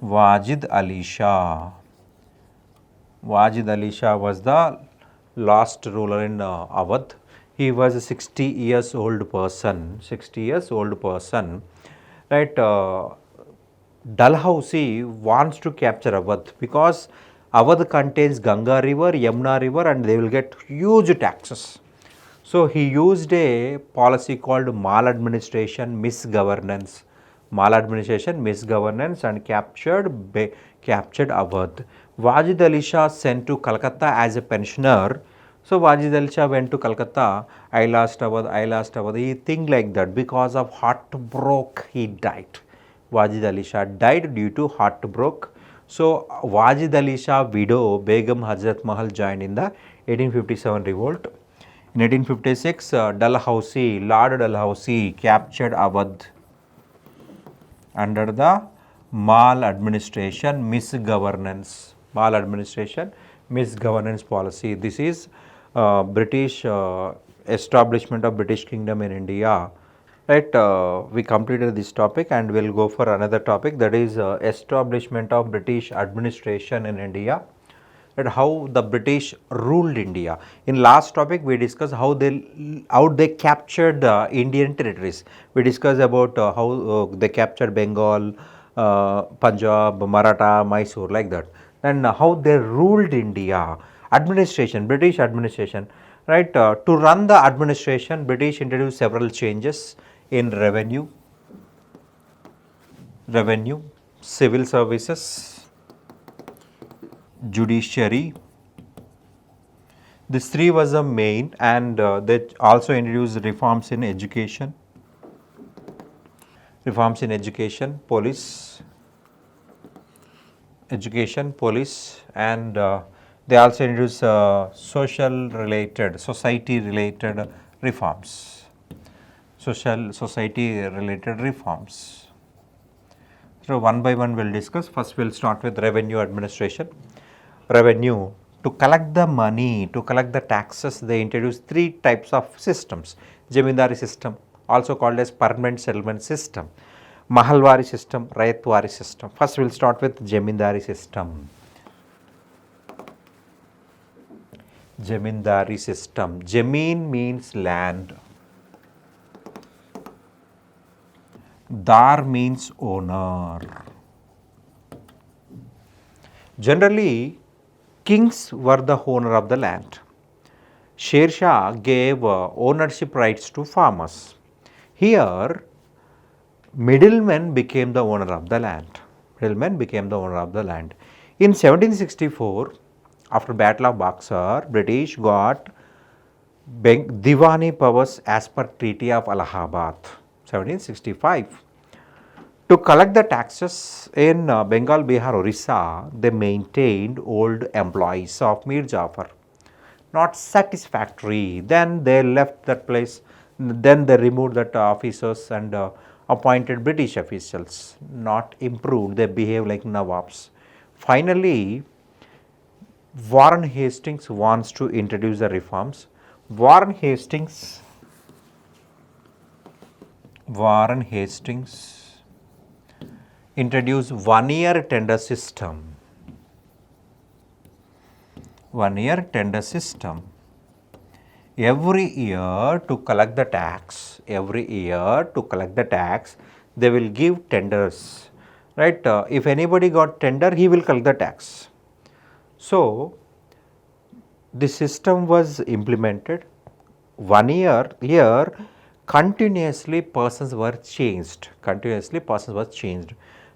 Wajid Ali Shah was the last ruler in Awadh. He was a 60 years old person. Right. Dalhousie wants to capture Awadh because Awadh contains Ganga river, Yamuna river, and they will get huge taxes. So he used a policy called maladministration, misgovernance, and captured Awadh. Wajid Ali Shah sent to Calcutta as a pensioner. So Wajid Ali Shah went to Calcutta. I lost Awadh. He think like that. Because of heartbreak, he died. Wajid Ali Shah died due to heartbreak. So Wajid Ali Shah widow Begum Hazrat Mahal joined in the 1857 revolt. In 1856, Dalhousie, Lord Dalhousie captured Awadh under the maladministration, misgovernance policy. This is British establishment of British Kingdom in India. Right, we completed this topic and we'll go for another topic, that is establishment of British administration in India. That how the British ruled India. In last topic we discussed how they captured Indian territories. We discussed about how they captured Bengal, Punjab, Maratha, Mysore, like that. And how they ruled India. Administration, British administration. Right, to run the administration, British introduced several changes in revenue, civil services, judiciary. These three was the main, and they also introduced reforms in education, police, and they also introduced society related reforms. So one by one we'll discuss. First we'll start with revenue administration. Revenue, to collect the money, to collect the taxes, they introduced three types of systems. Jamindari system, also called as permanent settlement system, Mahalwari system, Rayatwari system. First we'll start with Jamindari system. Jamindari system. Jameen means land. Dar means owner. Generally, kings were the owner of the land. Sher Shah gave ownership rights to farmers. Here, middlemen became the owner of the land. In 1764, after Battle of Buxar, British got Diwani powers as per Treaty of Allahabad, 1765. To collect the taxes in Bengal, Bihar, Orissa, they maintained old employees of Mir Jafar. Not satisfactory. Then they left that place. Then they removed that officers and appointed British officials. Not improved. They behave like Nawabs. Finally, Warren Hastings wants to introduce the reforms. Warren Hastings introduced 1 year tender system. Every year to collect the tax, they will give tenders. Right? If anybody got tender, he will collect the tax. So, the system was implemented. 1 year here, continuously persons were changed.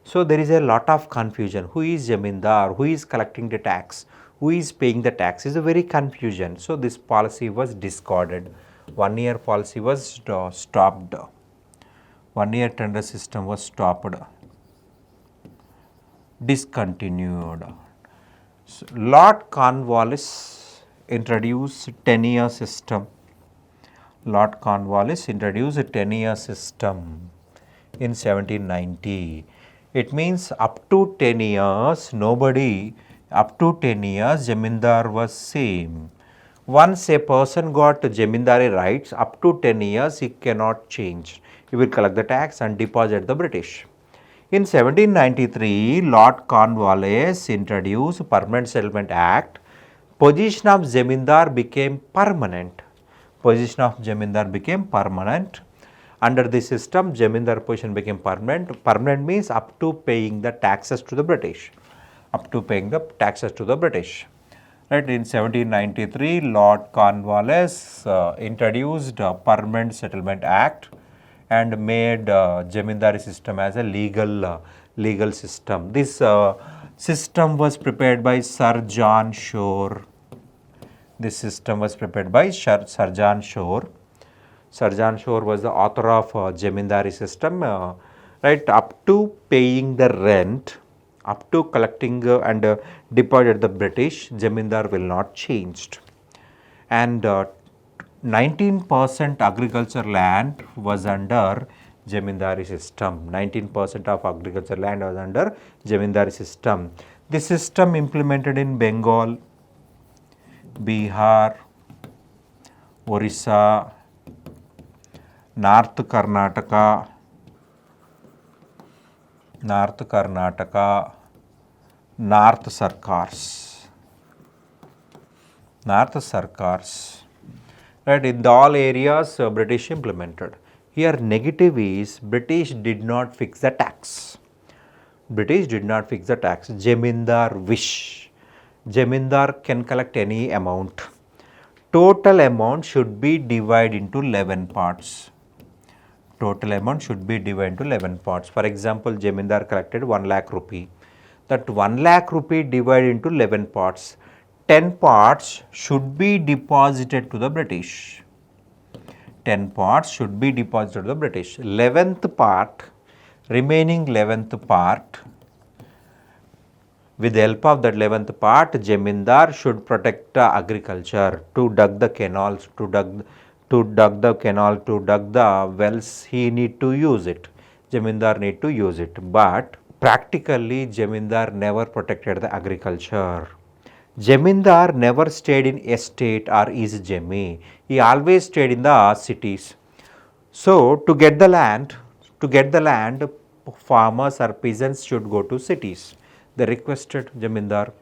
So, there is a lot of confusion. Who is Jamindar? Who is collecting the tax? Who is paying the tax? Is a very confusion. So, this policy was discarded. 1 year policy was stopped. 1 year tender system was stopped. Discontinued. So, Lord Cornwallis introduced 10-year system. In 1790. It means up to 10 years, Jamindar was same. Once a person got Jamindari rights, up to 10 years, he cannot change. He will collect the tax and deposit the British. In 1793, Lord Cornwallis introduced Permanent Settlement Act. Position of Jamindar became permanent. Under this system, Jamindar position became permanent. Permanent means up to paying the taxes to the British. Right, in 1793, Lord Cornwallis introduced Permanent Settlement Act and made Jamindari system as a legal system. This system was prepared by Sir John Shore. Sir John Shore was the author of Jamindari system. right, up to paying the rent, up to collecting and deposited the British, Jamindar will not changed. And 19% agriculture land was under Jamindari system. 19% of agriculture land was under Jamindari system. This system implemented in Bengal, Bihar, Orissa, North Karnataka, North Sarkars, right, in all areas British implemented. Here negative is British did not fix the tax. British did not fix the tax. Jamindar wish. Jamindar can collect any amount. Total amount should be divided into 11 parts. Total amount should be divided into 11 parts. For example, Jamindar collected 1 lakh rupee. That 1 lakh rupee divided into 11 parts. 10 parts should be deposited to the British. 10 parts should be deposited to the British. 11th part, remaining 11th part, with the help of that 11th part, Jamindar should protect agriculture, to dug the canals, to dug the wells, he need to use it. Jamindar need to use it. But practically, Jamindar never protected the agriculture. Jamindar never stayed in estate or is jemi. He always stayed in the cities. So, to get the land, farmers or peasants should go to cities. They requested Jamindar.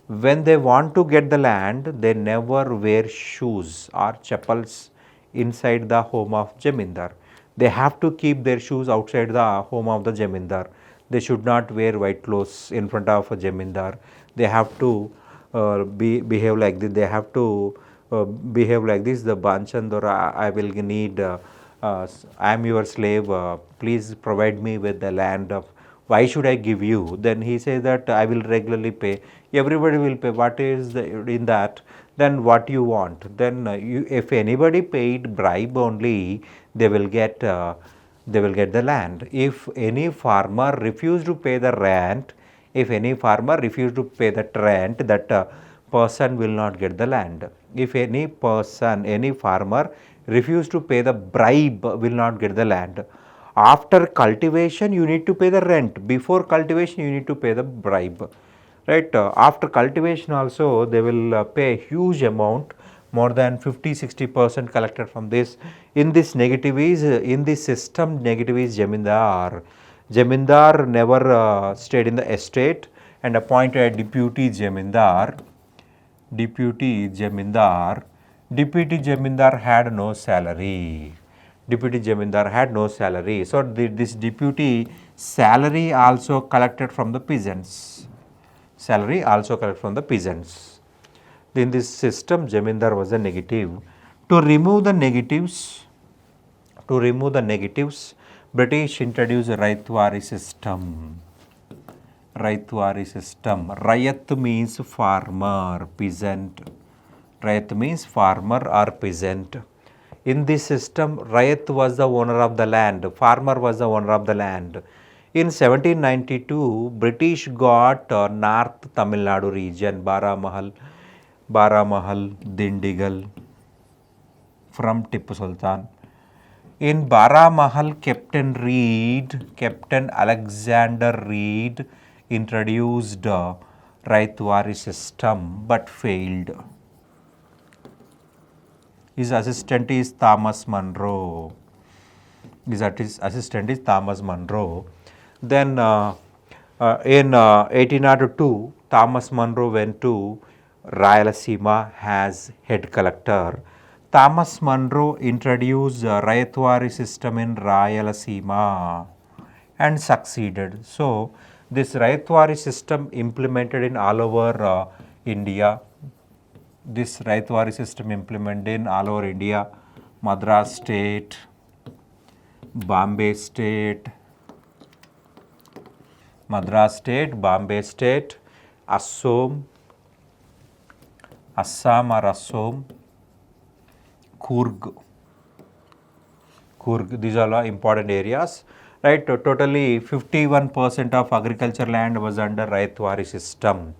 When they want to get the land, they never wear shoes or chappals inside the home of Jamindar. They have to keep their shoes outside the home of the Jamindar. They should not wear white clothes in front of a Jamindar. They have to behave like this. They have to behave like this. The Banchandora, I will need, I am your slave, please provide me with the land of, why should I give you? Then he says that I will regularly pay. Everybody will pay. What is in that? Then what you want? Then if anybody paid bribe only, they will get the land. If any farmer refused to pay the rent, that person will not get the land. If any farmer refused to pay the bribe, will not get the land. After cultivation, you need to pay the rent. Before cultivation, you need to pay the bribe. Right? After cultivation also, they will pay a huge amount, more than 50-60% collected from this. In this system, negative is Jamindar. Jamindar never stayed in the estate and appointed a deputy Jamindar. Deputy Jamindar had no salary. Deputy Jamindar had no salary. So, this deputy salary also collected from the peasants. In this system, Jamindar was a negative. To remove the negatives, British introduced Raitwari system. Rayat means farmer, peasant. Rayat means farmer or peasant. In this system, Rayat was the owner of the land, farmer was the owner of the land. In 1792, British got North Tamil Nadu region, Baramahal, Dindigal from Tipu Sultan. In Baramahal, Captain Alexander Reed introduced Raitwari system but failed. His assistant is Thomas Munro. Then in 1802, Thomas Munro went to Rayalaseema as head collector. Thomas Munro introduced Raitwari system in Rayalaseema and succeeded. So, this Raitwari system implemented in all over India. This Raitwari system implemented in all over India, Madras state, Bombay state, Assam, Coorg. These are all important areas. right? Totally 51% of agriculture land was under Raitwari system.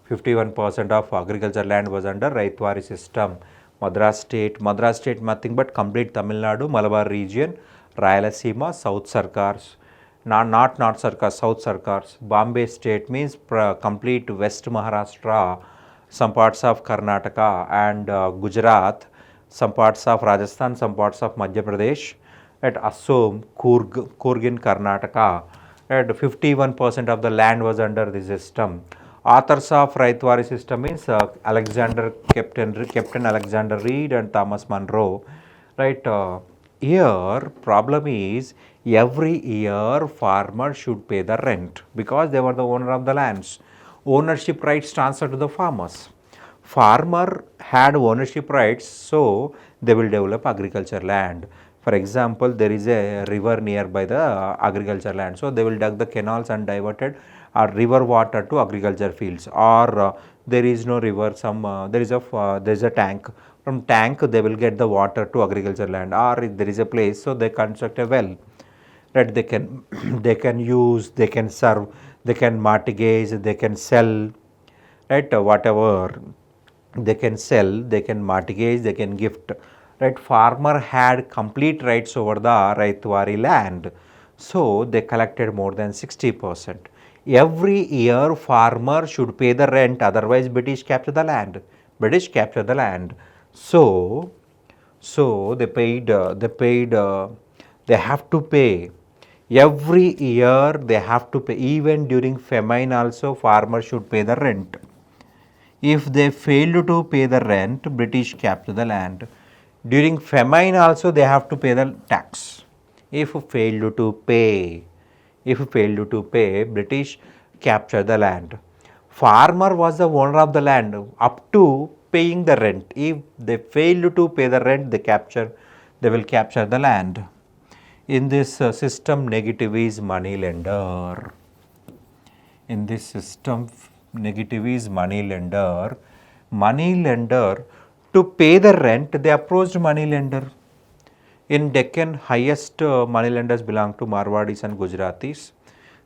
51% of agriculture land was under Raitwari system. Madras state nothing but complete Tamil Nadu, Malabar region, Rayalaseema, South Sarkars, not North Sarkars, South Sarkars. Bombay state means complete West Maharashtra, some parts of Karnataka and Gujarat, some parts of Rajasthan, some parts of Madhya Pradesh, at Assam, Coorg in Karnataka, at 51% of the land was under the system. Authors of Raitwari system means Captain Alexander Reed and Thomas Munro, right? Here problem is every year farmer should pay the rent because they were the owner of the lands. Ownership rights transferred to the farmers. Farmer had ownership rights, so they will develop agriculture land. For example, there is a river nearby the agriculture land, so they will dug the canals and diverted river water to agriculture fields. Or there is no river, there is a tank. From tank they will get the water to agriculture land. Or if there is a place, so they construct a well that they can they can use, they can serve, they can mortgage, they can sell, right? Whatever they can sell, they can mortgage, they can gift, right? Farmer had complete rights over the Raitwari land, so they collected more than 60%. Every year farmer should pay the rent, otherwise British capture the land. British capture the land. So they have to pay. Every year they have to pay. Even during famine also farmer should pay the rent. If they fail to pay the rent, British capture the land. During famine also they have to pay the tax. If failed to pay, British capture the land. Farmer was the owner of the land up to paying the rent. If they fail to pay the rent, they will capture the land. In this system, negative is money lender. In this system, negative is money lender. Money lender, to pay the rent, they approached money lender. In Deccan, highest money lenders belong to Marwadis and Gujaratis.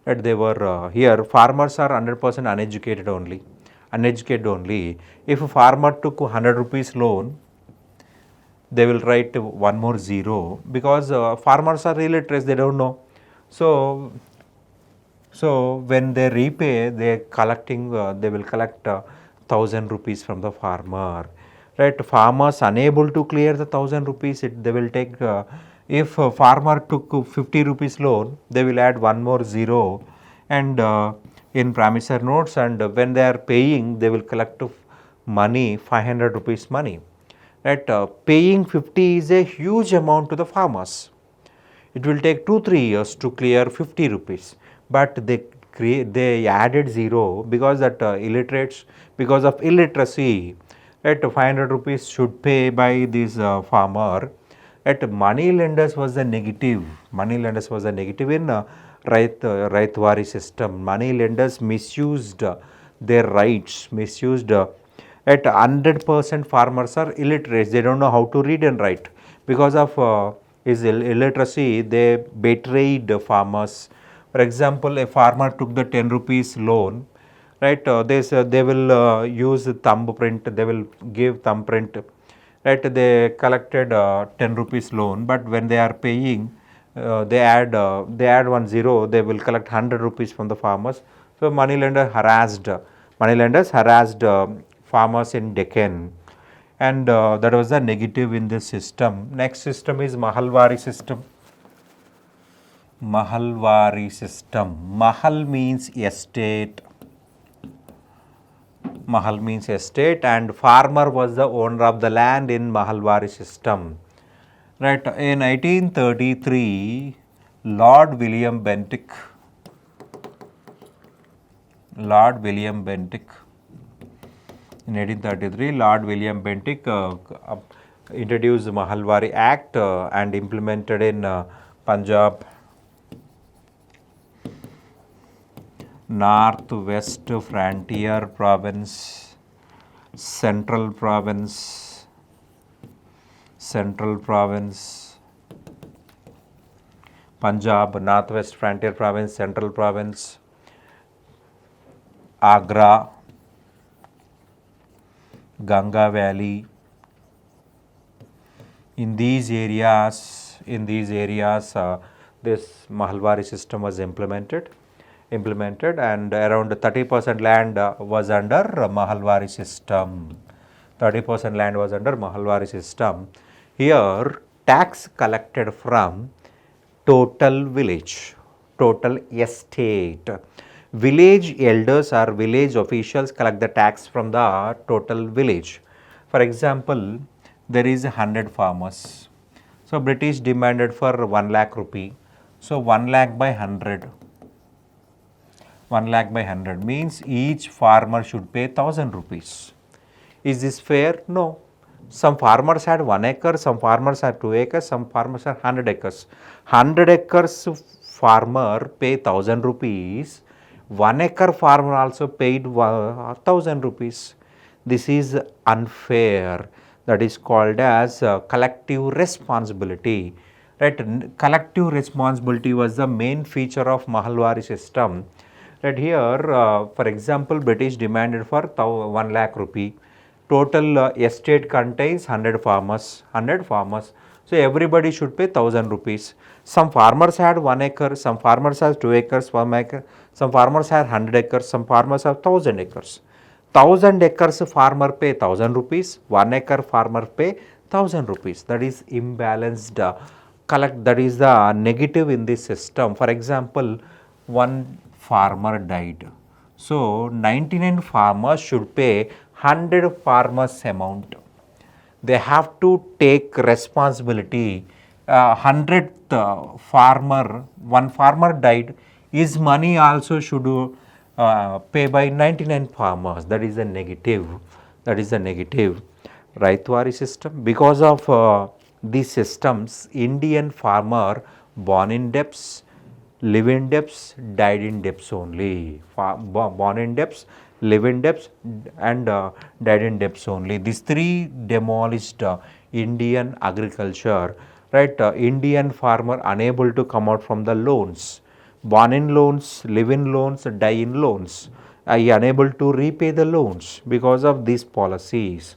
That they were here. Farmers are 100% uneducated only. Uneducated only. If a farmer took 100 rupees loan, they will write one more zero because farmers are illiterate, they don't know. So when they repay, they will collect 1,000 rupees from the farmer. Right? Farmers unable to clear the 1,000 rupees, they will take. If a farmer took 50 rupees loan, they will add one more zero, and in promissory notes, and when they are paying, they will collect money, 500 rupees money. Right? Paying 50 is a huge amount to the farmers. It will take 2-3 years to clear 50 rupees, but they added zero because that illiterates, because of illiteracy, right? 500 rupees should pay by this farmer. At money lenders was the negative. Money lenders was the negative in Raitwari system. Money lenders misused their rights, misused. At 100% farmers are illiterate. They don't know how to read and write. Because of his illiteracy, they betrayed the farmers. For example, a farmer took the 10 rupees loan, right? They will use thumbprint, they will give thumbprint, right? They collected 10 rupees loan, but when they are paying, they add 10, they will collect 100 rupees from the farmers. So moneylenders harassed farmers in Deccan, and that was the negative in this system. Next system is Mahalwari system. Mahalwari system. Mahal means estate. Mahal means estate, and farmer was the owner of the land in Mahalwari system. Right. In 1833, Lord William Bentinck in 1833, Lord William Bentinck introduced the Mahalwari Act and implemented in Punjab, North West Frontier Province, Central Province, Punjab, Northwest Frontier Province, Central Province, Agra, Ganga Valley. In these areas, this Mahalwari system was implemented, and around 30% land was under Mahalwari system. 30% land was under Mahalwari system. Here, tax collected from total village, total estate. Village elders or village officials collect the tax from the total village. For example, there is 100 farmers. So, British demanded for 1 lakh rupee. So, 1 lakh by 100. 1 lakh by 100 means each farmer should pay 1000 rupees. Is this fair? No. Some farmers had 1 acre, some farmers had 2 acres, some farmers had 100 acres. 100 acres farmer pay 1000 rupees. 1 acre farmer also paid 1000 rupees. This is unfair. That is called as collective responsibility. Right? Collective responsibility was the main feature of Mahalwari system. Right here, for example, British demanded for 1 lakh rupee. Total estate contains 100 farmers. So, everybody should pay 1000 rupees. Some farmers had 1 acre, some farmers have 2 acres, 1 acre, some farmers have 100 acres, some farmers have 1000 acres. 1000 acres farmer pay 1000 rupees, 1 acre farmer pay 1000 rupees. That is imbalanced that is the negative in this system. For example, one farmer died. So, 99 farmers should pay 100 farmers amount. They have to take responsibility. 100th farmer, one farmer died, his money also should pay by 99 farmers. That is a negative. Raitwari system. Because of these systems, Indian farmer born in debts, live in debts, died in debts only. Born in debts, live in debts, and died in debts only. These three demolished Indian agriculture. Right? Indian farmer unable to come out from the loans. Born in loans, live in loans, die in loans. Unable to repay the loans because of these policies.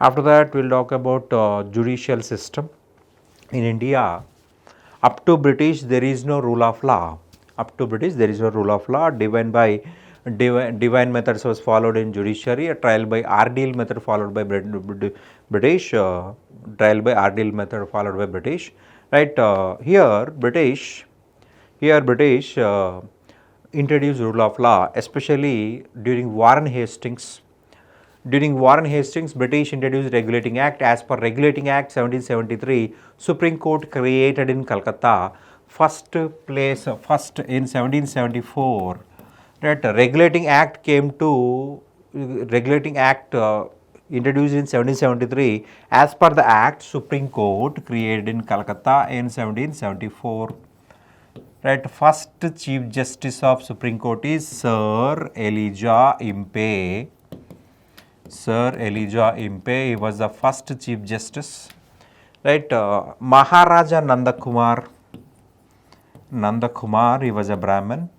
After that, we will talk about judicial system. In India, up to British, there is no rule of law. Divine methods was followed in judiciary. A trial by ordeal method followed by British. Trial by ordeal method followed by British. Right? Here, British introduced rule of law, especially during War and Hastings. During War and Hastings, British introduced Regulating Act. As per Regulating Act 1773, Supreme Court created in Calcutta, first in 1774. Right, Regulating Act introduced in 1773. As per the Act, Supreme Court created in Calcutta in 1774. Right, first Chief Justice of Supreme Court is Sir Elijah Impey. He was the first Chief Justice. Right, Maharaja Nanda Kumar, he was a Brahmin.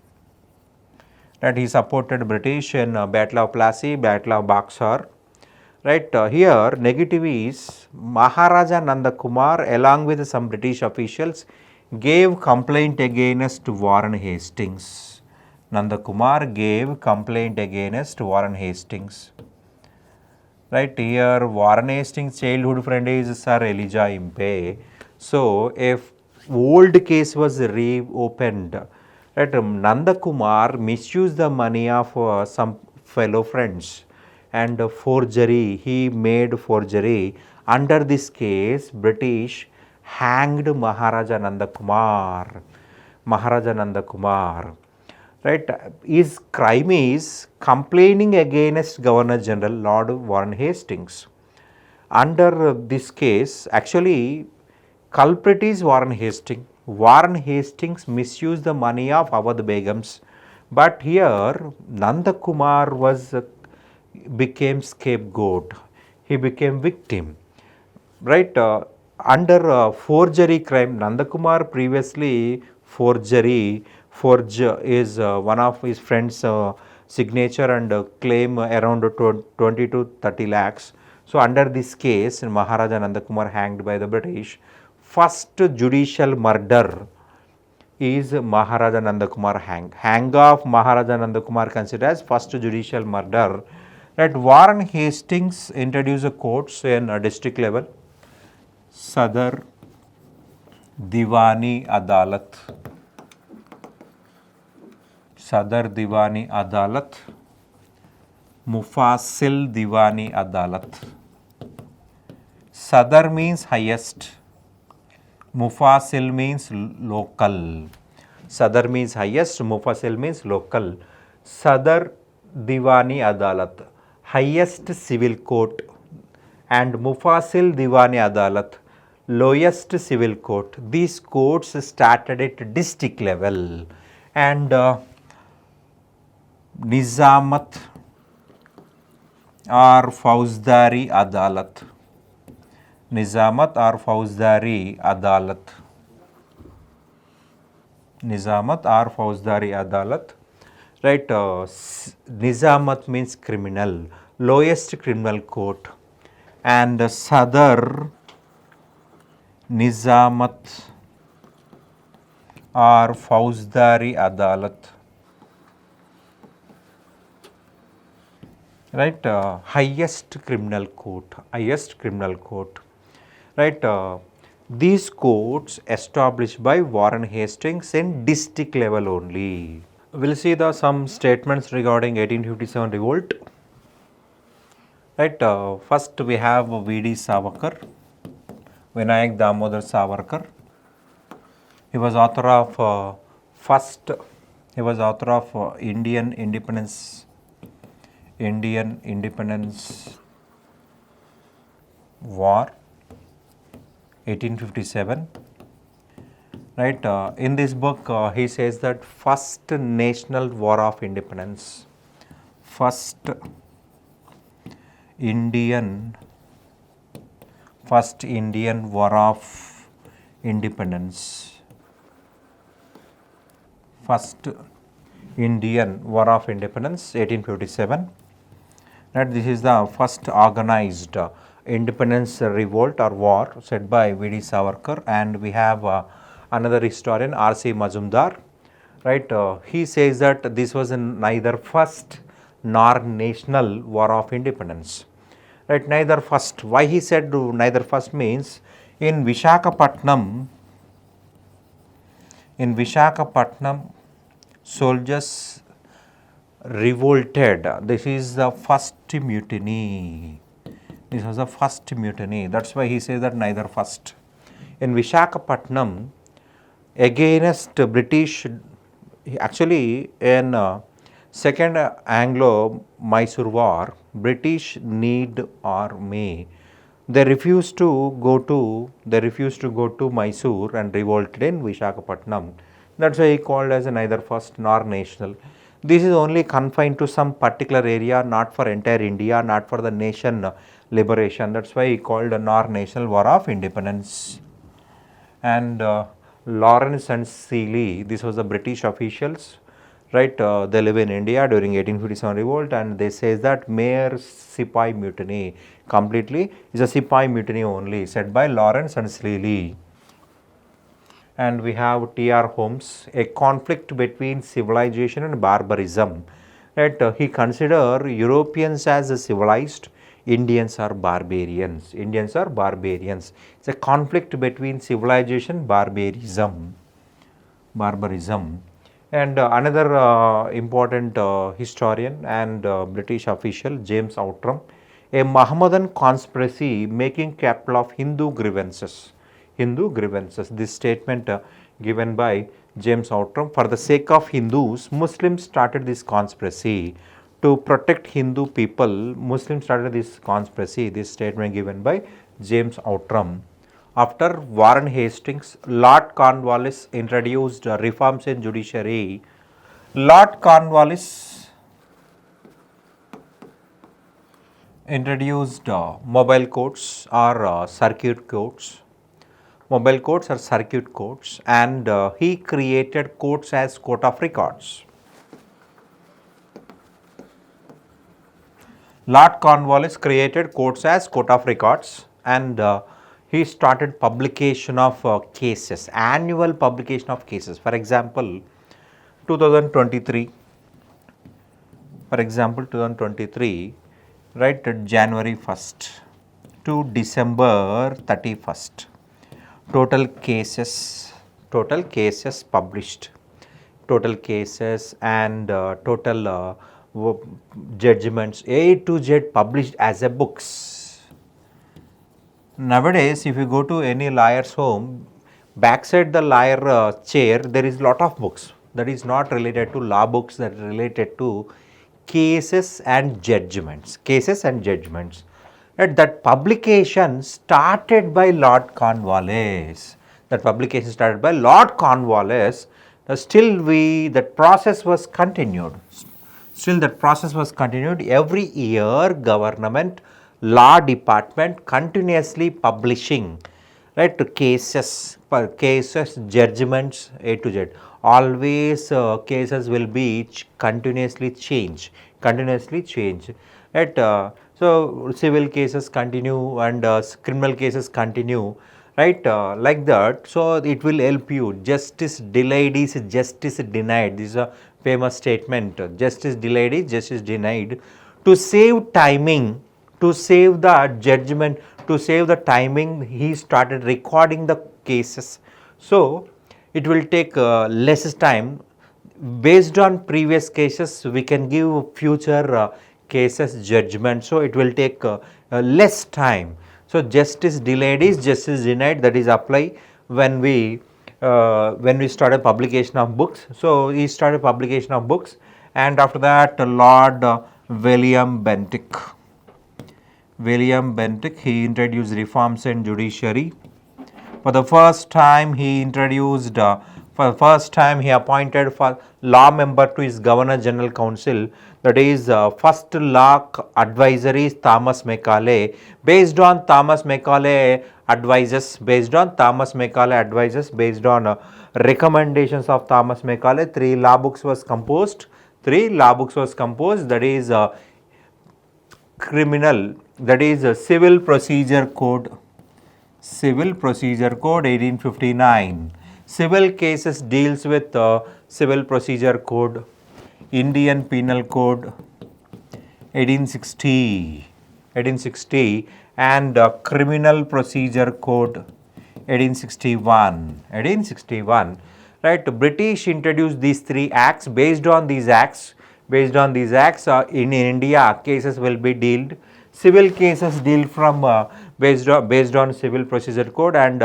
Right, he supported British in Battle of Plassey, Battle of Buxar. Right, here negative is Maharaja Nanda Kumar along with some British officials gave complaint against Warren Hastings. Nanda Kumar gave complaint against Warren Hastings. Right, here Warren Hastings' childhood friend is Sir Elijah Impey. So, if old case was reopened, right, Nanda Kumar misused the money of some fellow friends and he made forgery. Under this case, British hanged Maharaja Nanda Kumar. Right, his crime is complaining against Governor General Lord Warren Hastings. Under this case, actually, culprit is Warren Hastings. Warren Hastings misused the money of Awadh Begums, but here Nanda Kumar became scapegoat. He became victim. Right, under forgery crime, Nandakumar previously forge is one of his friends signature and claim around 20 to 30 lakhs. So under this case, Maharaja Nandakumar hanged by the British. First judicial murder is Maharaja Nandakumar hang of Maharaja Nandakumar considered as first judicial murder. That Warren Hastings introduced courts in district level. Sadar Diwani Adalat, Sadar Diwani Adalat, Mufasil Diwani Adalat. Sadar means highest, Mufasil means local. Sadar means highest, Mufasil means local. Sadar Diwani Adalat, highest civil court, and Mufasil Diwani Adalat, lowest civil court. These courts started at district level, and Nizamat or Fauzdari Adalat, Nizamat or Fauzdari Adalat, Nizamat or Fauzdari Adalat, right? Nizamat means criminal, lowest criminal court, and Sadar Nizamat or Fauzdari Adalat, right? Highest criminal court, right? These courts established by Warren Hastings in district level only. We'll see the some statements regarding 1857 revolt. Right, first we have V.D. Savarkar, Vinayak Damodar Savarkar. He was author of Indian Independence War, 1857. Right, in this book he says that first national war of independence, first Indian war of independence, first Indian war of independence, 1857. That this is the first organized independence revolt or war said by V.D. Savarkar, and we have another historian, R.C. Majumdar, right? He says that this was neither first nor national war of independence, right? Neither first. Why he said neither first means in Visakhapatnam, soldiers revolted. This is the first mutiny. This was the first mutiny. That's why he says that neither first. In Visakhapatnam, against British, actually in second Anglo-Mysore war, British need army. They refused to go to Mysore and revolted in Visakhapatnam. That's why he called as neither first nor national. This is only confined to some particular area, not for entire India, not for the nation liberation. That's why he called a nor national war of independence. And Lawrence and Seeley, this was the British officials, right? They live in India during 1857 revolt, and they say that mere Sipai mutiny completely is a Sipai mutiny only, said by Lawrence and Seeley. And we have T.R. Holmes, a conflict between civilization and barbarism. Right? He considered Europeans as civilized, Indians are barbarians. It's a conflict between civilization, barbarism. And another important historian and British official, James Outram, a Mohammedan conspiracy making capital of Hindu grievances. This statement given by James Outram, for the sake of Hindus, Muslims started this conspiracy to protect Hindu people. Muslims started this conspiracy. This statement given by James Outram. After Warren Hastings, Lord Cornwallis introduced reforms in judiciary. Lord Cornwallis introduced mobile courts or circuit courts. Mobile courts are circuit courts, and he created courts as court of records. Lord Cornwallis created courts as court of records, and he started publication of cases, annual publication of cases. For example, 2023, right, January 1st to December 31st, total cases published, total cases and total judgments A to Z published as a books. Nowadays, if you go to any lawyer's home, backside the lawyer chair, there is lot of books that is not related to law books, that is related to cases and judgments. That publication started by Lord Cornwallis. Still that process was continued. Every year government law department continuously publishing, right, cases, judgments A to Z. Always cases will be continuously change, right. So civil cases continue and criminal cases continue, right, like that. So it will help you. Justice delayed is justice denied. This is a famous statement. Justice delayed is justice denied. To save timing, to save the judgment, to save the timing, he started recording the cases. So it will take less time. Based on previous cases, we can give future cases judgment. So it will take less time. So justice delayed is justice denied. That is apply when we started publication of books. So he started publication of books, and after that Lord William Bentinck, he introduced reforms in judiciary. For the first time he introduced, he appointed for law member to his Governor General Council, that is first law advisor is Thomas Macaulay. Based on Thomas Macaulay advices, based on recommendations of Thomas Macaulay, 3 law books was composed. That is criminal, that is Civil Procedure Code 1859. Civil cases deals with Civil Procedure Code. Indian Penal Code 1860, and Criminal Procedure Code 1861. Right, British introduced these 3 acts. Based on these acts, in India cases will be dealt. Civil cases deal from based on Civil Procedure Code, and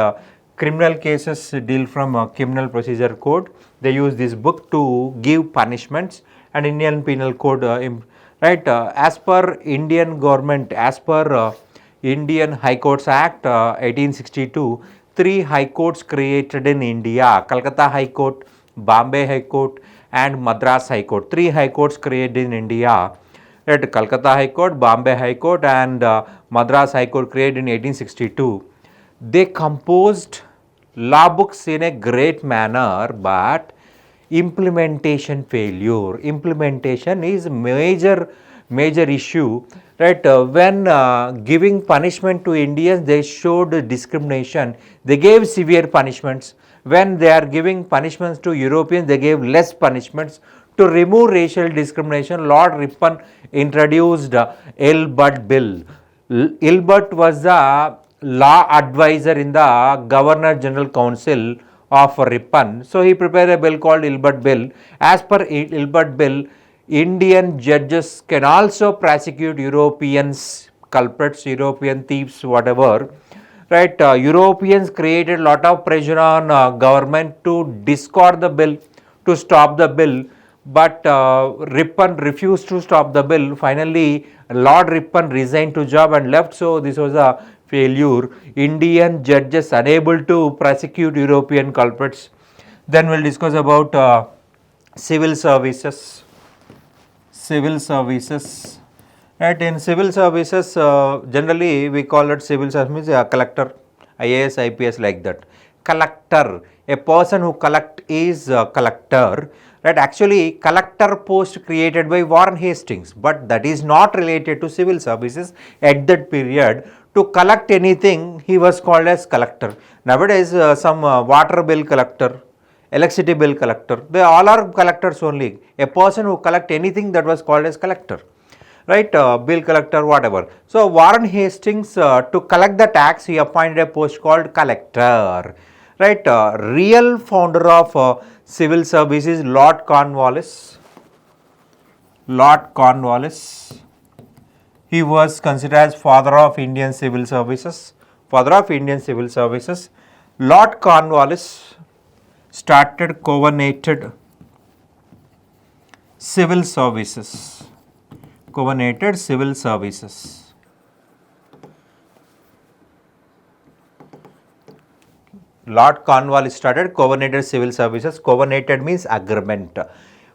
criminal cases deal from Criminal Procedure Code. They use this book to give punishments. And Indian Penal Code, right, as per Indian government, as per Indian High Courts Act 1862, 3 high courts created in India: Calcutta High Court, Bombay High Court, and Madras High Court. 3 high courts created in India, right, Calcutta High Court, Bombay High Court, and Madras High Court created in 1862. They composed law books in a great manner, but implementation failure. Implementation is major issue, right. When giving punishment to Indians, they showed discrimination. They gave severe punishments. When they are giving punishments to Europeans, they gave less punishments. To remove racial discrimination, Lord Ripon introduced Ilbert Bill. Ilbert was the law advisor in the Governor General Council of Ripon. So he prepared a bill called Ilbert Bill. As per Ilbert Bill, Indian judges can also prosecute Europeans, culprits, European thieves, whatever. Right, Europeans created a lot of pressure on government to discard the bill, to stop the bill, but Ripon refused to stop the bill. Finally, Lord Ripon resigned to job and left. So this was a failure. Indian judges unable to prosecute European culprits. Then we'll discuss about civil services. Right, in civil services, generally we call it civil service means a collector, IAS, IPS like that. Collector, a person who collect is collector, right? Actually, collector post created by Warren Hastings, but that is not related to civil services at that period. To collect anything, he was called as collector. Nowadays, some water bill collector, electricity bill collector, they all are collectors only. A person who collect anything, that was called as collector, right? Bill collector, whatever. So Warren Hastings, to collect the tax, he appointed a post called collector, right? Real founder of civil service is Lord Cornwallis. Lord Cornwallis. He was considered as father of Indian civil services. Father of Indian civil services. Lord Cornwallis started covenanted civil services. Covenanted civil services. Lord Cornwallis started covenanted civil services. Covenanted means agreement.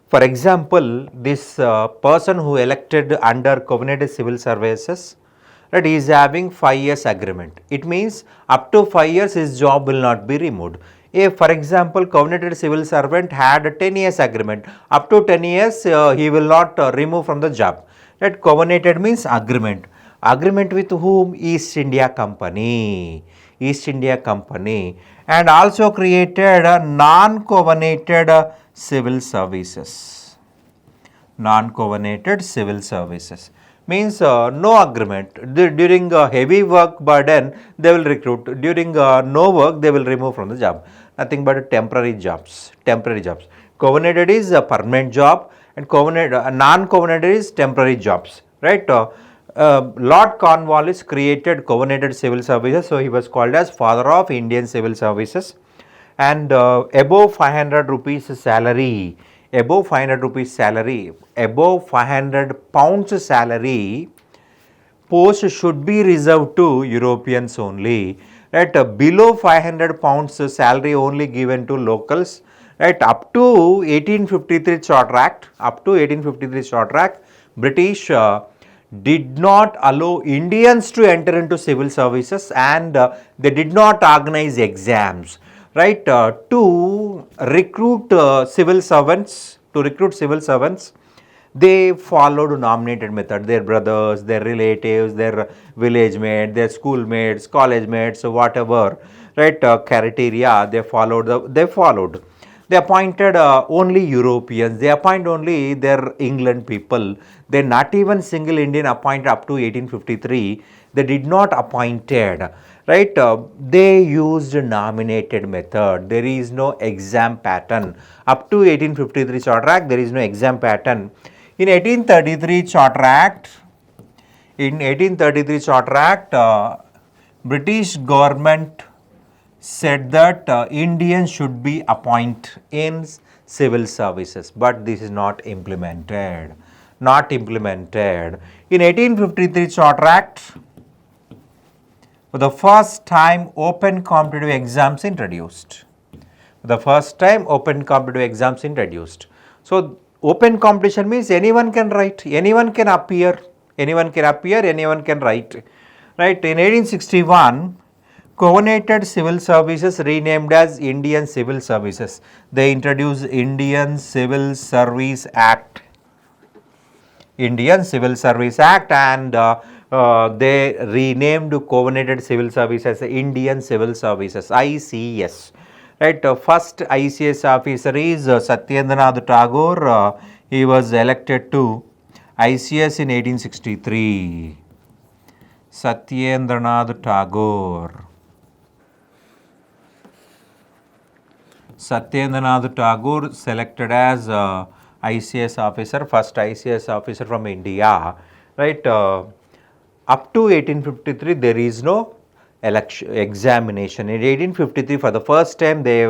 For example, this person who elected under covenanted civil services, right, he is having 5 years agreement. It means up to 5 years his job will not be removed. If, for example, covenanted civil servant had a 10 years agreement, up to 10 years he will not remove from the job. That covenanted means agreement. Agreement with whom? East India Company. East India Company. And also created non-covenanted civil services. Non-covenanted civil services means no agreement. During heavy work burden, they will recruit. During no work, they will remove from the job. Nothing but temporary jobs. Temporary jobs. Covenanted is a permanent job, and non-covenanted is temporary jobs, right? Lord Cornwallis created covenanted civil services, so he was called as father of Indian civil services. And above 500 rupees salary, above 500 rupees salary, above 500 pounds salary, post should be reserved to Europeans only, right? Below 500 pounds salary only given to locals, right? Up to 1853 Charter Act, up to 1853 Charter Act, British did not allow Indians to enter into civil services, and they did not organize exams, right? To recruit civil servants, they followed nominated method. Their brothers, their relatives, their village mates, their schoolmates, college mates, whatever, right? Criteria they followed. They appointed only Europeans. They appoint only their England people. They not even single Indian appointed up to 1853. They did not appointed, right? They used nominated method. There is no exam pattern. Up to 1853 Charter Act, there is no exam pattern. In 1833 Charter Act, British government said that Indians should be appointed in civil services, but this is not implemented. Not implemented. In 1853 Charter Act, for the first time, open competitive exams introduced. For the first time, open competitive exams introduced. So, open competition means anyone can write, anyone can appear, anyone can write. Right? In 1861, covenanted civil services renamed as Indian Civil Services. They introduced Indian Civil Service Act. Indian Civil Service Act, and they renamed covenanted civil service as Indian Civil Services, ICS. Right, first ICS officer is Satyendranath Tagore. He was elected to ICS in 1863. Satyendranath Tagore. Satyendranath Tagore selected as ICS officer, first ICS officer from India, right? Up to 1853, there is no examination. In 1853, for the first time, they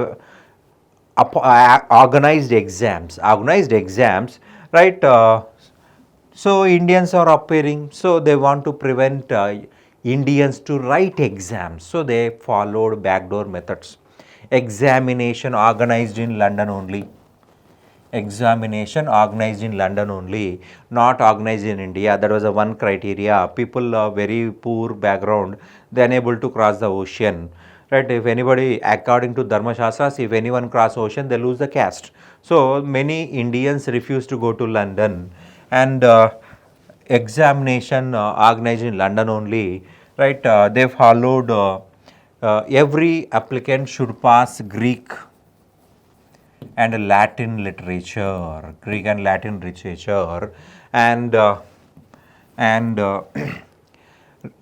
organized exams, right? So Indians are appearing, so they want to prevent Indians to write exams, so they followed backdoor methods. Examination organized in London only. Examination organized in London only, not organized in India. That was one criteria. People very poor background, they unable to cross the ocean. right? If anybody, according to Dharma Shastras, if anyone cross ocean, they lose the caste. So many Indians refuse to go to London, and examination organized in London only, right? They followed every applicant should pass Greek and Latin literature, Greek and Latin literature, and and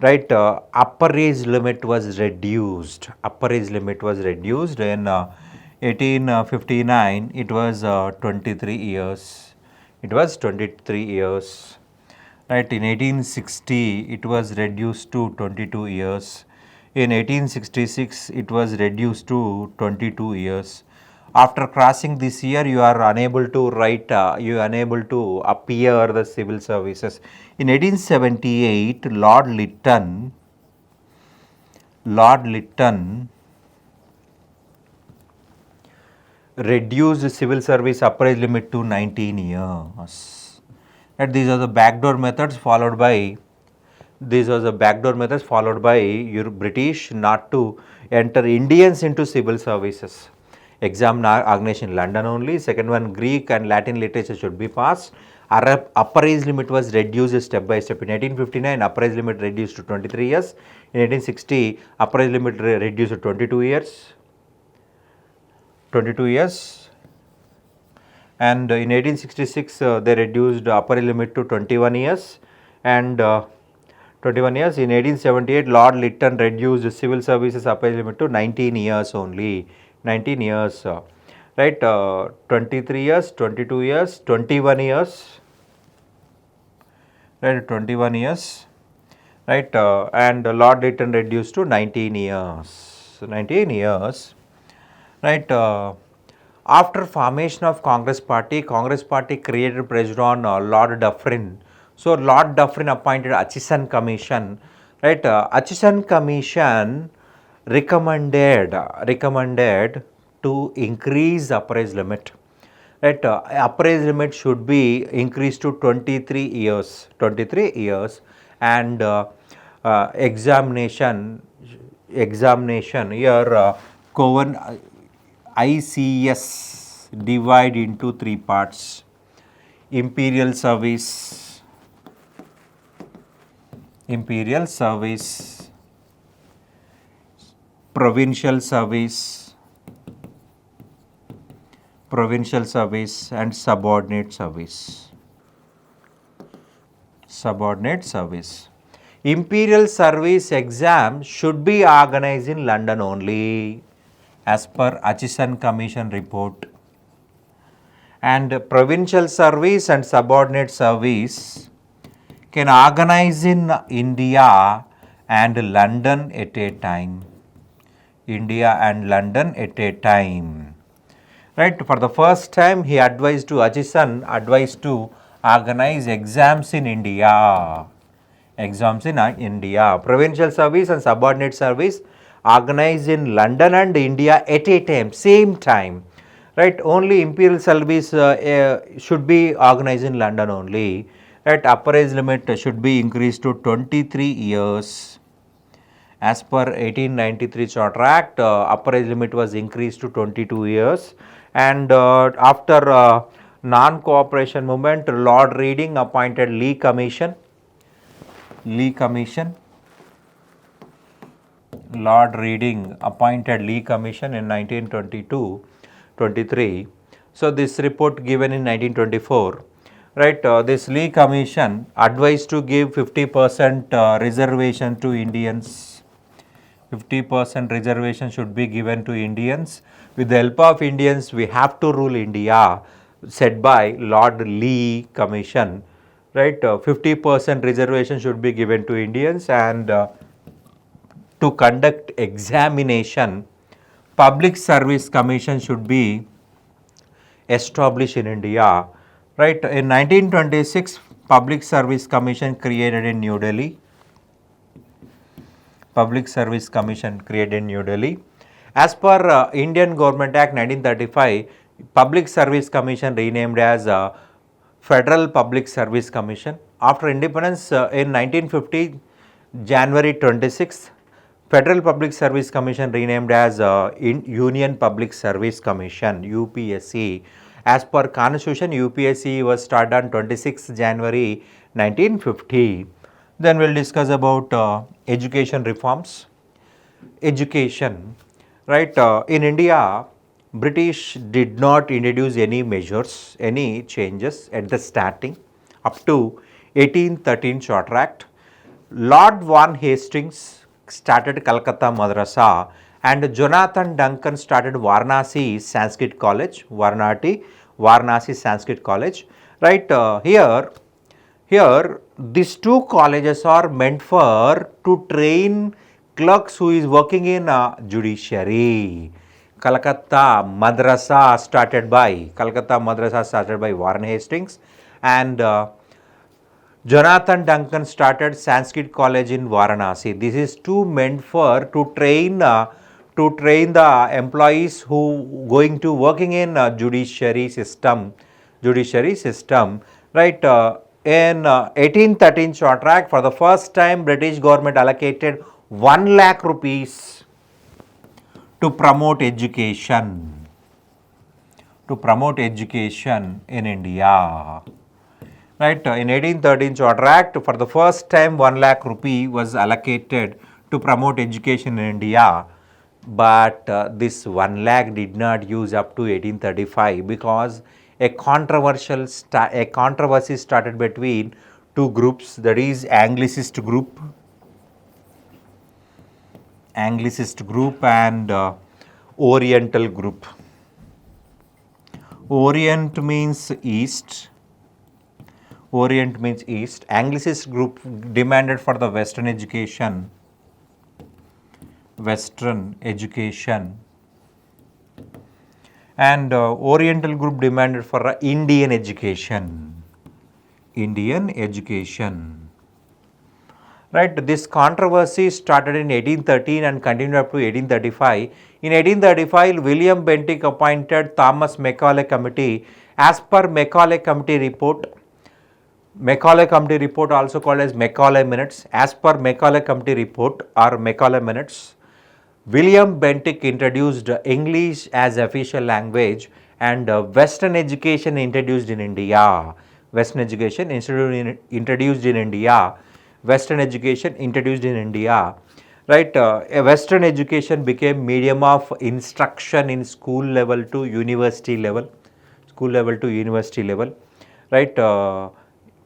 right, upper age limit was reduced. Upper age limit was reduced in 1859. It was 23 years. It was 23 years. Right, in 1860 it was reduced to 22 years. In 1866 it was reduced to 22 years. After crossing this year, you are unable to write, you are unable to appear the civil services. In 1878, Lord Lytton reduced the civil service upper age limit to 19 years. And these are the backdoor methods followed by your British not to enter Indians into civil services. Exam organization in London only. Second one, Greek and Latin literature should be passed. Upper age limit was reduced step by step. In 1859, upper age limit reduced to 23 years. In 1860, upper age limit reduced to 22 years. 22 years. And in 1866, they reduced upper age limit to 21 years. And 21 years. In 1878, Lord Lytton reduced civil services upper age limit to 19 years only. 19 years, right? 23 years, 22 years, 21 years, right? 21 years, right? And Lord Lytton reduced to 19 years. 19 years, right? After formation of Congress Party created pressure on Lord Doctrine. So Lord Doctrine appointed Atchison Commission, right? Atchison Commission recommended to increase upper age limit, right? Upper age limit should be increased to 23 years, and examination here, Cohen ICS divide into three parts: imperial service, provincial service, and subordinate service. Imperial service exam should be organized in London only as per Atchison Commission report, and provincial service and subordinate service can organize in India and London at a time. Right, for the first time he advised to Atchison to organize exams in India. Provincial service and subordinate service organized in London and India at a time, same time. Right, only imperial service should be organized in London only. Right, upper age limit should be increased to 23 years. As per 1893 Charter Act, upper age limit was increased to 22 years. And after non-cooperation movement, Lord Reading appointed Lee Commission. Lord Reading appointed Lee Commission in 1922-23. So this report given in 1924. Right, this Lee Commission advised to give 50% reservation to Indians. 50% reservation should be given to Indians. With the help of Indians, we have to rule India, said by Lord Lee Commission. Right, 50% reservation should be given to Indians, and to conduct examination, Public Service Commission should be established in India. Right, in 1926, Public Service Commission created in New Delhi. As per Indian Government Act 1935, Public Service Commission renamed as Federal Public Service Commission. After independence in 1950, January 26th, Federal Public Service Commission renamed as Union Public Service Commission, UPSC. As per Constitution, UPSC was started on 26th January 1950. Then we'll discuss about education reforms. Education, right? In India, British did not introduce any measures, any changes at the starting up to 1813 Charter Act. Lord Vaughan Hastings started Calcutta Madrasa and Jonathan Duncan started Varanasi Sanskrit College, Varanasi Sanskrit College. Right here these two colleges are meant for to train clerks who is working in judiciary. Calcutta Madrasa started by Warren Hastings and Jonathan Duncan started Sanskrit College in Varanasi. This is two meant for to train the employees who going to working in judiciary system. Right? In 1813 Charter Act, for the first time, British government allocated 1 lakh rupees to promote education. In India. Right, in 1813 Charter Act, for the first time 1 lakh rupee was allocated to promote education in India, but this 1 lakh did not use up to 1835 because a controversy started between two groups, that is Anglicist group and Oriental group. Orient means east. Anglicist group demanded for the Western education, and Oriental group demanded for Indian education. Right, this controversy started in 1813 and continued up to 1835. In 1835, William Bentinck appointed Thomas Macaulay Committee. As per Macaulay Committee report, also called as Macaulay Minutes. As per Macaulay Committee report or Macaulay Minutes, William Bentinck introduced English as official language and Western education introduced in India. Western education introduced in India. Right, a Western education became medium of instruction in school level to university level. Right,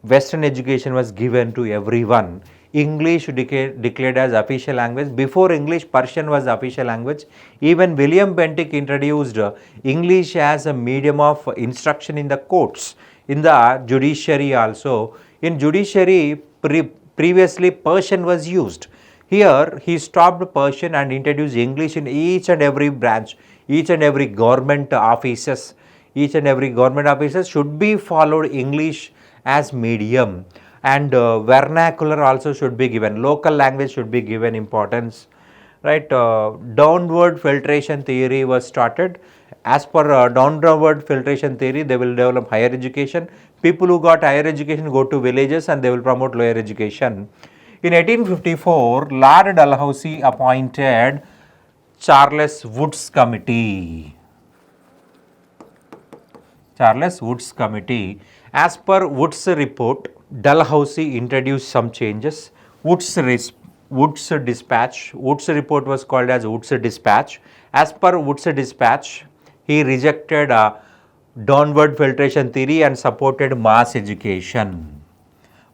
Western education was given to everyone. English declared as official language. Before English, Persian was official language. Even William Bentinck introduced English as a medium of instruction in the courts, in the judiciary also. In judiciary, previously Persian was used. Here he stopped Persian and introduced English in each and every branch, each and every government offices. Should be followed English as medium, and vernacular also should be given. Local language should be given importance. Right, downward filtration theory was started. As per downward filtration theory, they will develop higher education. People who got higher education go to villages and they will promote lower education. In 1854, Lord Dalhousie appointed Charles Wood's Committee. As per Wood's report, Dalhousie introduced some changes. Wood's dispatch. Wood's report was called as Wood's dispatch. As per Wood's dispatch, he rejected downward filtration theory and supported mass education.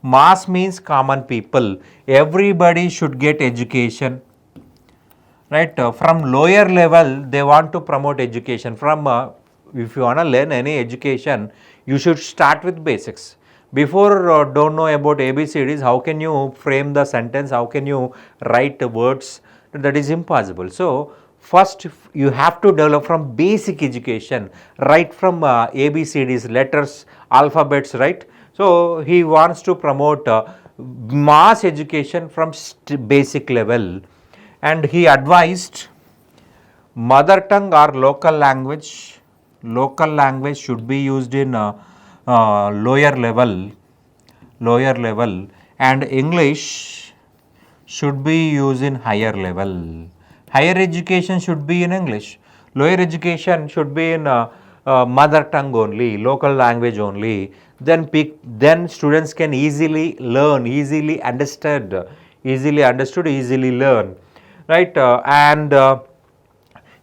Mass means common people. Everybody should get education. Right, from lower level, they want to promote education. From if you want to learn any education, you should start with basics. Before don't know about ABCDs, how can you frame the sentence? How can you write words? That is impossible. So first you have to develop from basic education, right from ABCDs, letters, alphabets, right? So he wants to promote mass education from basic level, and he advised mother tongue or local language should be used in lower level, and English should be used in higher level. Higher education should be in English. Lower education should be in mother tongue only, local language only. Then students can easily learn, easily understood, easily learn, right?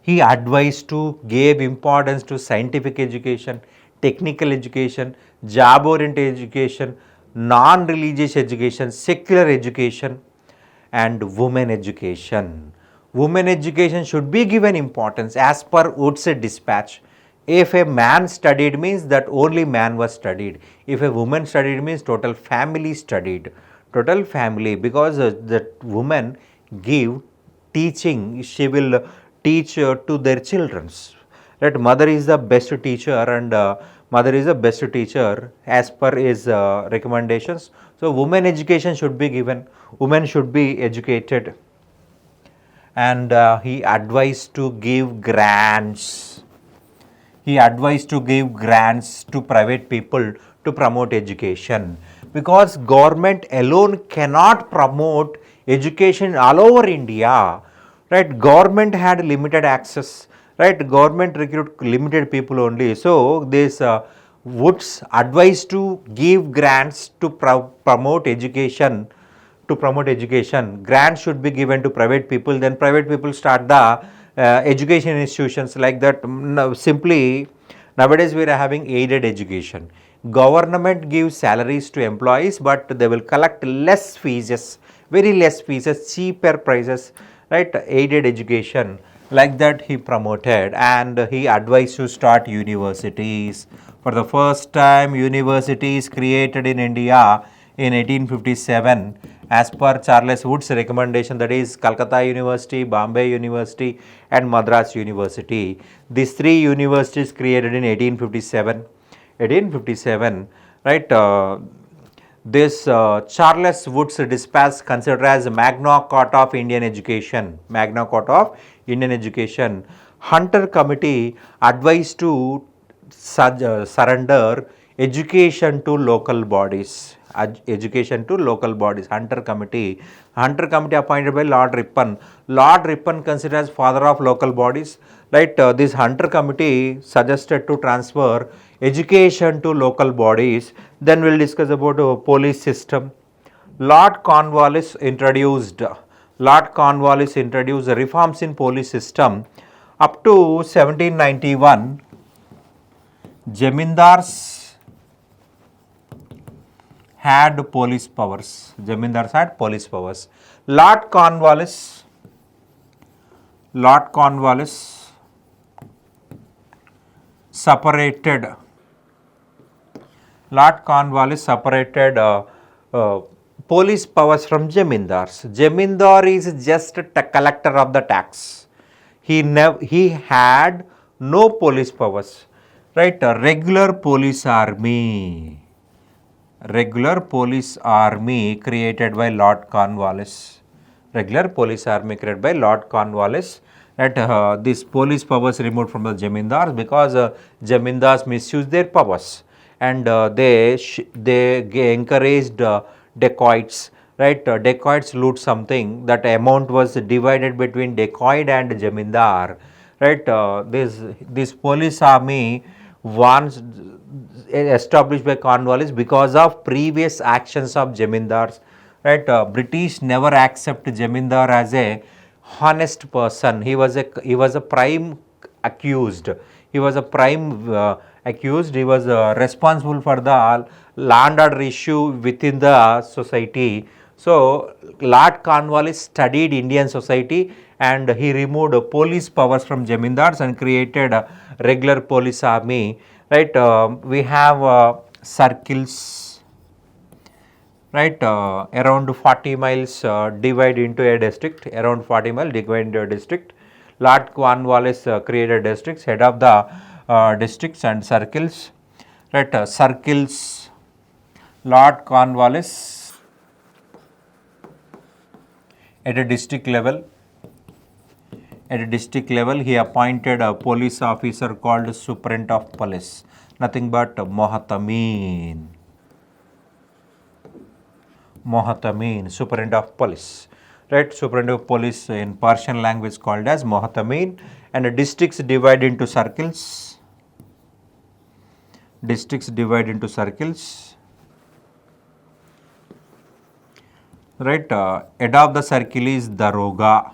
He advised to give importance to scientific education, technical education, job oriented education, non religious education, secular education, and women education. Women education should be given importance as per Wood's dispatch. If a man studied means that only man was studied. If a woman studied means total family studied. Total family, because the woman give teaching, she will teach to their childrens. Right, mother is the best teacher, and mother is the best teacher as per his recommendations. So women education should be given, women should be educated, and he advised to give grants. He advised to give grants to private people to promote education, because government alone cannot promote education all over India, right? Government had limited access, right? Government recruit limited people only. So this Woods advised to give grants to promote education. To promote education, grants should be given to private people, then private people start the education institutions like that. Simply nowadays we are having aided education. Government gives salaries to employees, but they will collect less fees, very less fees, cheaper prices, right? Aided education, like that he promoted, and he advised to start universities. For the first time, universities created in India in 1857 as per Charles Wood's recommendation, that is Calcutta University, Bombay University, and Madras University. These three universities created in 1857. 1857, right? This Charles Wood's dispatch considered as Magna Carta of Indian education. Magna Carta of Indian education. Hunter Committee advised to surrender education to local bodies. Education to local bodies. Hunter Committee appointed by Lord Ripon. Lord Ripon considered as father of local bodies, right? This Hunter Committee suggested to transfer education to local bodies. Then we'll discuss about police system. Lord Cornwallis introduced reforms in police system. Up to 1791, Jamindars had police powers. Jamindars had police powers. Lord Cornwallis separated. Police powers from Jamindars. Jamindar is just a collector of the tax. He had no police powers, right? A regular police army created by Lord Cornwallis. Right? These police powers removed from the Jamindars, because Jamindars misused their powers, and they encouraged dacoits. Right? Dacoits loot something, that amount was divided between dacoit and Jamindar. Right? This police army once established by Cornwallis because of previous actions of Jamindars. Right? British never accept Jamindar as a honest person. He was a prime accused. He was responsible for the land order issue within the society. So Lord Cornwallis studied Indian society, and he removed police powers from Jamindars and created a regular police army. Right? We have circles, right? Around 40 miles divide into a district. Around 40 miles divide into a district. Lord Cornwallis created districts, head of the districts and circles. Right? Circles. Lord Cornwallis at a district level. He appointed a police officer called Superintendent of Police, nothing but Mohatameen, Superintendent of Police. right? Superintendent of police in Persian language called as Mohatameen, and districts divide into circles. Districts divide into circles, right? Head of the circle is Daroga.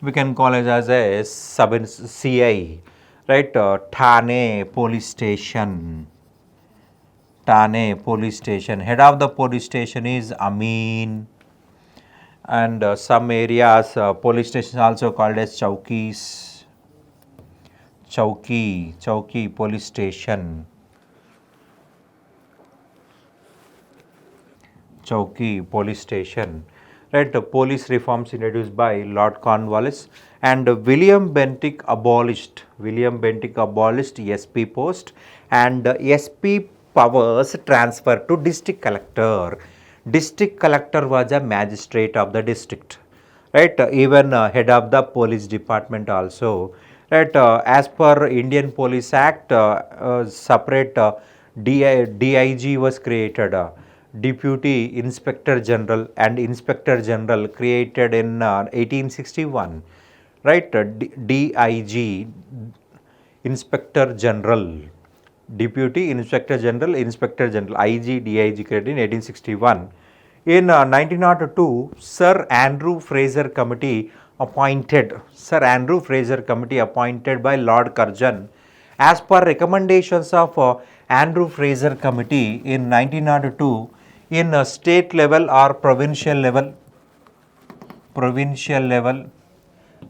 We can call it as a sub CI, right? Thane police station. Thane police station. Head of the police station is Amin, and some areas police stations also called as Chowkis. Chowki police station. Chowki police station. Right, police reforms introduced by Lord Cornwallis, and William Bentinck abolished SP post, and SP powers transferred to district collector. District collector was a magistrate of the district, right? Even head of the police department also, right? As per Indian Police Act, separate DIG was created. Deputy Inspector General and Inspector General created in 1861, right? DIG, Inspector General, Deputy Inspector General, Inspector General, IG, DIG created in 1861. In 1902, Sir Andrew Fraser Committee appointed by Lord Curzon. As per recommendations of Andrew Fraser Committee in 1902, in state level or provincial level,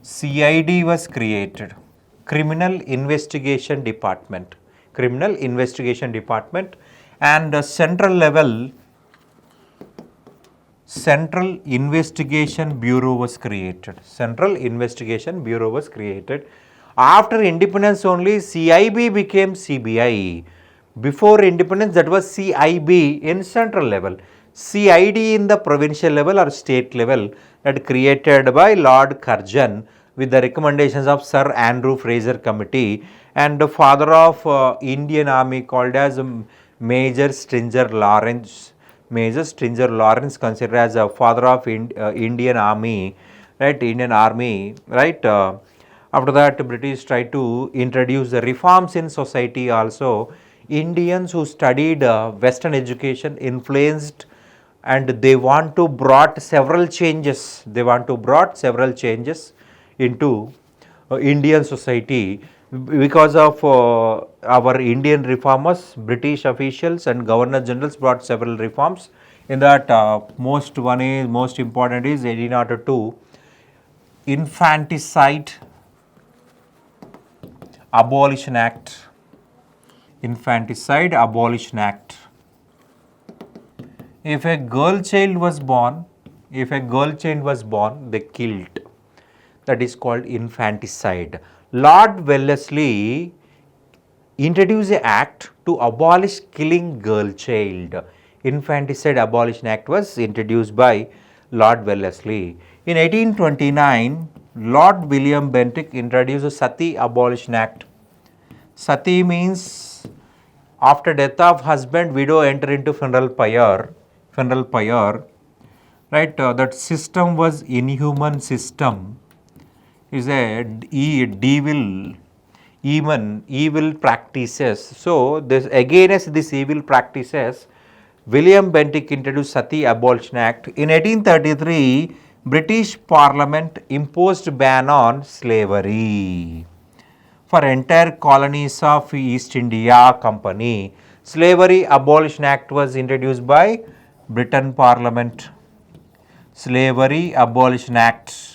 CID was created, Criminal Investigation Department, and central level, Central Investigation Bureau was created. After independence only, CIB became CBI. Before independence, that was CIB in central level. CID in the provincial level or state level, that created by Lord Curzon with the recommendations of Sir Andrew Fraser Committee, and the father of Indian Army called as Major Stringer Lawrence. Considered as a father of Indian Army, right? After that, British tried to introduce the reforms in society also. Indians who studied Western education influenced, and they want to brought several changes. Into Indian society. Because of our Indian reformers, British officials and Governor Generals brought several reforms. In that, most important is 1802 Infanticide Abolition Act. If a girl child was born, they killed. That is called infanticide. Lord Wellesley introduced an act to abolish killing girl child. Infanticide Abolition Act was introduced by Lord Wellesley. In 1829, Lord William Bentinck introduced a Sati Abolition Act. Sati means after death of husband, widow enter into funeral pyre. Right, that system was inhuman system. Is a evil practices. So this against this evil practices, William Bentinck introduced Sati Abolition Act. In 1833, British Parliament imposed ban on slavery for entire colonies of East India Company. Slavery Abolition Act was introduced by Britain Parliament. Slavery Abolition Act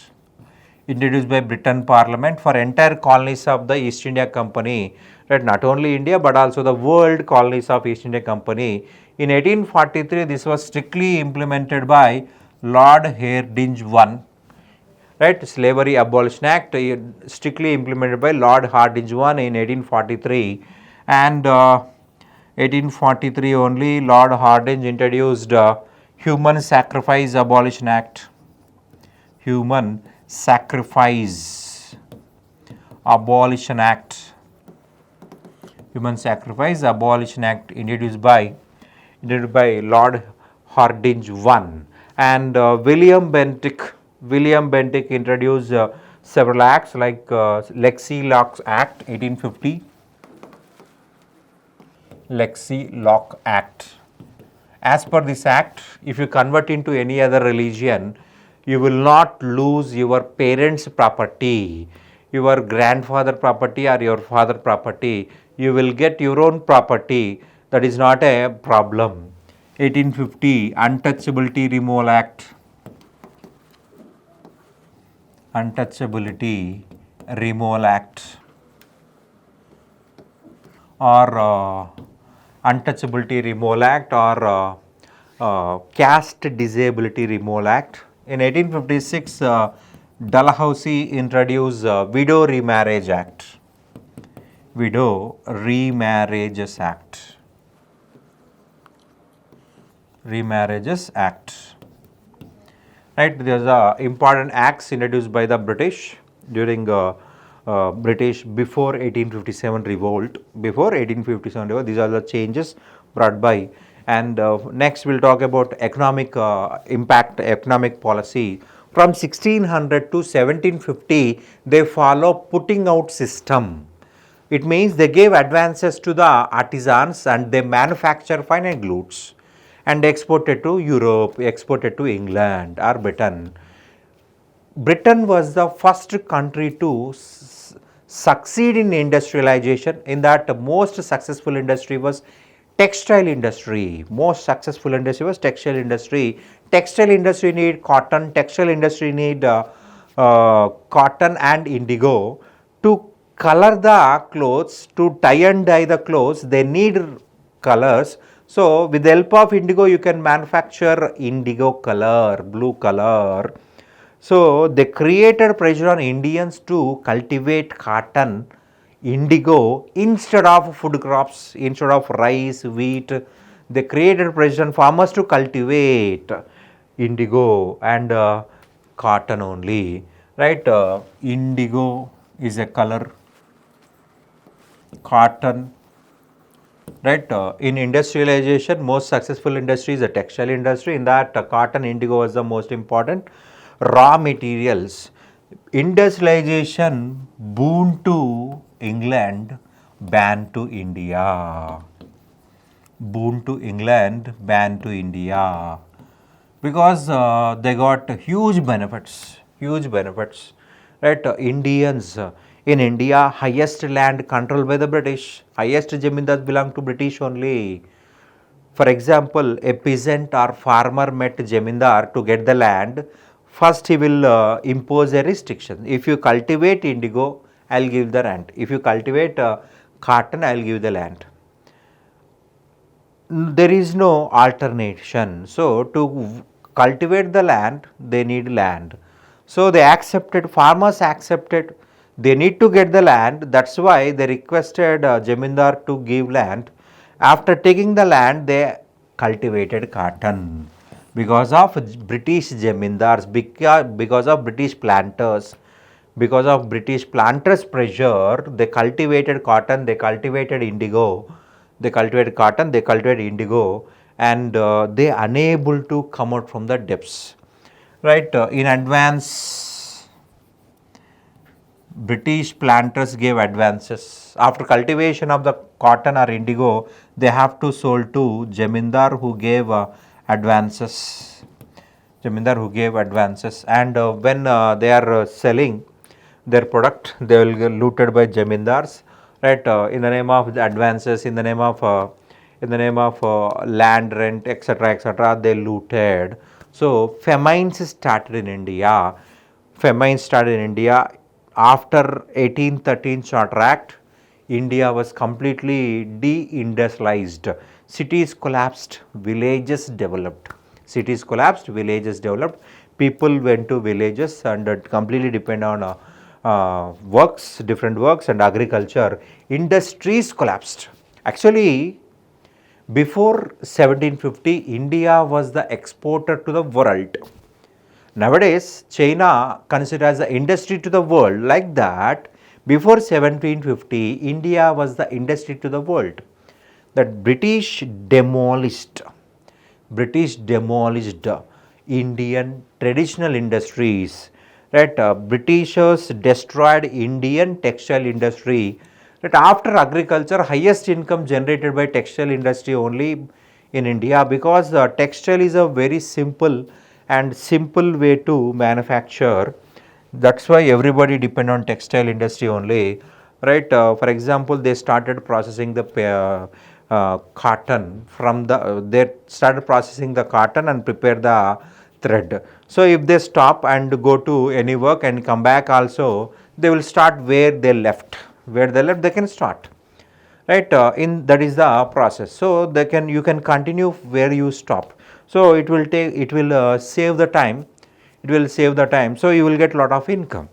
introduced by Britain Parliament for entire colonies of the East India Company, right? Not only India but also the world colonies of East India Company. In 1843, this was strictly implemented by Lord Hardinge I, right? Slavery Abolition Act strictly implemented by Lord Hardinge I in 1843, and 1843 only Lord Hardinge introduced Human Sacrifice Abolition Act. Human Sacrifice Abolition Act. Human Sacrifice Abolition Act introduced by Lord Hardinge I. And William Bentinck introduced several acts like Lexi Locks Act 1850, Lexi Lock Act. As per this act, if you convert into any other religion, you will not lose your parents' property, your grandfather property or your father property. You will get your own property. That is not a problem. 1850 Untouchability Removal Act. Untouchability Removal Act, or Untouchability Removal Act, or Caste Disability Removal Act. In 1856, Dalhousie introduced Widow Remarriage Act. Widow Remarriages Act. Remarriages Act. Right, these are important acts introduced by the British during British before 1857 revolt. Before 1857 revolt, these are the changes brought by. And next we'll talk about economic impact, economic policy. From 1600 to 1750, they follow putting out system. It means they gave advances to the artisans and they manufacture fine goods and exported to Europe, exported to England or Britain. Britain was the first country to succeed in industrialization. In that, most successful industry was textile industry. Most successful industry was textile industry. Textile industry need cotton. Textile industry need cotton and indigo. To color the clothes, to tie and dye the clothes, they need colors. So, with the help of indigo, you can manufacture indigo color, blue color. So, they created pressure on Indians to cultivate cotton, indigo instead of food crops, instead of rice, wheat. They created pressure on farmers to cultivate indigo and cotton only, right? Indigo is a color, cotton, right. In industrialization, most successful industry is the textile industry. In that, cotton, indigo was the most important raw materials. Industrialization boon to England, ban to India. Boon to England, ban to India, because they got huge benefits, right. Indians in India, highest land controlled by the British, highest zamindars belong to British only. For example, a peasant or farmer met zamindar to get the land. First, he will impose a restriction. If you cultivate indigo, I will give the land. If you cultivate cotton, I will give the land. There is no alternation. So, to cultivate the land, they need land. So, they accepted, farmers accepted, they need to get the land. That is why they requested Jamindar to give land. After taking the land, they cultivated cotton. Because of British Jamindars, because of British planters, because of British planters' pressure, they cultivated cotton, they cultivated indigo, they cultivated cotton, they cultivated indigo, and they unable to come out from the depths. Right, in advance, British planters gave advances. After cultivation of the cotton or indigo, they have to sold to Jamindar who gave advances. Jamindar who gave advances, and when they are selling their product, they will get looted by Jamindars, right? In the name of the advances, in the name of land rent, etc., they looted. So famines started in India. Famines started in India after 1813 Charter Act. India was completely de-industrialized. Cities collapsed, villages developed. Cities collapsed, villages developed. People went to villages and completely depend on works, different works and agriculture. Industries collapsed. Actually, before 1750, India was the exporter to the world. Nowadays, China considered as the industry to the world. Like that, before 1750, India was the industry to the world. That British demolished Indian traditional industries, right? Britishers destroyed Indian textile industry. That after agriculture, highest income generated by textile industry only in India, because textile is a very simple way to manufacture. That's why everybody depend on textile industry only, right? For example, they started processing the cotton from the they started processing the cotton and prepare the thread. So if they stop and go to any work and come back also, they will start where they left. Where they left, they can start, right? In that is the process. So they can, you can continue where you stop. So it will take, it will save the time, it will save the time. So you will get lot of income,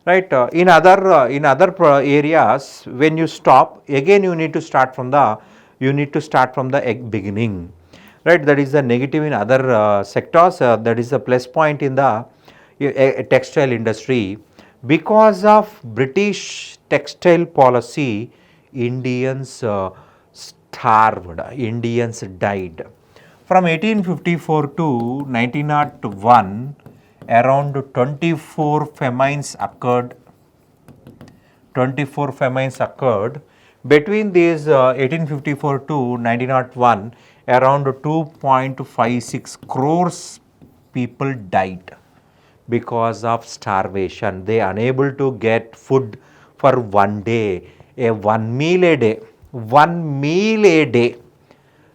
right? In other areas, when you stop again, you need to start from the, beginning, right? That is the negative in other sectors. That is the plus point in the textile industry. Because of British textile policy, Indians starved, Indians died. From 1854 to 1901, around 24 famines occurred. 24 famines occurred. Between these 1854 to 1901, around 2.56 crores people died because of starvation. They unable to get food for one day, one meal a day,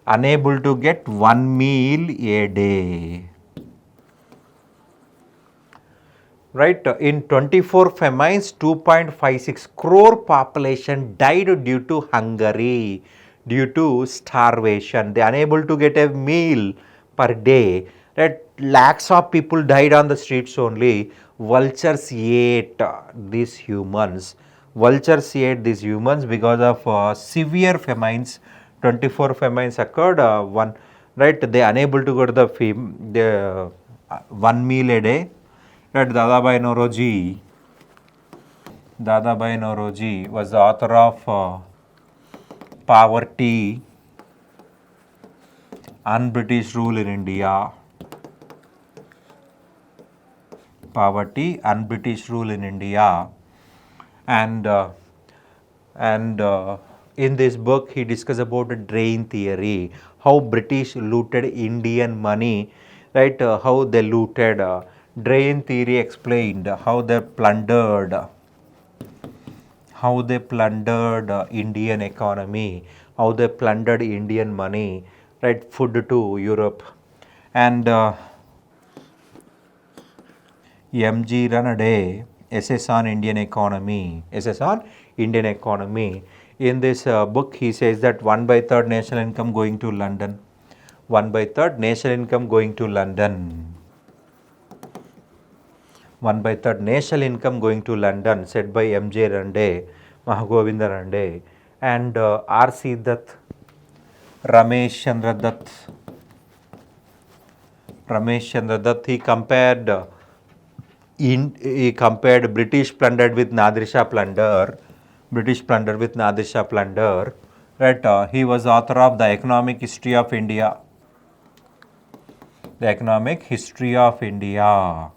unable to get one meal a day. Right, in 24 famines, 2.56 crore population died due to hunger, due to starvation. They unable to get a meal per day. Right, lakhs of people died on the streets only. Vultures ate these humans. Vultures ate these humans because of severe famines. 24 famines occurred. One, right, they unable to go to the one meal a day. Right, Dadabhai Nauroji was the author of Poverty, Un-British Rule in India. Poverty, Un-British Rule in India. And in this book, he discussed about the drain theory, how British looted Indian money, right? How they looted. Drain theory explained how they plundered, Indian economy, how they plundered Indian money, right? Food to Europe. And M.G. Ranade, Essays on Indian Economy. In this book, he says that 1/3 national income going to London. 1/3 national income going to London. 1/3 national income going to London, said by M.J. Ranade, Mahagovinda Ranade, and R.C. Dutt, Ramesh Chandra Dutt. He compared British plundered with Nadir Shah plunder. Right? He was author of The Economic History of India. The Economic History of India.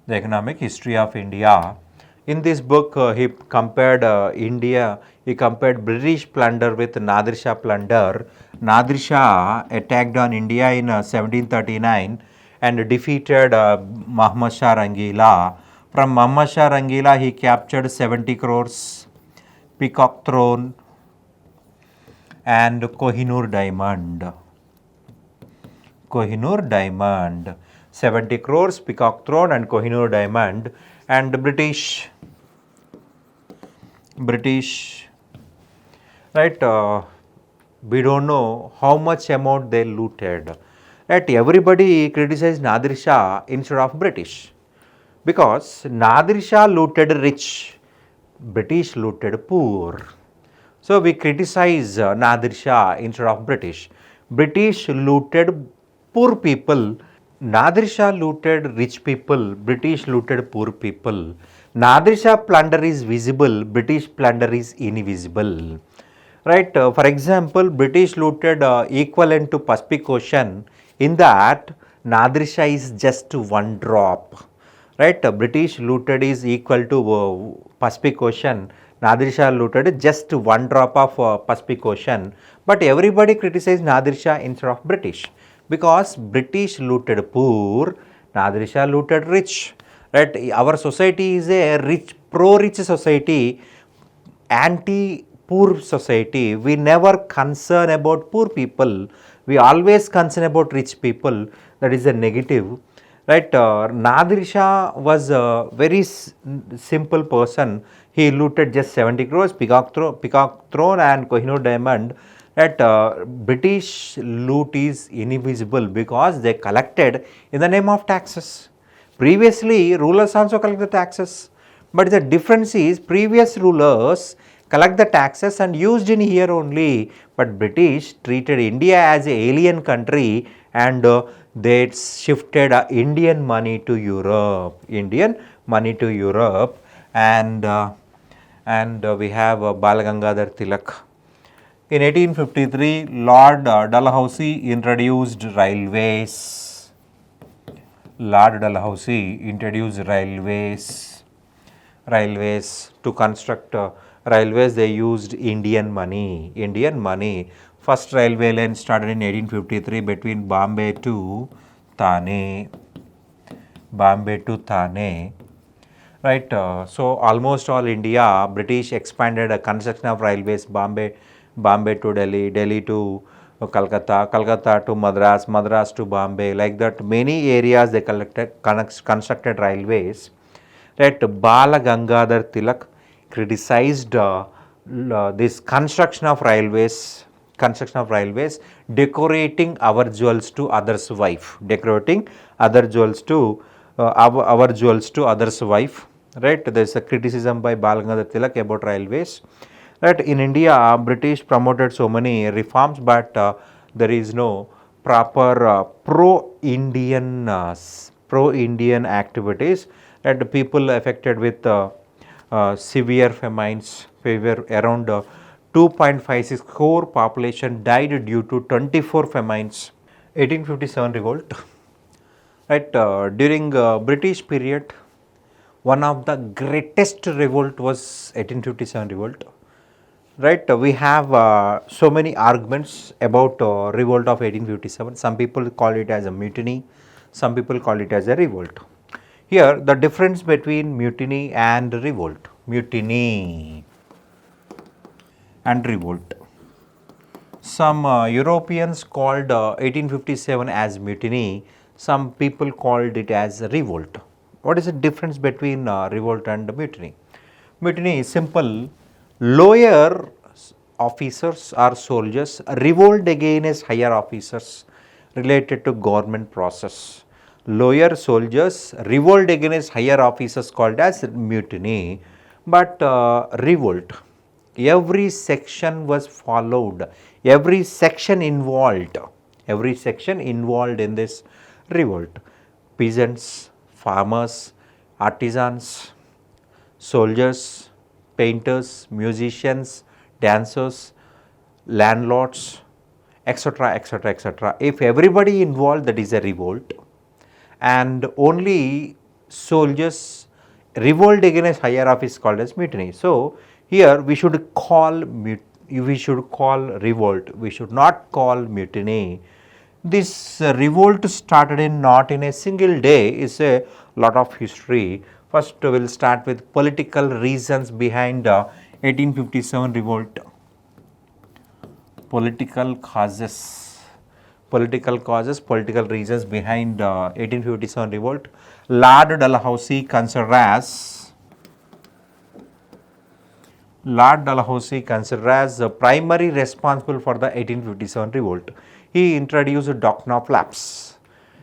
The Economic History of India. In this book, he compared he compared British plunder with Nadir Shah plunder. Nadir Shah attacked on India in 1739 and defeated Muhammad Shah Rangila. From Muhammad Shah Rangila, he captured 70 crores, Peacock Throne, and Kohinoor Diamond. 70 crores, Peacock Throne, and Kohinoor Diamond. And British, right? We don't know how much amount they looted. Right? Everybody criticized Nadir Shah instead of British, because Nadir Shah looted rich, British looted poor. So we criticize Nadir Shah instead of British. British looted poor people, Nadir Shah looted rich people, British looted poor people. Nadir Shah plunder is visible, British plunder is invisible. right? For example, British looted equivalent to Pacific Ocean, in that Nadir Shah is just one drop, right? British looted is equal to Pacific Ocean. Nadir Shah looted just one drop of Pacific Ocean, but everybody criticized Nadir Shah instead of British, because British looted poor, Nadir Shah looted rich, right? Our society is a rich, pro-rich society, anti-poor society. We never concern about poor people. We always concern about rich people. That is a negative, right? Nadir Shah was a very simple person. He looted just 70 crores, Peacock Throne and Kohinoor Diamond. That British loot is invisible because they collected in the name of taxes. Previously, rulers also collect the taxes, but the difference is previous rulers collect the taxes and used in here only, but British treated India as an alien country, and they shifted Indian money to Europe, and we have Balagangadhar Tilak. In 1853, Lord Dalhousie introduced railways. Railways to construct railways. They used Indian money. First railway line started in 1853 between Bombay to Thane, right? So almost all India, British expanded a construction of railways, Bombay to Delhi, Delhi to Calcutta to Madras to Bombay, like that many areas they constructed railways, right? Bala Gangadhar Tilak criticized this construction of railways, decorating our jewels to others' wife, our jewels to others' wife, right? There is a criticism by Bala Gangadhar Tilak about railways. Right, in India, British promoted so many reforms, but there is no proper pro-Indian activities. That the people affected with severe famines, around 2.56 crore population died due to 24 famines. 1857 revolt. Right, during British period, one of the greatest revolt was 1857 revolt. Right, we have so many arguments about revolt of 1857. Some people call it as a mutiny, some people call it as a revolt. Here the difference between mutiny and revolt. Some Europeans called 1857 as mutiny, some people called it as revolt. What is the difference between revolt and mutiny? Mutiny is simple. Lower officers or soldiers revolt against higher officers related to government process. Lower soldiers revolt against higher officers called as mutiny. But revolt, every section was followed, every section involved in this revolt. Peasants, farmers, artisans, soldiers, painters, musicians, dancers, landlords, etc., etc., etc. If everybody involved, that is a revolt, and only soldiers revolt against higher office called as mutiny. So here we should call revolt. We should not call mutiny. This revolt started not in a single day. Is a lot of history. First, we will start with political reasons behind 1857 revolt. Political reasons behind 1857 revolt. Lord Dalhousie considered as the primary responsible for the 1857 revolt. He introduced the doctrine of lapse.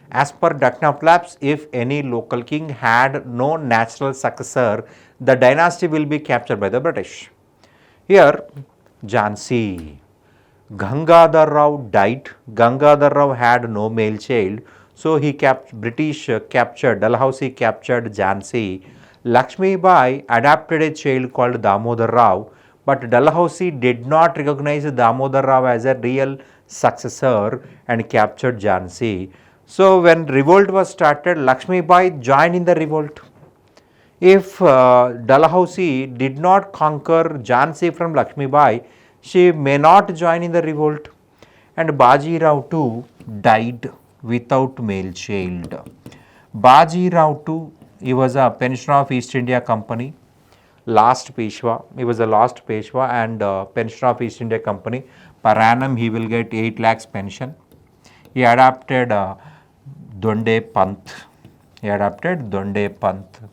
As per doctrine of lapse, if any local king had no natural successor, the dynasty will be captured by the British. Here, Jhansi, Gangadhar Rao died. Gangadhar Rao had no male child, so Dalhousie captured Jhansi. Lakshmi Bai adopted a child called Damodar Rao, but Dalhousie did not recognize Damodar Rao as a real successor and captured Jhansi. So when revolt was started, Lakshmi Bai joined in the revolt. If Dalhousie did not conquer Jhansi from Lakshmi Bai, she may not join in the revolt. And Baji Rao too died without male child. Baji Rao too, he was a pensioner of East India Company, last Peshwa. He was the last Peshwa and pensioner of East India Company. Per annum he will get 8 lakhs pension. He adopted Donde Panth. He adopted Donde Panth,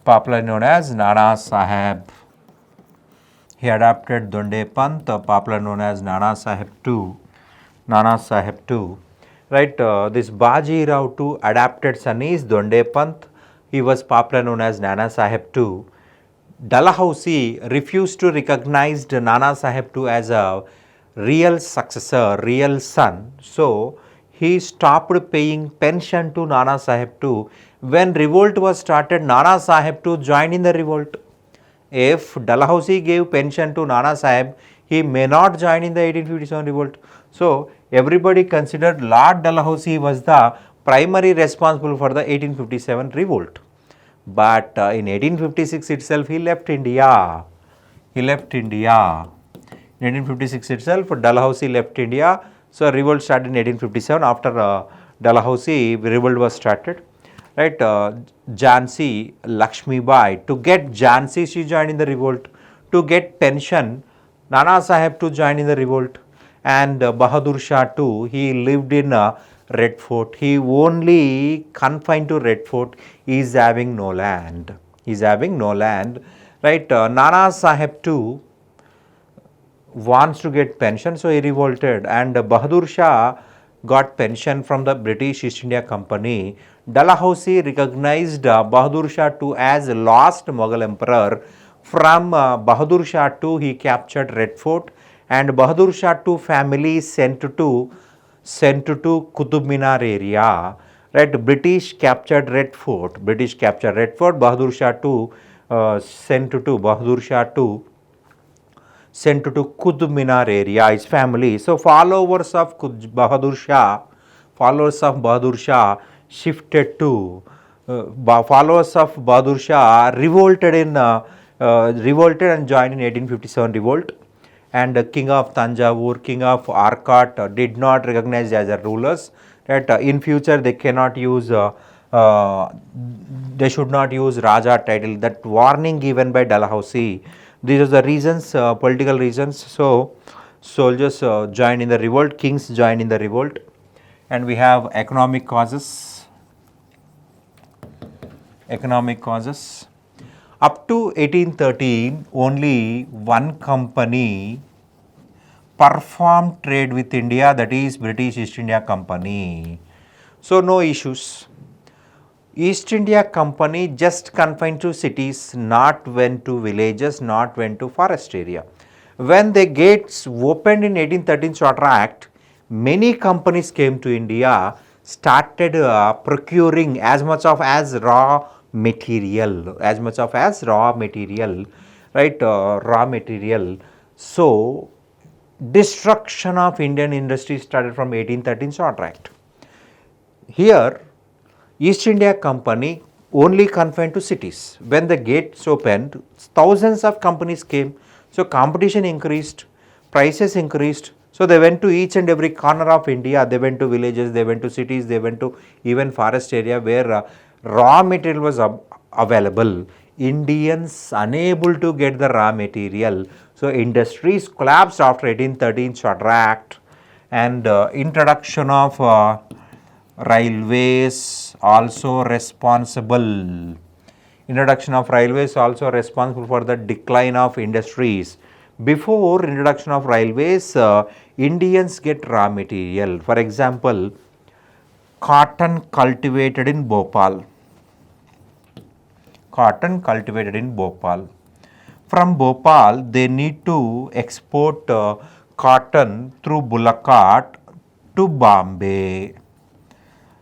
popularly known as Nana Sahib. He adopted Donde Panth, popularly known as Nana Sahib too. Nana Sahib too. Right, this Baji Rao too adapted son is Donde Panth. He was popularly known as Nana Sahib too. Dalhousie refused to recognize Nana Sahib too as a real successor, real son. So he stopped paying pension to Nana Sahib too. When revolt was started, Nana Sahib too joined in the revolt. If Dalhousie gave pension to Nana Sahib, he may not join in the 1857 revolt. So everybody considered Lord Dalhousie was the primary responsible for the 1857 revolt. But in 1856 itself, he left India. He left India. In 1856 itself, Dalhousie left India. So revolt started in 1857. After Dalhousie, revolt was started. Right, Jhansi Lakshmi Bai, to get Jhansi, she joined in the revolt. To get pension, Nana Sahib to join in the revolt. And Bahadur Shah too, he lived in Red Fort. He only confined to Red Fort. He is having no land. He is having no land. Right, Nana Sahib too wants to get pension, so he revolted, and Bahadur Shah got pension from the British East India Company. Dalhousie recognized Bahadur Shah too as last Mughal emperor. From Bahadur Shah too, he captured Red Fort, and Bahadur Shah too family sent to Qutub Minar area. Right, British captured Red Fort. British captured Red Fort. Bahadur Shah too sent to Bahadur Shah too sent to Qutub Minar area, his family. So followers of Bahadur Shah shifted to followers of Bahadur Shah revolted and joined in 1857 revolt. And King of Tanjavur, King of Arcot did not recognize as a rulers. That in future they cannot use they should not use Raja title. That warning given by Dalhousie. These are the reasons, political reasons. So soldiers joined in the revolt, kings joined in the revolt. And we have economic causes. Economic causes. Up to 1813, only one company performed trade with India, that is British East India Company. So no issues. East India Company just confined to cities, not went to villages, not went to forest area. When the gates opened in 1813 Charter Act, many companies came to India, started procuring as much of as raw material, right, raw material. So destruction of Indian industry started from 1813 Charter Act. Here East India Company only confined to cities. When the gates opened, thousands of companies came. So competition increased, prices increased. So they went to each and every corner of India. They went to villages, they went to cities, they went to even forest area where raw material was available. Indians unable to get the raw material. So industries collapsed after 1813 Charter Act, and introduction of railways also responsible. Introduction of railways also responsible for the decline of industries. Before introduction of railways, Indians get raw material. For example, cotton cultivated in Bhopal. Cotton cultivated in Bhopal. From Bhopal, they need to export cotton through bullock cart to Bombay.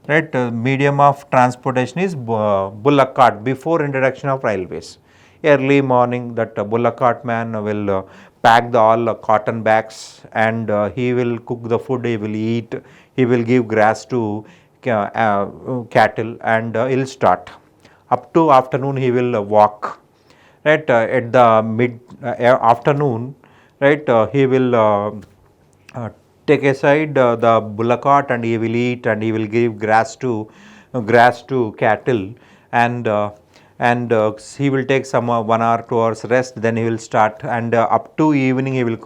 Right, medium of transportation is bullock cart before introduction of railways. Early morning, that bullock cart man will pack the all cotton bags, and he will cook the food, he will eat, he will give grass to cattle, and he'll start. Up to afternoon he will walk, right. At the mid afternoon, right, he will uh, take aside the bullock cart, and he will eat, and he will give grass to cattle, and he will take some 1 hour 2 hours rest, then he will start, and up to evening he will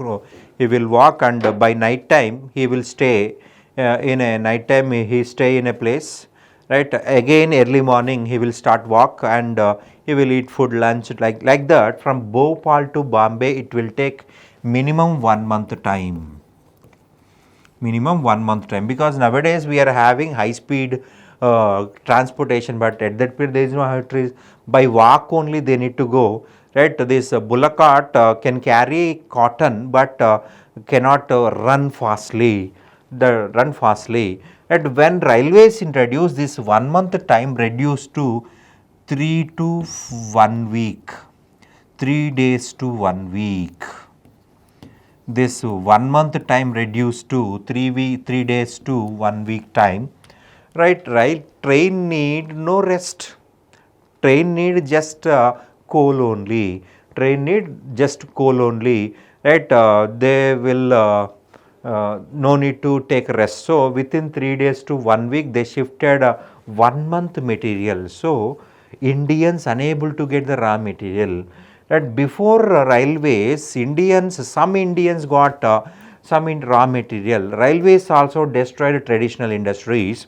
walk, and by night time he will stay in a night time, he stay in a place, right. Again early morning he will start walk, and he will eat food lunch, like that. From Bhopal to Bombay it will take minimum 1 month time, because nowadays we are having high speed transportation, but at that period there is no high trees. By walk only they need to go, right. This bullock cart can carry cotton, but cannot run fastly, and when railways introduced, this 1 month time reduced to 3 to 1 week, 3 days to 1 week. This 1 month time reduced to 3 days to 1 week time, right. Train need no rest, train need just coal only, right. They will no need to take rest. So within 3 days to 1 week they shifted 1 month material. So Indians unable to get the raw material. That before railways, some Indians got some in raw material. Railways also destroyed traditional industries.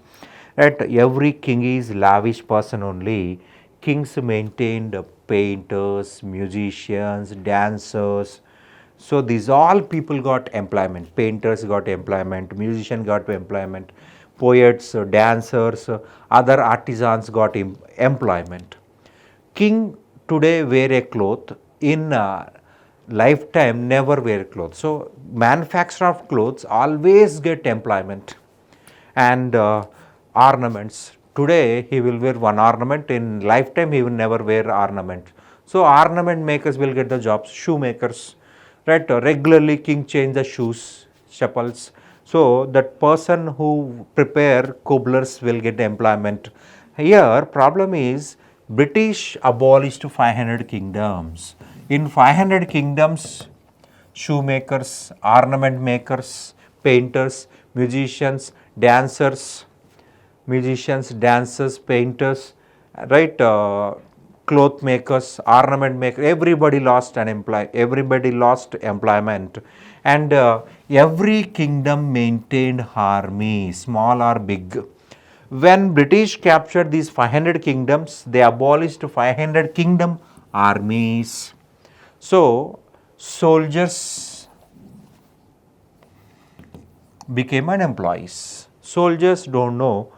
That every king is lavish person only. Kings maintained painters, musicians, dancers. So these all people got employment. Painters got employment, musicians got employment, poets, dancers, other artisans got employment. King today wear a cloth, in lifetime never wear clothes. So manufacturer of clothes always get employment, and ornaments. Today he will wear one ornament, in lifetime he will never wear ornament. So ornament makers will get the jobs, shoemakers, right. Regularly king change the shoes, chappals. So that person who prepare cobblers will get employment. Here problem is British abolished 500 kingdoms. In 500 kingdoms, shoemakers, ornament makers, painters, dancers, painters, right, cloth makers, ornament makers, everybody lost employment, and every kingdom maintained army, small or big. When British captured these 500 kingdoms, they abolished 500 kingdom armies. So soldiers became unemployees. Soldiers don't know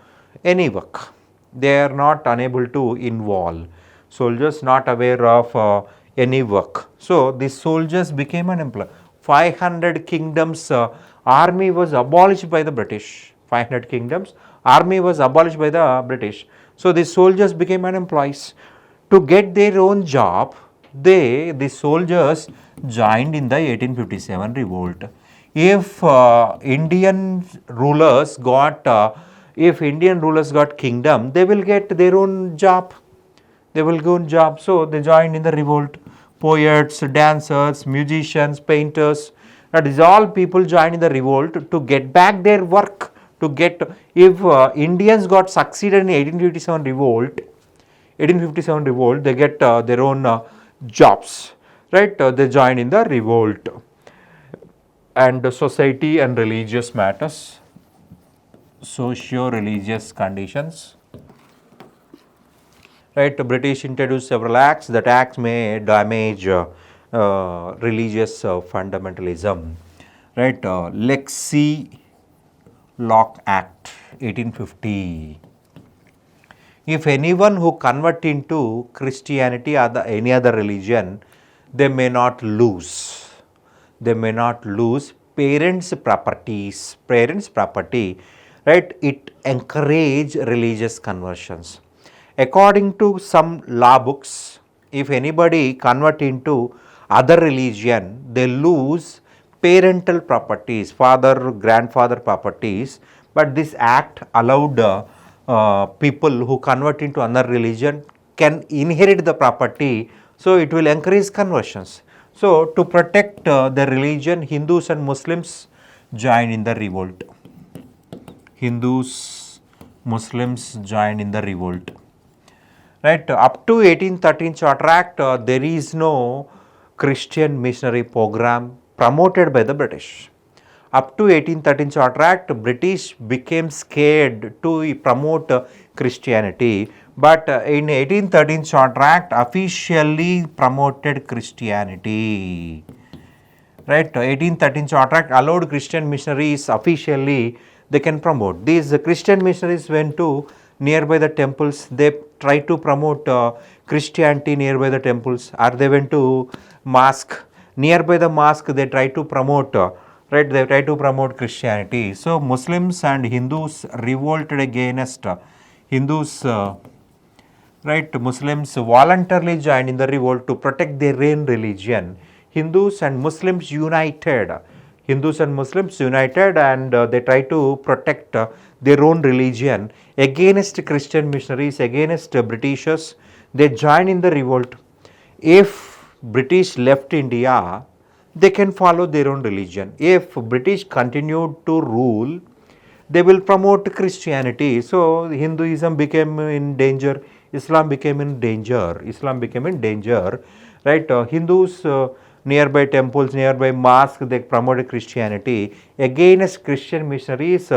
any work. They are not unable to involve. Soldiers not aware of any work. So these soldiers became unemployed. 500 kingdoms army was abolished by the British. 500 kingdoms army was abolished by the British. So the soldiers became unemployed. To get their own job, the soldiers joined in the 1857 revolt. If Indian rulers got kingdom, they will get their own job. So they joined in the revolt. Poets, dancers, musicians, painters, that is all people joined in the revolt to get back their work. If Indians got succeeded in 1857 revolt, they get their own jobs, right. They join in the revolt. And society and religious matters, socio-religious conditions, right. The British introduced several acts. That acts may damage religious fundamentalism, right. Lexi Locke Act 1850. If anyone who convert into Christianity or any other religion, they may not lose parents' property, right. It encourage religious conversions. According to some law books, if anybody convert into other religion, they lose parental properties, father, grandfather properties, but this act allowed people who convert into another religion can inherit the property, so it will encourage conversions. So to protect the religion, Hindus and Muslims joined in the revolt. Hindus, Muslims joined in the revolt. Right, up to 1813 Charter Act, there is no Christian missionary program promoted by the British. Up to 1813 Charter Act, British became scared to promote Christianity, but in 1813 Charter Act officially promoted Christianity. Right, 1813 Charter Act allowed Christian missionaries officially, they can promote. These Christian missionaries went to nearby the temples, they try to promote Christianity nearby the temples, or they went to mosque, nearby the mosque they try to promote, right, they try to promote Christianity. So Muslims and Hindus revolted against Hindus, right, Muslims voluntarily joined in the revolt to protect their own religion. Hindus and Muslims united. Hindus and Muslims united, and they try to protect their own religion against Christian missionaries, against Britishers. They joined in the revolt. If British left India, they can follow their own religion. If British continued to rule, they will promote Christianity. So Hinduism became in danger, Islam became in danger, Islam became in danger, right? Hindus, nearby temples, nearby mosques, they promoted Christianity. Against Christian missionaries,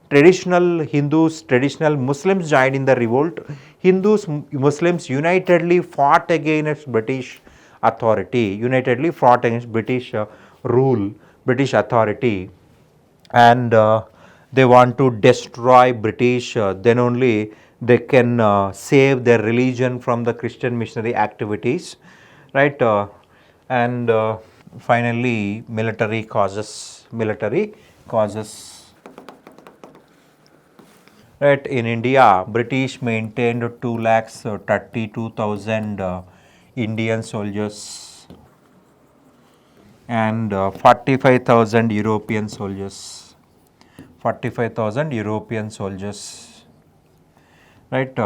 traditional Hindus, traditional Muslims joined in the revolt. Hindus, Muslims unitedly fought against British authority, unitedly fought against British rule, British authority, and they want to destroy British, then only they can save their religion from the Christian missionary activities, right? And finally, military causes, right? In India, British maintained 2,32,000 Indian soldiers and 45,000 European soldiers. 45,000 European soldiers, right?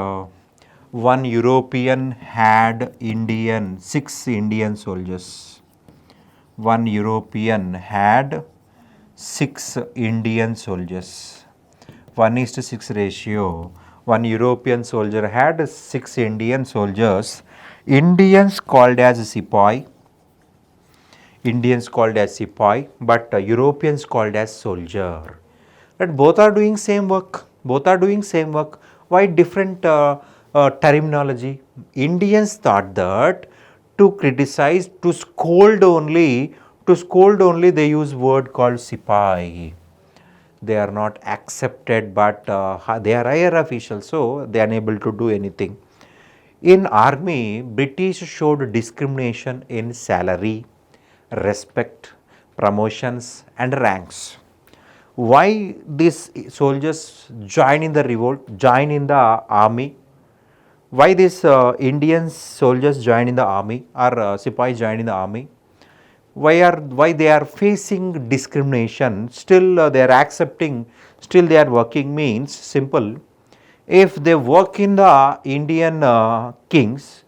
One European had 6 Indian soldiers. One European had 6 Indian soldiers. 1:6 ratio. One European soldier had 6 Indian soldiers. Indians called as Sepoy. Indians called as Sepoy, but Europeans called as soldier. That both are doing same work. Both are doing same work. Why different terminology? Indians thought that to criticize, to scold only, they use word called Sipai. They are not accepted, but they are higher officials, so they are unable to do anything. In army, British showed discrimination in salary, respect, promotions and ranks. Why these soldiers join in the revolt, join in the army? Why these Indian soldiers join in the army, or Sipais join in the army? Why they are facing discrimination? Still they are accepting. Still they are working, means simple. If they work in the Indian kings,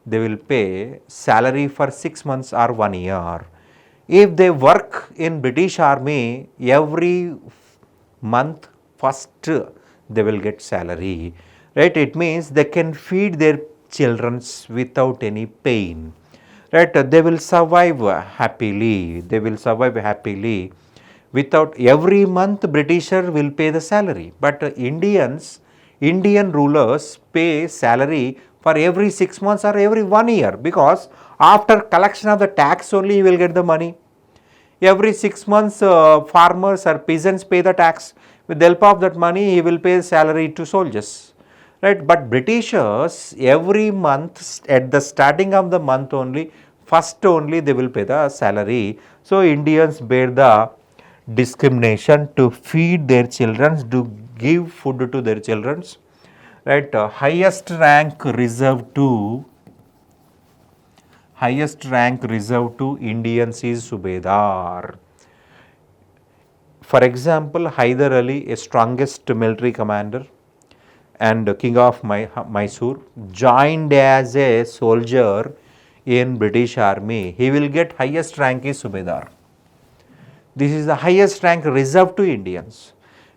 they will pay salary for 6 months or 1 year. If they work in British army, every month first they will get salary, right? It means they can feed their children without any pain, right? They will survive happily, without, every month Britisher will pay the salary, but Indian rulers pay salary for every 6 months or every 1 year, because after collection of the tax only you will get the money. Every 6 months farmers or peasants pay the tax. With the help of that money he will pay salary to soldiers, right? But Britishers every month, at the starting of the month only, first only they will pay the salary. So Indians bear the discrimination to feed their children, to give food to their children, right? Highest rank reserved to highest rank reserved to Indians is Subedar. For example, Hyder Ali, a strongest military commander and king of Mysore, joined as a soldier in British army. He will get highest rank is Subedar. This is the highest rank reserved to Indians.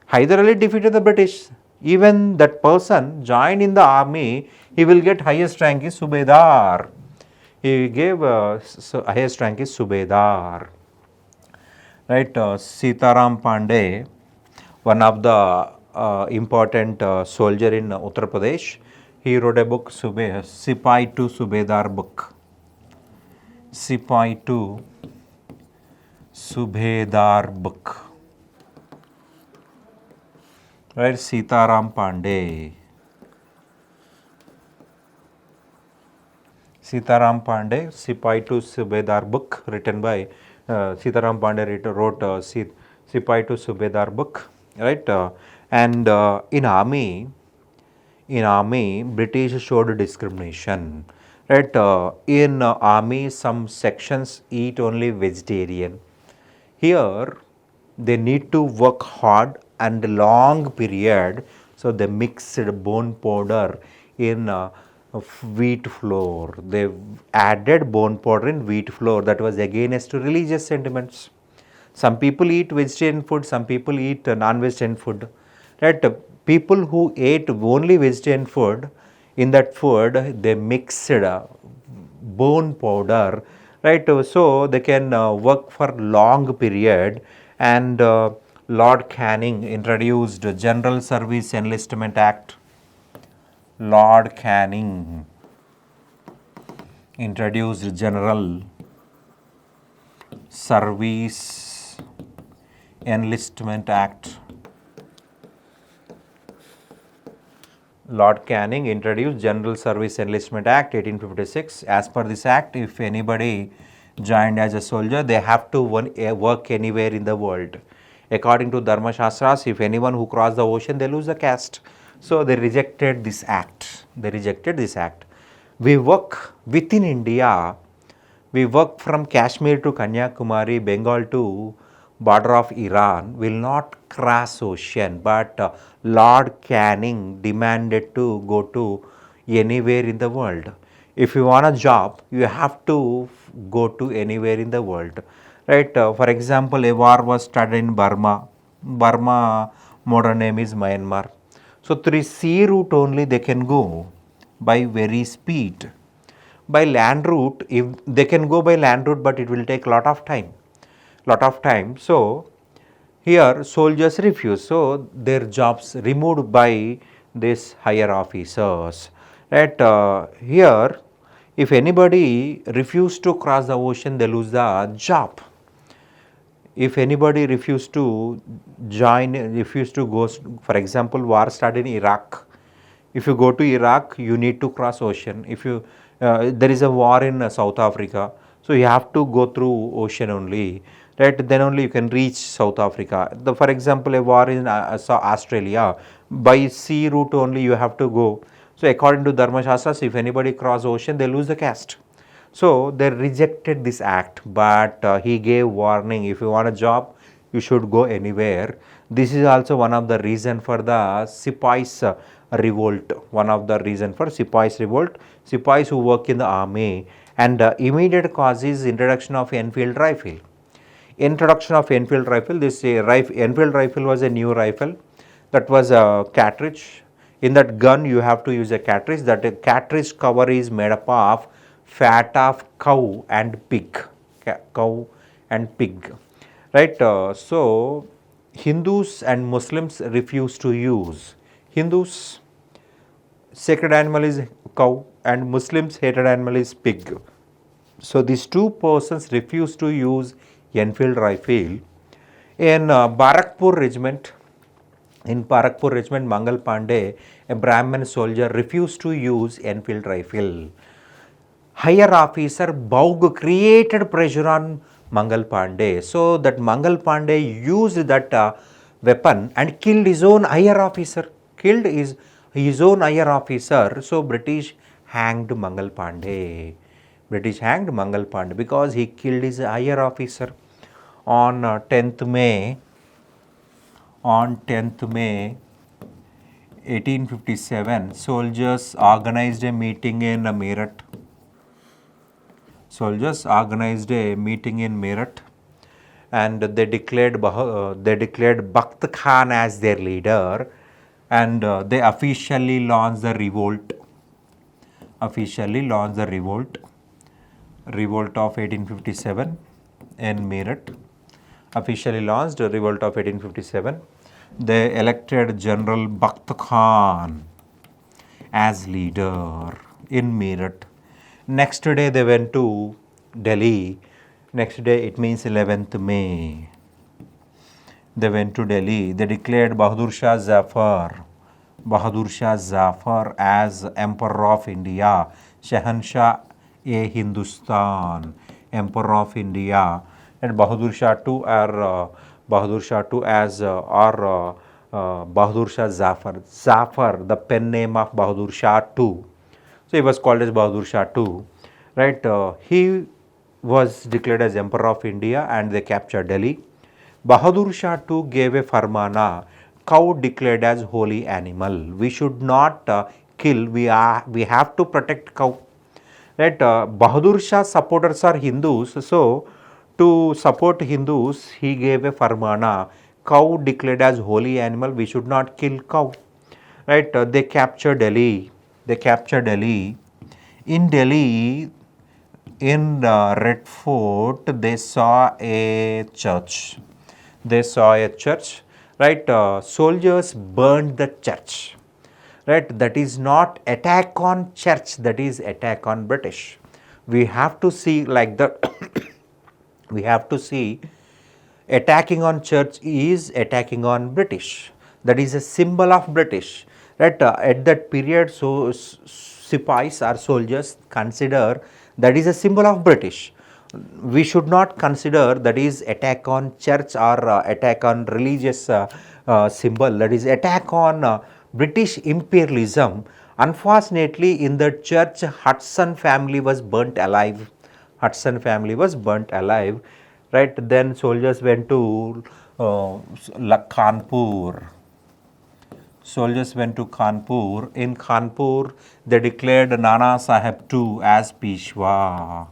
Hyder Ali defeated the British. Even that person joined in the army, he will get highest rank is Subedar. He gave highest rank is Subedar. Right, Sitaram Pandey, one of the important soldier in Uttar Pradesh, he wrote a book, Sipai to Subedar book. Sipai to Subedar book. Right, Sitaram Pandey. Sitaram Pandey, Sipai to Subedar book, written by Sitaram Pandey wrote Sipai to Subedar book, right? And in army, British showed discrimination, right? In army, some sections eat only vegetarian. Here, they need to work hard and long period, so they mixed bone powder in wheat flour. They added bone powder in wheat flour. That was against religious sentiments. Some people eat vegetarian food, some people eat non-vegetarian food. Right? People who ate only vegetarian food, in that food they mixed bone powder, right? So they can work for long period. And Lord Canning introduced General Service Enlistment Act. Lord Canning introduced General Service Enlistment Act. Lord Canning introduced General Service Enlistment Act 1856. As per this act, if anybody joined as a soldier, they have to work anywhere in the world. According to Dharma Shastras, if anyone who cross the ocean, they lose the caste. So they rejected this act. We work within India. We work from Kashmir to Kanyakumari, Bengal to border of Iran, will not cross ocean. But Lord Canning demanded to go to anywhere in the world. If you want a job, you have to go to anywhere in the world. Right? For example, a war was started in Burma. Burma modern name is Myanmar. So through sea route only they can go by very speed. By land route, if they can go by land route, but it will take lot of time. So here soldiers refuse. So their jobs removed by these higher officers. Right? Here, if anybody refuse to cross the ocean, they lose the job. If anybody refuse to go, for example, war started in Iraq. If you go to Iraq, you need to cross ocean. If you there is a war in South Africa, so you have to go through ocean only, right? Then only you can reach South Africa. For example, a war in Australia, by sea route only you have to go. So according to Dharma Shastras, if anybody cross ocean, they lose the caste. So they rejected this act, but he gave warning, if you want a job, you should go anywhere. This is also one of the reason for the Sipais revolt. One of the reason for Sipais revolt. Sipais who work in the army, and immediate cause is introduction of Enfield rifle. This Enfield rifle was a new rifle that was a cartridge. In that gun you have to use a cartridge. That cartridge cover is made up of fat of cow and pig, right? So Hindus and Muslims refuse to use. Hindus sacred animal is cow and Muslims hated animal is pig. So these two persons refuse to use Enfield rifle. In Barakpur regiment, Mangal Pandey, a Brahmin soldier, refused to use Enfield rifle. Higher officer Baug created pressure on Mangal Pandey, so that Mangal Pandey used that weapon and killed his own higher officer. So British hanged Mangal Pandey. British hanged Mangal Pandey because he killed his higher officer on 10th May. On 10th May 1857, soldiers organized a meeting in Meerut. Soldiers organized a meeting in Meerut, and they declared Bakht Khan as their leader, and they officially launched the revolt. Revolt of 1857 in Meerut. Officially launched revolt of 1857. They elected General Bakht Khan as leader in Meerut. Next day they went to Delhi. Next day, it means 11th May. They went to Delhi. They declared Bahadur Shah Zafar as Emperor of India, Shahanshah e Hindustan, Emperor of India, and Bahadur Shah II as Bahadur Shah Zafar, the pen name of Bahadur Shah II. So he was called as Bahadur Shah II, right? He was declared as Emperor of India and they captured Delhi. Bahadur Shah II gave a farmana, cow declared as holy animal. We should not kill, we have to protect cow. Right? Bahadur Shah supporters are Hindus, so to support Hindus, he gave a farmana, cow declared as holy animal, we should not kill cow. Right? They captured Delhi. In Delhi, in Red Fort, they saw a church. Right? Soldiers burned the church. Right? That is not attack on church, that is attack on British. We have to see like that. We have to see attacking on church is attacking on British. That is a symbol of British. Right? At that period, so sipais or soldiers consider that is a symbol of British. We should not consider that is attack on church or attack on religious symbol. That is attack on British imperialism. Unfortunately, in the church, Hudson family was burnt alive. Right? Then soldiers went to Kanpur. In Kanpur, they declared Nana Sahib II as Peshwa.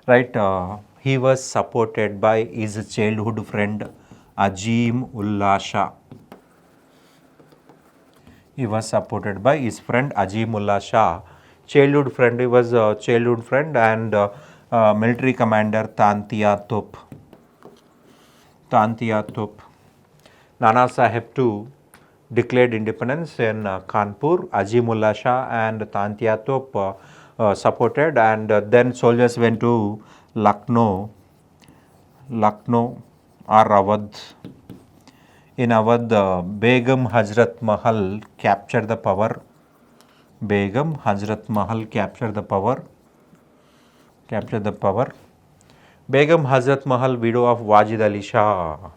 Right? He was supported by his childhood friend Azim Ullah Shah. Childhood friend, he was a childhood friend, and military commander Tantia Top. Nana Sahib II declared independence in Kanpur. Azimullah Shah and Tantia Top supported, and then soldiers went to Lucknow or Awadh. In Awadh, Begum Hazrat Mahal captured the power. Begum Hazrat Mahal widow of Wajid Ali Shah.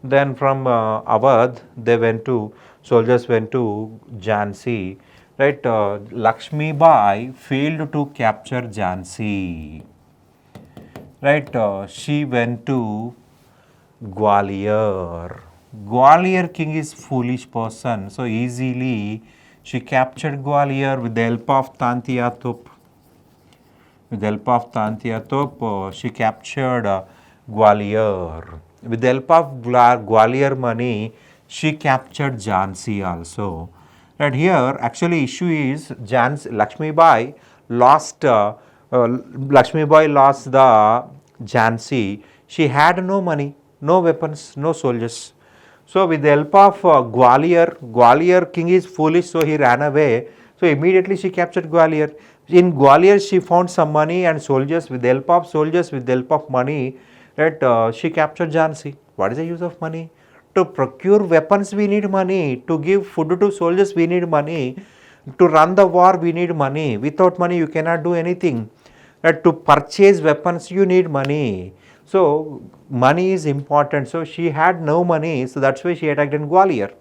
Then from Awadh, soldiers went to Jhansi. Right? Lakshmi Bai failed to capture Jhansi. Right? She went to Gwalior. Gwalior king is foolish person, so easily she captured Gwalior with the help of Tantia Top. She captured Gwalior. With the help of Gwalior money, she captured Jhansi also. Right? Here, actually, issue is Lakshmi Bai lost the Jhansi. She had no money, no weapons, no soldiers. So with the help of Gwalior king is foolish, so he ran away. So immediately she captured Gwalior. In Gwalior, she found some money and soldiers. With the help of money, right, she captured Jhansi. What is the use of money? To procure weapons, we need money. To give food to soldiers, we need money. To run the war, we need money. Without money, you cannot do anything. That to purchase weapons you need money. So money is important. So she had no money, so that's why she attacked in Gwalior.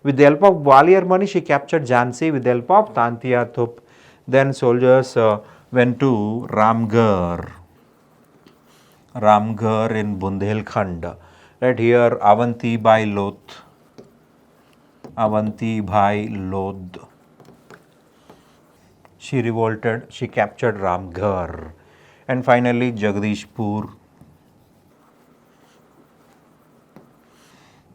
With the help of Gwalior money, she captured Jhansi with the help of Tantia Thup. Then soldiers went to Ramgarh in Bundelkhand. Right here, Avanti Bhai Lodh. She revolted, she captured Ramgarh. And finally, Jagdishpur.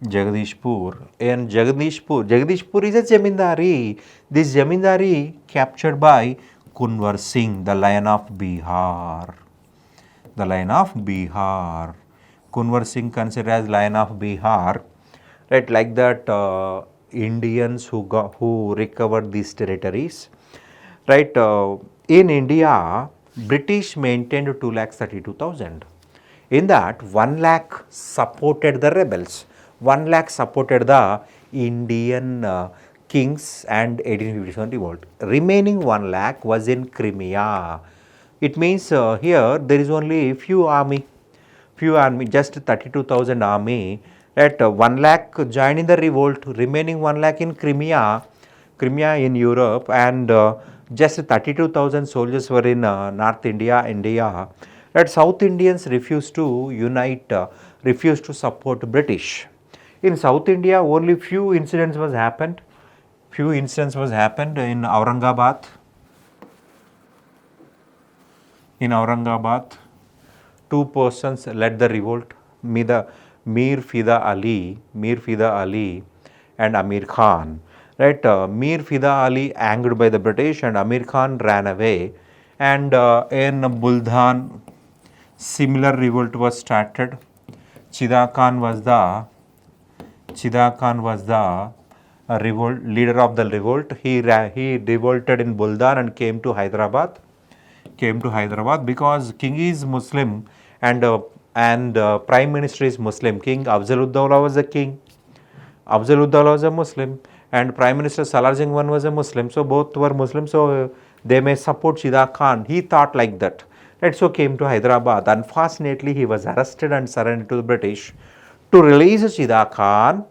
And Jagdishpur is a Jamindari. This Jamindari captured by Kunwar Singh, the Lion of Bihar. The Lion of Bihar. Kunwar Singh considered as Lion of Bihar. Right, like that Indians who recovered these territories. Right, in India, British maintained 2,32,000. In that, 1 lakh supported the rebels. 1 lakh supported the Indian kings and 1857 revolt. Remaining 1 lakh was in Crimea. It means here there is only few army, just 32,000 army. At 1 lakh joined in the revolt, remaining 1 lakh in Crimea in Europe, and just 32,000 soldiers were in North India. That South Indians refused to unite, refused to support British. In South India, only few incidents was happened. In Aurangabad. Two persons led the revolt. Mir Fida Ali and Amir Khan. Right, Mir Fida Ali angered by the British and Amir Khan ran away. And in Buldhan, similar revolt was started. Chida Khan was the leader of the revolt. He revolted in Buldhan and came to Hyderabad because king is Muslim and prime minister is Muslim. King Afzaluddaulah was a king. Afzaluddaulah was a Muslim and Prime Minister Salarjung I was a Muslim. So both were Muslim. So they may support Chida Khan. He thought like that. Right, so came to Hyderabad. Unfortunately, he was arrested and surrendered to the British. To release Chida Khan,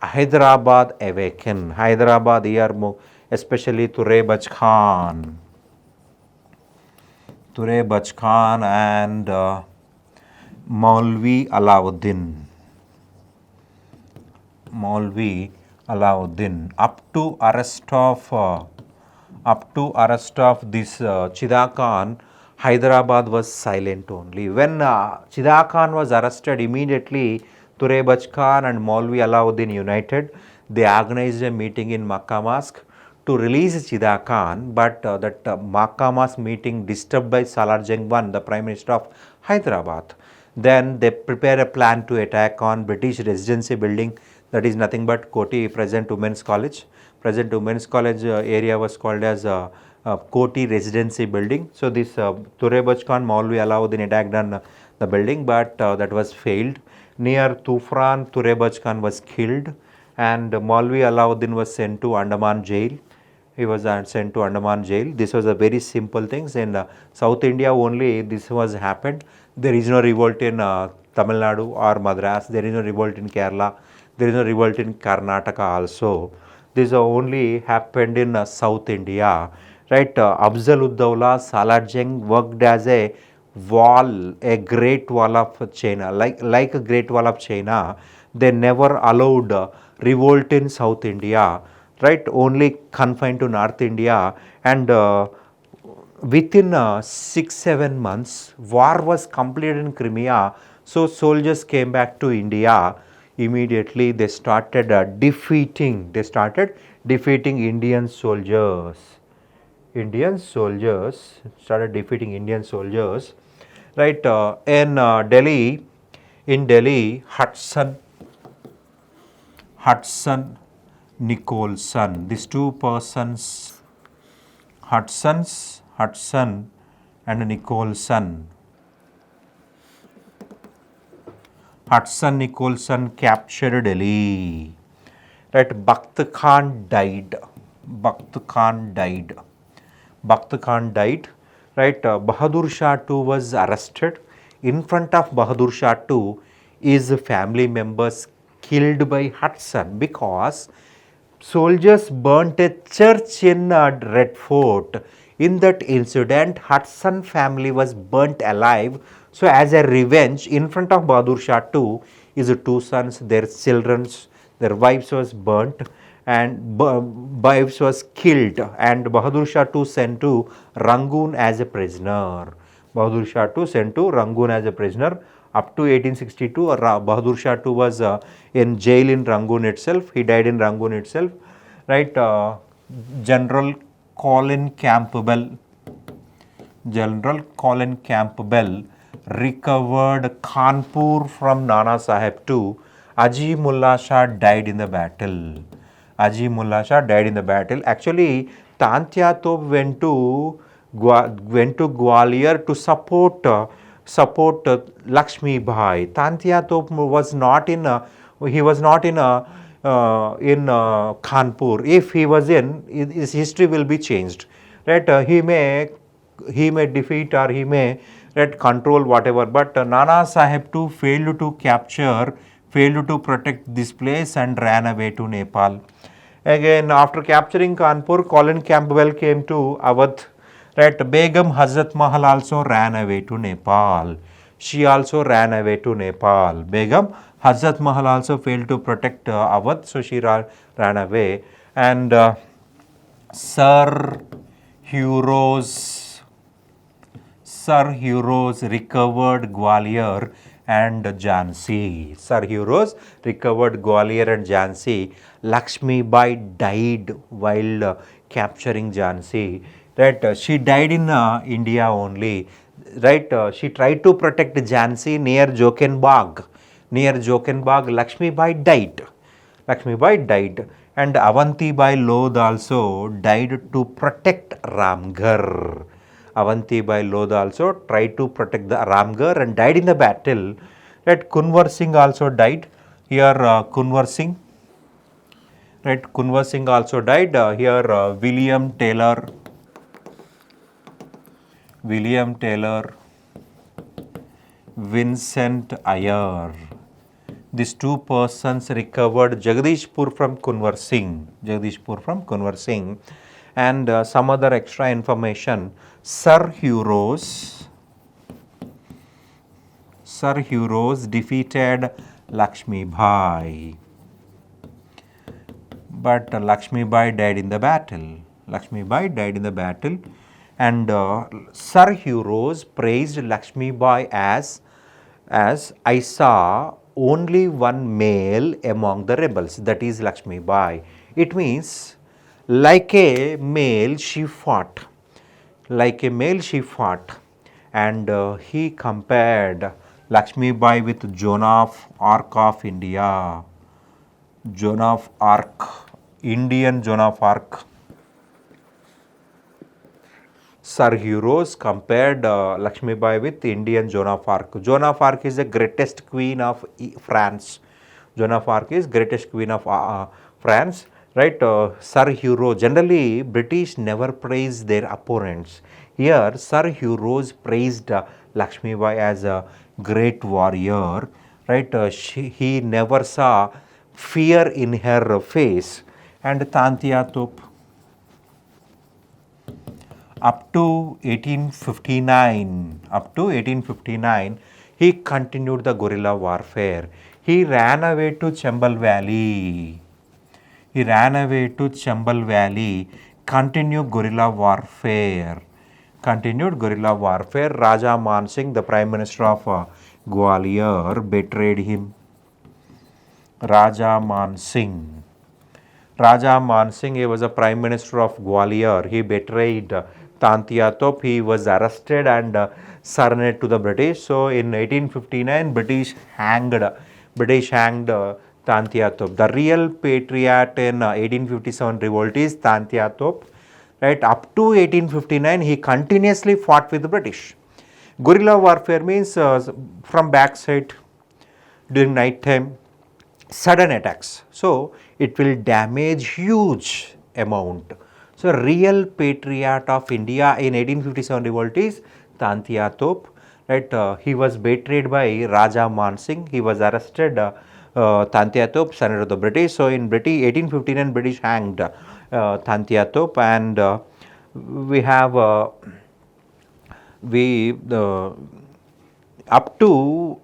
Hyderabad awakened. Hyderabad here, especially Ture Bach Khan and Maulvi Alauddin. Up to arrest of this Chida Khan, Hyderabad was silent only. When Chida Khan was arrested, immediately Ture Bach Khan and Maulvi Alauddin united. They organized a meeting in Makkah Mosque to release Chida Khan, but that Makkah Mosque meeting disturbed by Salarjung I, the Prime Minister of Hyderabad. Then they prepare a plan to attack on British Residency building, that is nothing but Koti, present Women's College. Present Women's College area was called as Koti Residency building. So this Ture Bach Khan, Maulvi Alauddin attacked on the building, but that was failed. Near Tufran, Ture Bach Khan was killed and Maulvi Alauddin was sent to Andaman jail. He was sent to Andaman jail. This was a very simple thing. In South India only this was happened. There is no revolt in Tamil Nadu or Madras. There is no revolt in Kerala. There is no revolt in Karnataka also. This only happened in South India. Right, Afzaluddaulah, Salarjung worked as a wall, a great wall of China, like a great wall of China. They never allowed revolt in South India. Right, only confined to North India, and within 6-7 months, war was completed in Crimea. So soldiers came back to India. Immediately they started defeating. Indian soldiers. Started defeating Indian soldiers. Right, in Delhi, Hudson Nicholson. These two persons, Hudson and Nicholson. Hudson Nicholson captured Delhi. Right, Bakht Khan died. right? Bahadur Shah too was arrested. In front of Bahadur Shah too is family members killed by Hudson because soldiers burnt a church in Red Fort. In that incident, Hudson family was burnt alive. So as a revenge, in front of Bahadur Shah too is two sons, their children's, their wives was burnt and wives was killed, and Bahadur Shah too sent to Rangoon as a prisoner. Bahadur Shah too sent to Rangoon as a prisoner. Up to 1862, Bahadur Shah too was in jail in Rangoon itself. He died in Rangoon itself. Right, General Colin Campbell, General Colin Campbell recovered Kanpur from Nana Sahib too. Aji Mullah Shah died in the battle. Aji Mullah Shah died in the battle. Actually, Tantia Top went to Gwalior to support Lakshmi Bhai. Tantia Top was not in he was not in Kanpur. If he was in, his history will be changed. Right? He may defeat or he may control whatever, but Nana Sahib too failed to capture, failed to protect this place and ran away to Nepal. Again, after capturing Kanpur, Colin Campbell came to Awadh. Right, Begum Hazrat Mahal also ran away to Nepal. She also ran away to Nepal. Begum Hazrat Mahal also failed to protect Awadh, so she ran away. And Sir Hugh Rose recovered Gwalior and Jhansi. Sir Hugh Rose recovered Gwalior and Jhansi. Lakshmi Bai died while capturing Jhansi. Right, she died in India only. Right, she tried to protect Jhansi near Jokenbagh. Near Jokenbagh, Lakshmi Bai died. Lakshmi Bai died, and Avanti Bai Lodh also died to protect Ramgarh. Avanti Bai Lodh also tried to protect the Ramgarh and died in the battle. Right, Kunwar Singh also died. Here Kunwar Singh. Right, Kunwar Singh also died. Here William Taylor, Vincent Iyer. These two persons recovered Jagadishpur from Kunwar Singh. And some other extra information. Sir Hugh Rose defeated Lakshmi Bai, but Lakshmi Bai died in the battle. And Sir Hugh Rose praised Lakshmi Bai as I saw only one male among the rebels, that is Lakshmi Bai. It means like a male she fought. And he compared Lakshmi Bai with Joan of Arc of India. Indian Joan of Arc. Sir Hugh Rose compared Lakshmi Bai with Indian Joan of Arc. Joan of Arc is the greatest queen of France. France. Right, Sir Hugh Rose. Generally, British never praise their opponents. Here, Sir Hugh Rose praised Lakshmi Bai as a great warrior. Right, he never saw fear in her face. And Tantia Top. Up to 1859, he continued the guerrilla warfare. He ran away to Chambal Valley. Continued guerrilla warfare. Raja Man Singh, the Prime Minister of Gwalior, betrayed him. Raja Man Singh, he was a Prime Minister of Gwalior. He betrayed Tantia Top. He was arrested and surrendered to the British. So in 1859, British hanged Tantia Top. The real patriot in 1857 revolt is Tantia Top. Right, up to 1859, he continuously fought with the British. Guerrilla warfare means from backside during night time, sudden attacks. So it will damage huge amount. So, real patriot of India in 1857 revolt is Tantia Top. Right, he was betrayed by Raja Man Singh. He was arrested. Tantia Top, surrendered to the British. So, in British 1859, British hanged Tantia Top, and we have up to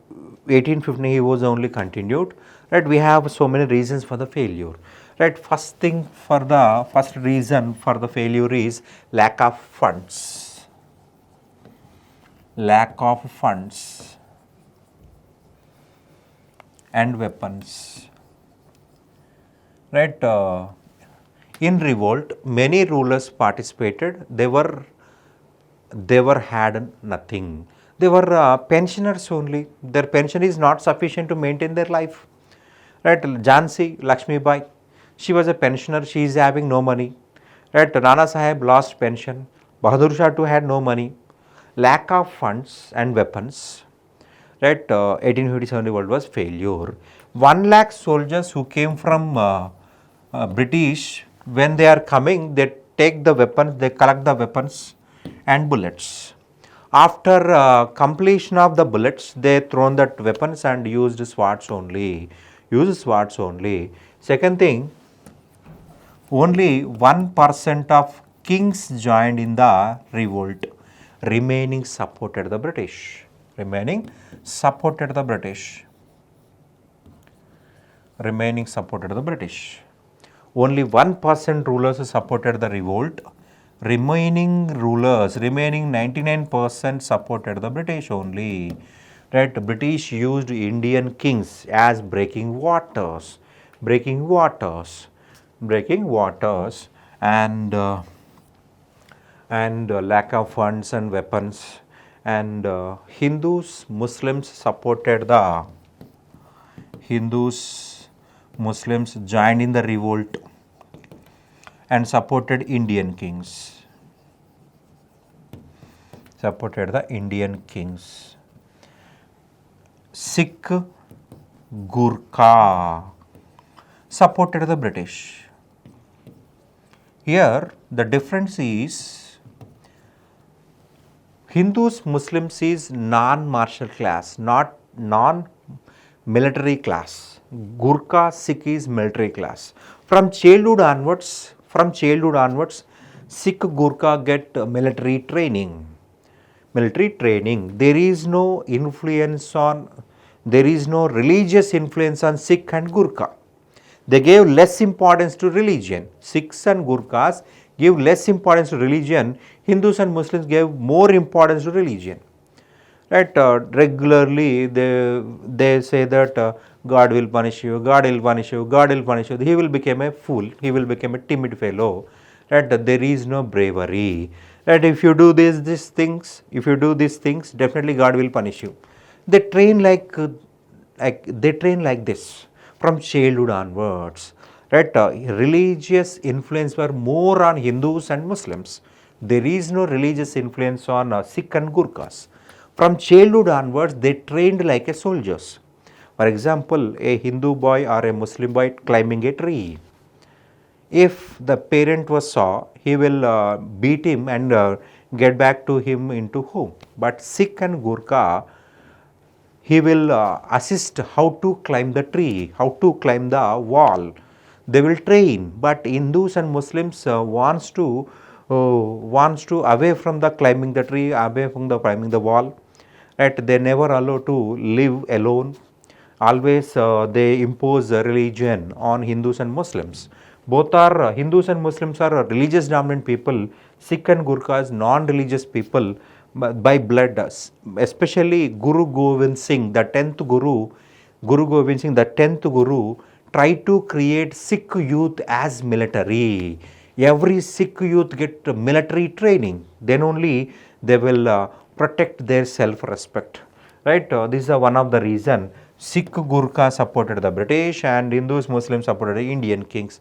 1850 he was only continued. Right, we have so many reasons for the failure. Right, first reason for the failure is lack of funds. Lack of funds and weapons. Right, in revolt many rulers participated. They were had nothing. They were pensioners only. Their pension is not sufficient to maintain their life. Right, Jhansi Lakshmi Bai, she was a pensioner. She is having no money. Right, Nana Sahib lost pension. Bahadur Shah too had no money. Lack of funds and weapons. Right, 1857 revolt was failure. 1 lakh soldiers who came from British, when they are coming, they take the weapons, they collect the weapons and bullets. After completion of the bullets, they thrown that weapons and used swords only. Second thing, only 1% of kings joined in the revolt. Remaining supported the British. Remaining supported the British. Only 1% rulers supported the revolt. Remaining 99% supported the British only. Right, British used Indian kings as breaking waters, and lack of funds and weapons, and Muslims joined in the revolt and supported Indian kings. Sikh Gurkha supported the British. Here the difference is Hindus, Muslims is non-martial class, not non-military class. Gurkha, Sikh is military class. From childhood onwards, Sikh Gurkha get military training. There is no religious influence on Sikh and Gurkha. They gave less importance to religion. Sikhs and Gurkhas give less importance to religion. Hindus and Muslims gave more importance to religion. Right, regularly they say that God will punish you, he will become a fool, he will become a timid fellow. Right, there is no bravery. Right, if you do these things, definitely God will punish you. They train like this from childhood onwards. Right, religious influence were more on Hindus and Muslims. There is no religious influence on Sikh and Gurkhas. From childhood onwards, they trained like a soldiers. For example, a Hindu boy or a Muslim boy climbing a tree. If the parent was saw, he will beat him and get back to him into home. But Sikh and Gurkha, he will assist how to climb the tree, how to climb the wall. They will train, but Hindus and Muslims wants to away from the climbing the tree, away from the climbing the wall. Right, they never allow to live alone. Always they impose religion on Hindus and Muslims. Both are Hindus and Muslims are religious dominant people. Sikh and Gurkhas non-religious people by blood, especially Guru Gobind Singh, the 10th Guru, tried to create Sikh youth as military. Every Sikh youth get military training, then only they will protect their self-respect. Right, this is one of the reason Sikh Gurkha supported the British and Hindus, Muslims supported the Indian kings.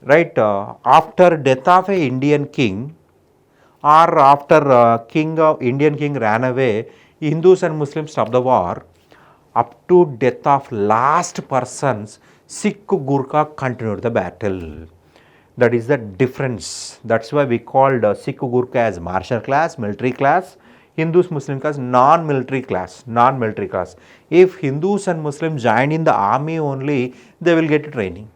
Right, after death of a Indian king, or after Indian king ran away, Hindus and Muslims stopped the war. Up to death of last persons, Sikh Gurkha continued the battle. That is the difference. That's why we called Sikh Gurkha as martial class, military class, Hindus Muslim class non-military class, non-military class. If Hindus and Muslims join in the army only, they will get training.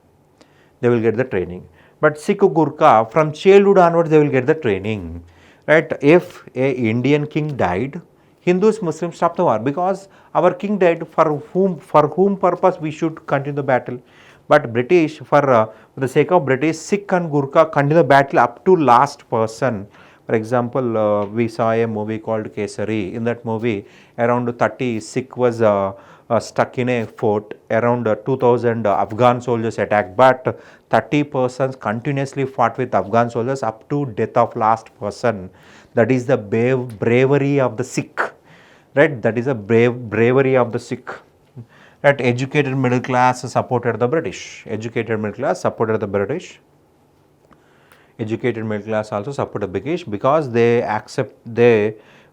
They will get the training. But Sikh Gurkha, from childhood onwards, they will get the training. Right? If a Indian king died, Hindus, Muslims stop the war because our king died. For whom purpose we should continue the battle? But British, for the sake of British, Sikh and Gurkha continue the battle up to last person. For example, we saw a movie called Kesari. In that movie, around 30 Sikh was stuck in a fort. Around 2000 Afghan soldiers attacked, but 30 persons continuously fought with Afghan soldiers up to death of last person. That is the bravery of the Sikh, right? That is a bravery of the Sikh. That educated middle class supported the British. Educated middle class supported the British. Educated middle class also supported the British because they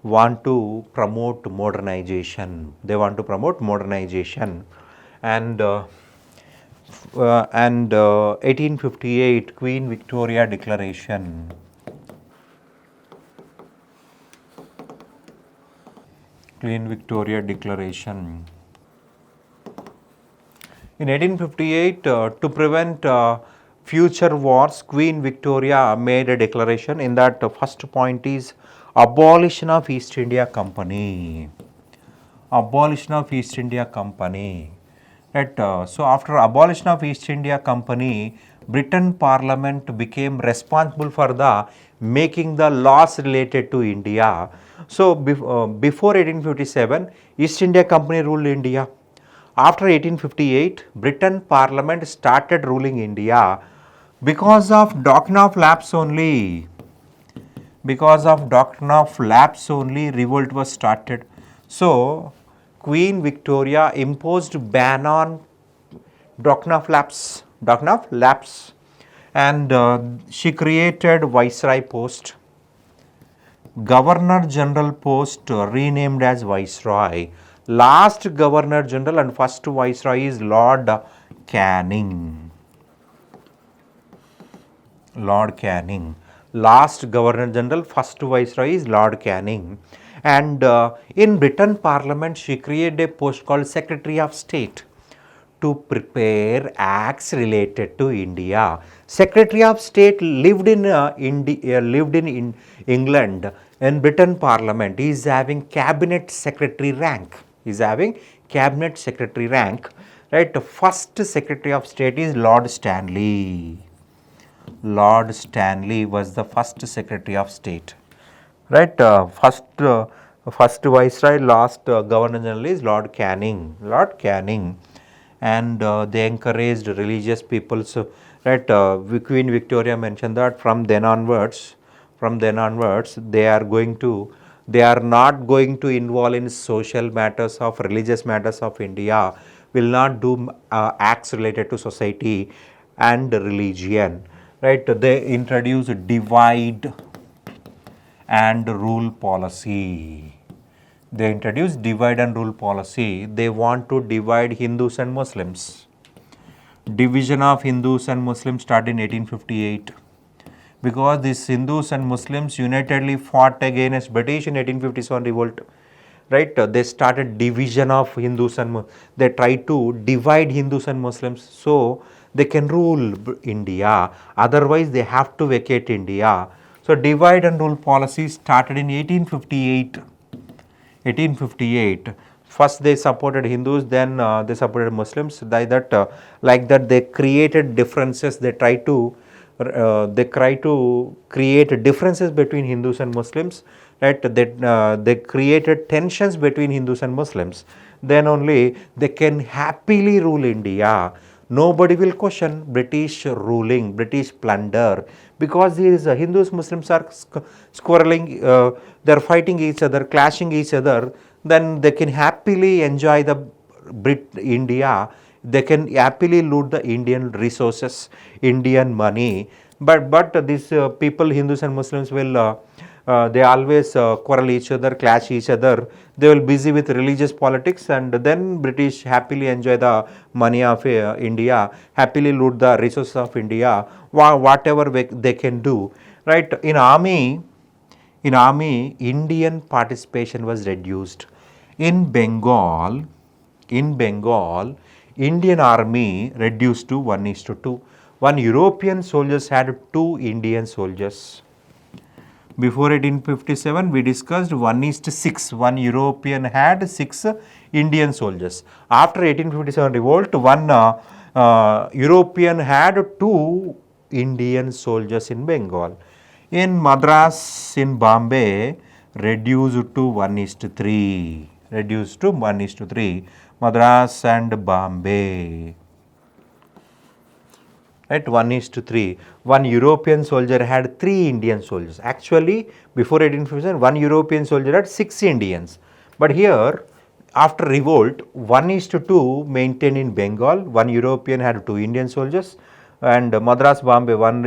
want to promote modernization. They want to promote modernization. And 1858 Queen Victoria Declaration. Queen Victoria Declaration. In 1858, to prevent future wars, Queen Victoria made a declaration. In that, first point is abolition of East India Company. Abolition of East India Company. Right, so after abolition of East India Company, Britain Parliament became responsible for the making the laws related to India. So before 1857, East India Company ruled India. After 1858, Britain Parliament started ruling India because of Doctrine of Lapse only. Because of Doctrine of Lapse only, revolt was started. So Queen Victoria imposed ban on Doctrine of Lapse. Doctrine of Lapse, and she created Viceroy post. Governor General post renamed as Viceroy. Last Governor General and first Viceroy is Lord Canning. Lord Canning. Last Governor General, first Viceroy is Lord Canning. And in Britain Parliament, she created a post called Secretary of State to prepare acts related to India. Secretary of State lived in England. In Britain Parliament, he is having Cabinet Secretary rank. He is having Cabinet Secretary rank. Right. First Secretary of State is Lord Stanley. Lord Stanley was the first Secretary of State. Right. First Viceroy, last Governor General is Lord Canning. Lord Canning. And they encouraged religious people. So, right, Queen Victoria mentioned that from then onwards, they are not going to involve in social matters of religious matters of India, will not do acts related to society and religion. Right, they introduced divide and rule policy. They introduced divide and rule policy. They want to divide Hindus and Muslims. Division of Hindus and Muslims started in 1858 because these Hindus and Muslims unitedly fought against British in 1857 revolt. Right, they started division of Hindus and they tried to divide Hindus and Muslims so they can rule India. Otherwise, they have to vacate India. So divide and rule policy started in 1858. 1858. First they supported Hindus, then they supported Muslims. Like that they created differences. They try to create differences between Hindus and Muslims. Right? They created tensions between Hindus and Muslims. Then only they can happily rule India. Nobody will question British ruling, British plunder, because these Hindus, Muslims are quarreling, they are fighting each other, clashing each other. Then they can happily enjoy the India. They can happily loot the Indian resources, Indian money. But these people, Hindus and Muslims, will they always quarrel each other, clash each other. They will busy with religious politics, and then British happily enjoy the money of India, happily loot the resources of India, whatever they can do, right? In army, Indian participation was reduced. In Bengal, Indian army reduced to 1:2. One European soldiers had 2 Indian soldiers. Before 1857, we discussed 1:6. One European had 6 Indian soldiers. After 1857 revolt, one European had 2 Indian soldiers in Bengal. In Madras, in Bombay, reduced to 1:3. Reduced to 1:3. Madras and Bombay. Right, 1:3. One European soldier had 3 Indian soldiers. Actually, before 1857, one European soldier had 6 Indians. But here, after revolt, 1:2 maintained in Bengal. One European had 2 Indian soldiers, and Madras, Bombay, one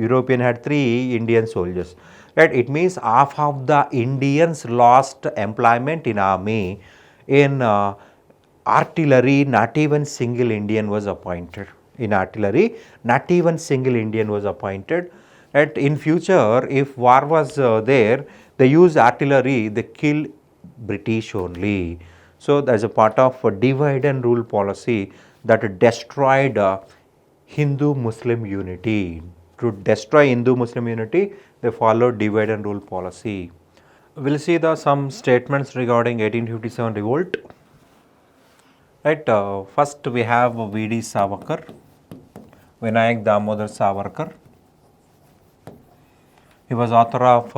European had 3 Indian soldiers. Right, it means half of the Indians lost employment in army. In artillery, not even single Indian was appointed. In artillery, not even single Indian was appointed. Right? In future, if war was there, they use artillery, they kill British only. So, as a part of a divide and rule policy that destroyed Hindu-Muslim unity. To destroy Hindu-Muslim unity, they followed divide and rule policy. We will see some statements regarding 1857 revolt. Right, first we have V.D. Savarkar, Vinayak Damodar Savarkar. He was author of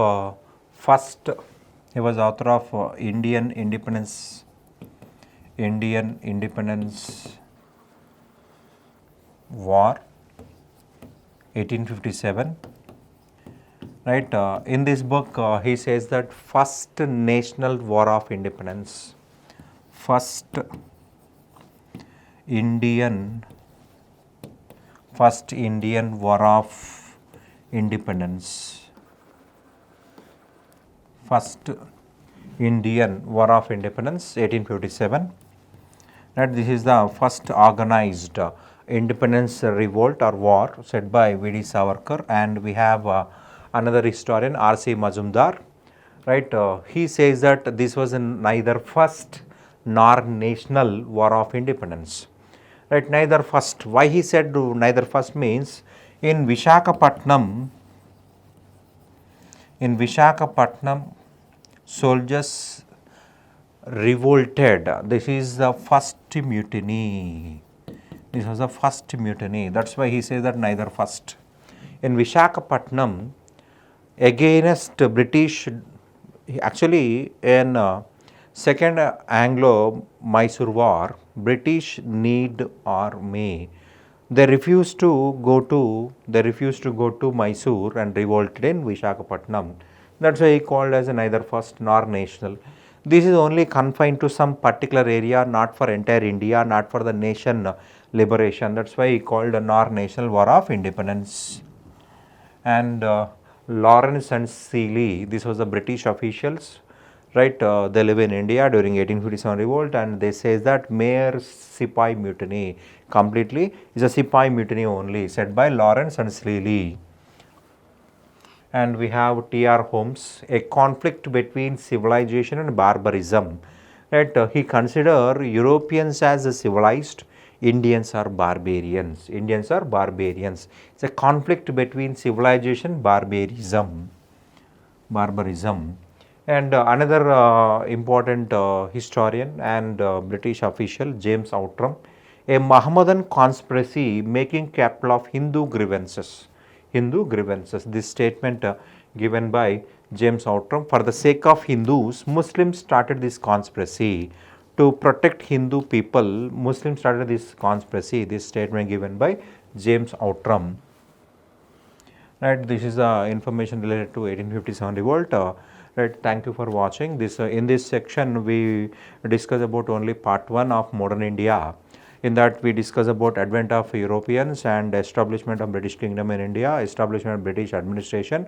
Indian Independence War, 1857. Right, in this book he says that first national war of independence, first Indian war of independence, first Indian war of independence, 1857. Right, this is the first organized independence revolt or war said by V.D. Savarkar, and we have another historian, R.C. Majumdar. Right, he says that this was neither first nor national war of independence. Right, neither first. Why he said neither first means in Visakhapatnam, soldiers revolted. This is the first mutiny. This was the first mutiny. That's why he says that neither first. In Visakhapatnam, against British, actually in Second Anglo-Mysore War, British need army. They refused to go to Mysore and revolted in Visakhapatnam. That's why he called as neither first nor national. This is only confined to some particular area, not for entire India, not for the nation liberation. That's why he called a nor national war of independence. And Lawrence and Seeley, this was the British officials. Right, they live in India during 1857 revolt, and they say that mere Sipai mutiny completely is a Sipai mutiny only, said by Lawrence and Seeley. And we have T.R. Holmes, a conflict between civilization and barbarism. Right, he considered Europeans as civilized, Indians are barbarians. Indians are barbarians. It's a conflict between civilization, barbarism. And another important historian and British official, James Outram, a Mohammedan conspiracy making capital of Hindu grievances. This statement given by James Outram, for the sake of Hindus, Muslims started this conspiracy. To protect Hindu people, Muslims started this conspiracy. This statement given by James Outram. Right, this is the information related to 1857 revolt. Right, thank you for watching this. In this section, we discuss about only part 1 of modern India. In that, we discuss about advent of Europeans and establishment of British Kingdom in India, establishment of British administration,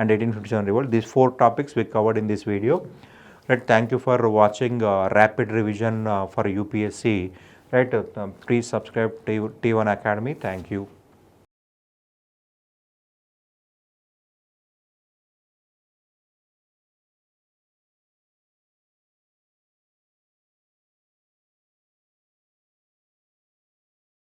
and 1857 revolt. These 4 topics we covered in this video. Right, thank you for watching rapid revision for UPSC. Right, please subscribe to T1 Academy. Thank you.